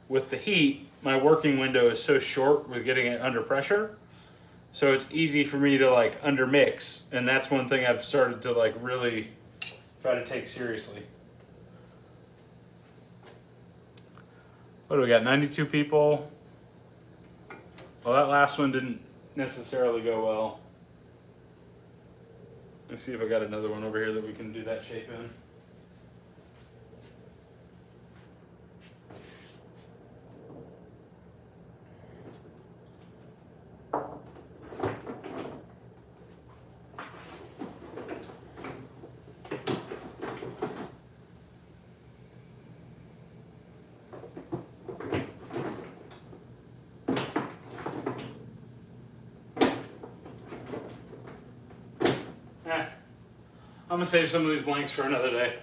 with the heat, my working window is so short with getting it under pressure. So it's easy for me to like under mix. And that's one thing I've started to like really try to take seriously. What do we got? 92 people. Well, that last one didn't necessarily go well. Let's see if I got another one over here that we can do that shape in. I'm gonna save some of these blanks for another day.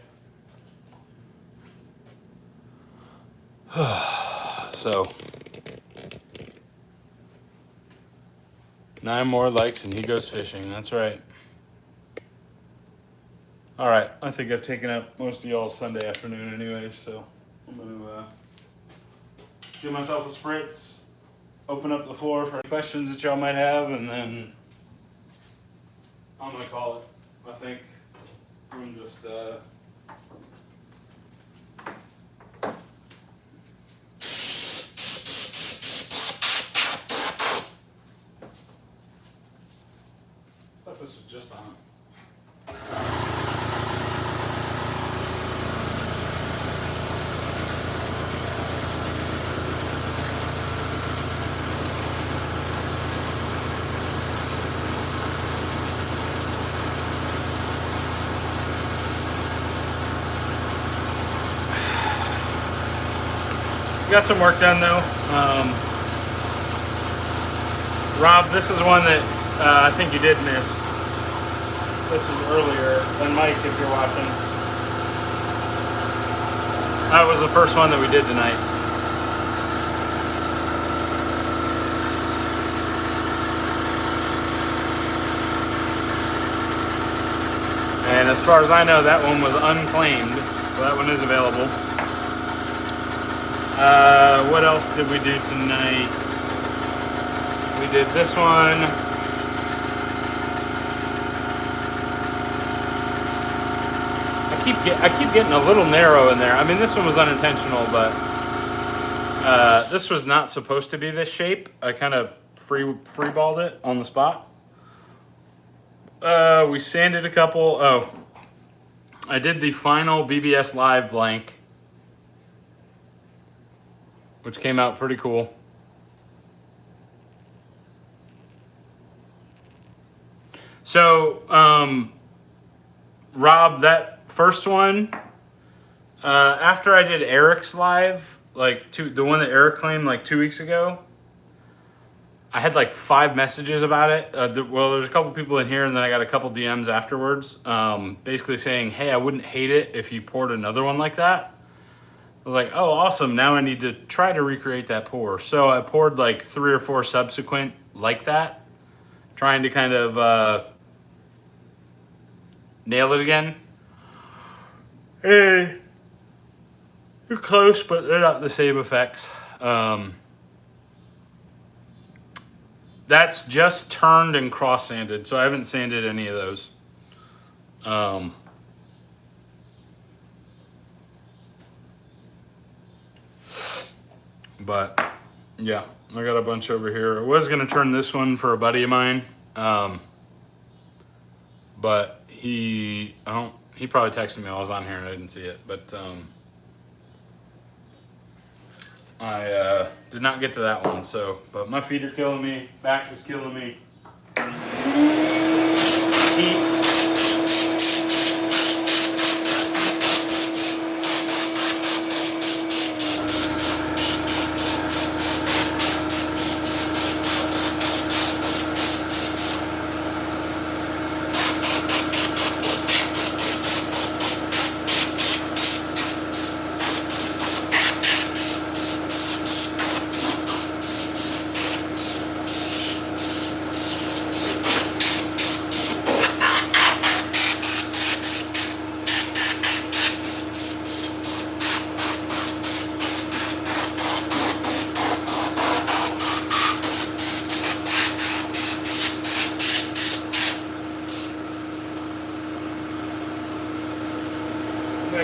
So 9 more likes and he goes fishing. That's right. All right, I think I've taken up most of y'all's Sunday afternoon anyways, so I'm gonna give myself a spritz, open up the floor for any questions that y'all might have, and then I'm gonna call it, I think. I'm just thought this was just on. Got some work done though. Rob, this is one that I think you did miss. This is earlier than Mike, if you're watching. That was the first one that we did tonight. And as far as I know, that one was unclaimed, so that one is available. What else did we do tonight? We did this one. I keep getting a little narrow in there. I mean, this one was unintentional, but this was not supposed to be this shape. I kind of freeballed it on the spot. We sanded a couple. Oh, I did the final BBS Live blank, which came out pretty cool. So, Rob, that first one, after I did Eric's live, the one that Eric claimed like 2 weeks ago, I had like 5 messages about it. Well, there's a couple people in here, and then I got a couple DMs afterwards, basically saying, hey, I wouldn't hate it if you poured another one like that. I was like, oh, awesome. Now I need to try to recreate that pour. So I poured like 3 or 4 subsequent like that, trying to kind of nail it again. Hey, you're close, but they're not the same effects. That's just turned and cross sanded, so I haven't sanded any of those. But yeah, I got a bunch over here. I was gonna turn this one for a buddy of mine, but he probably texted me while I was on here and I didn't see it. But I did not get to that one. So, but my feet are killing me, back is killing me. Heat.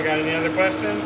Got any other questions?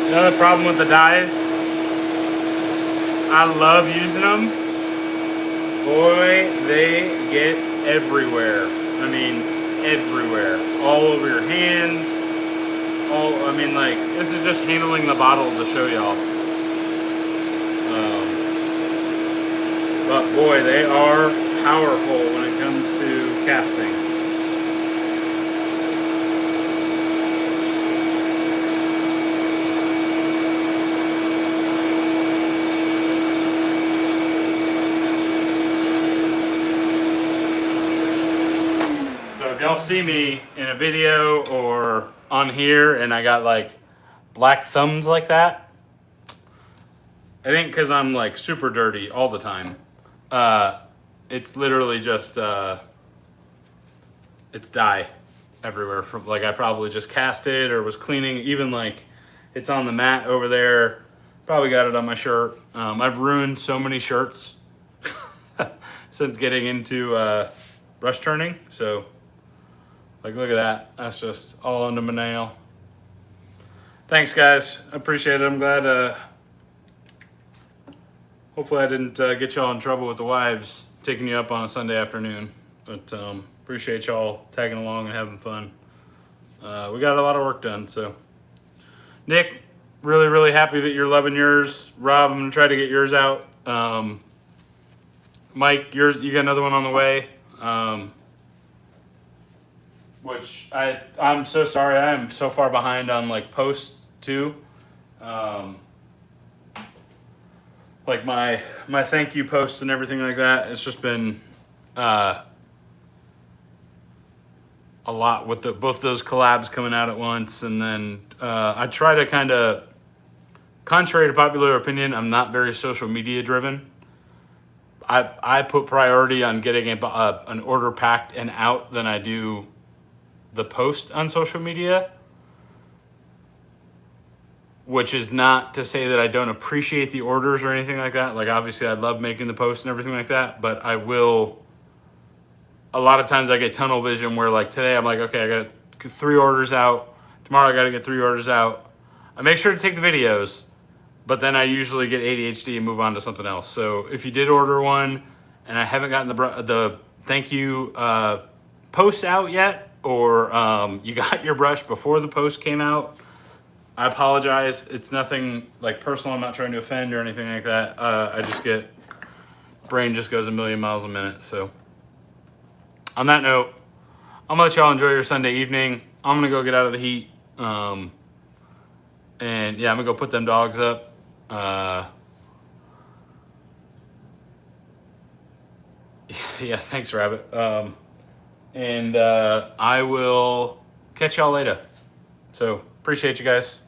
Another problem with the dyes, I love using them. Boy, they get everywhere. I mean, everywhere. All over your hands. This is just handling the bottle to show y'all. But boy, they are powerful when it comes to casting. y'all see me in a video or on here and I got like black thumbs like that, it ain't because I'm like super dirty all the time. It's literally just it's dye everywhere. From like I probably just cast it or was cleaning. Even like it's on the mat over there. Probably got it on my shirt. I've ruined so many shirts since getting into brush turning. So like look at that. That's just all under my nail. Thanks guys. I appreciate it. I'm glad. Hopefully I didn't get y'all in trouble with the wives taking you up on a Sunday afternoon. But appreciate y'all tagging along and having fun. We got a lot of work done. So Nick, really happy that you're loving yours. Rob, I'm gonna try to get yours out. Mike, you got another one on the way. Which I'm so sorry. I am so far behind on like posts too. Like my thank you posts and everything like that. It's just been a lot with both those collabs coming out at once, and then I try to kind of, contrary to popular opinion, I'm not very social media driven. I put priority on getting an order packed and out than I do the post on social media, which is not to say that I don't appreciate the orders or anything like that. Like obviously I love making the posts and everything like that, but I will, a lot of times I get tunnel vision where like today I'm like, okay, I got 3 orders out. Tomorrow I got to get 3 orders out. I make sure to take the videos, but then I usually get ADHD and move on to something else. So if you did order one and I haven't gotten the thank you posts out yet, or you got your brush before the post came out, I apologize. It's nothing like personal. I'm not trying to offend or anything like that. I just brain just goes a million miles a minute. So on that note, I'm gonna let y'all enjoy your Sunday evening. I'm gonna go get out of the heat. And yeah, I'm gonna go put them dogs up. Yeah, thanks, Rabbit. And I will catch y'all later. So appreciate you guys.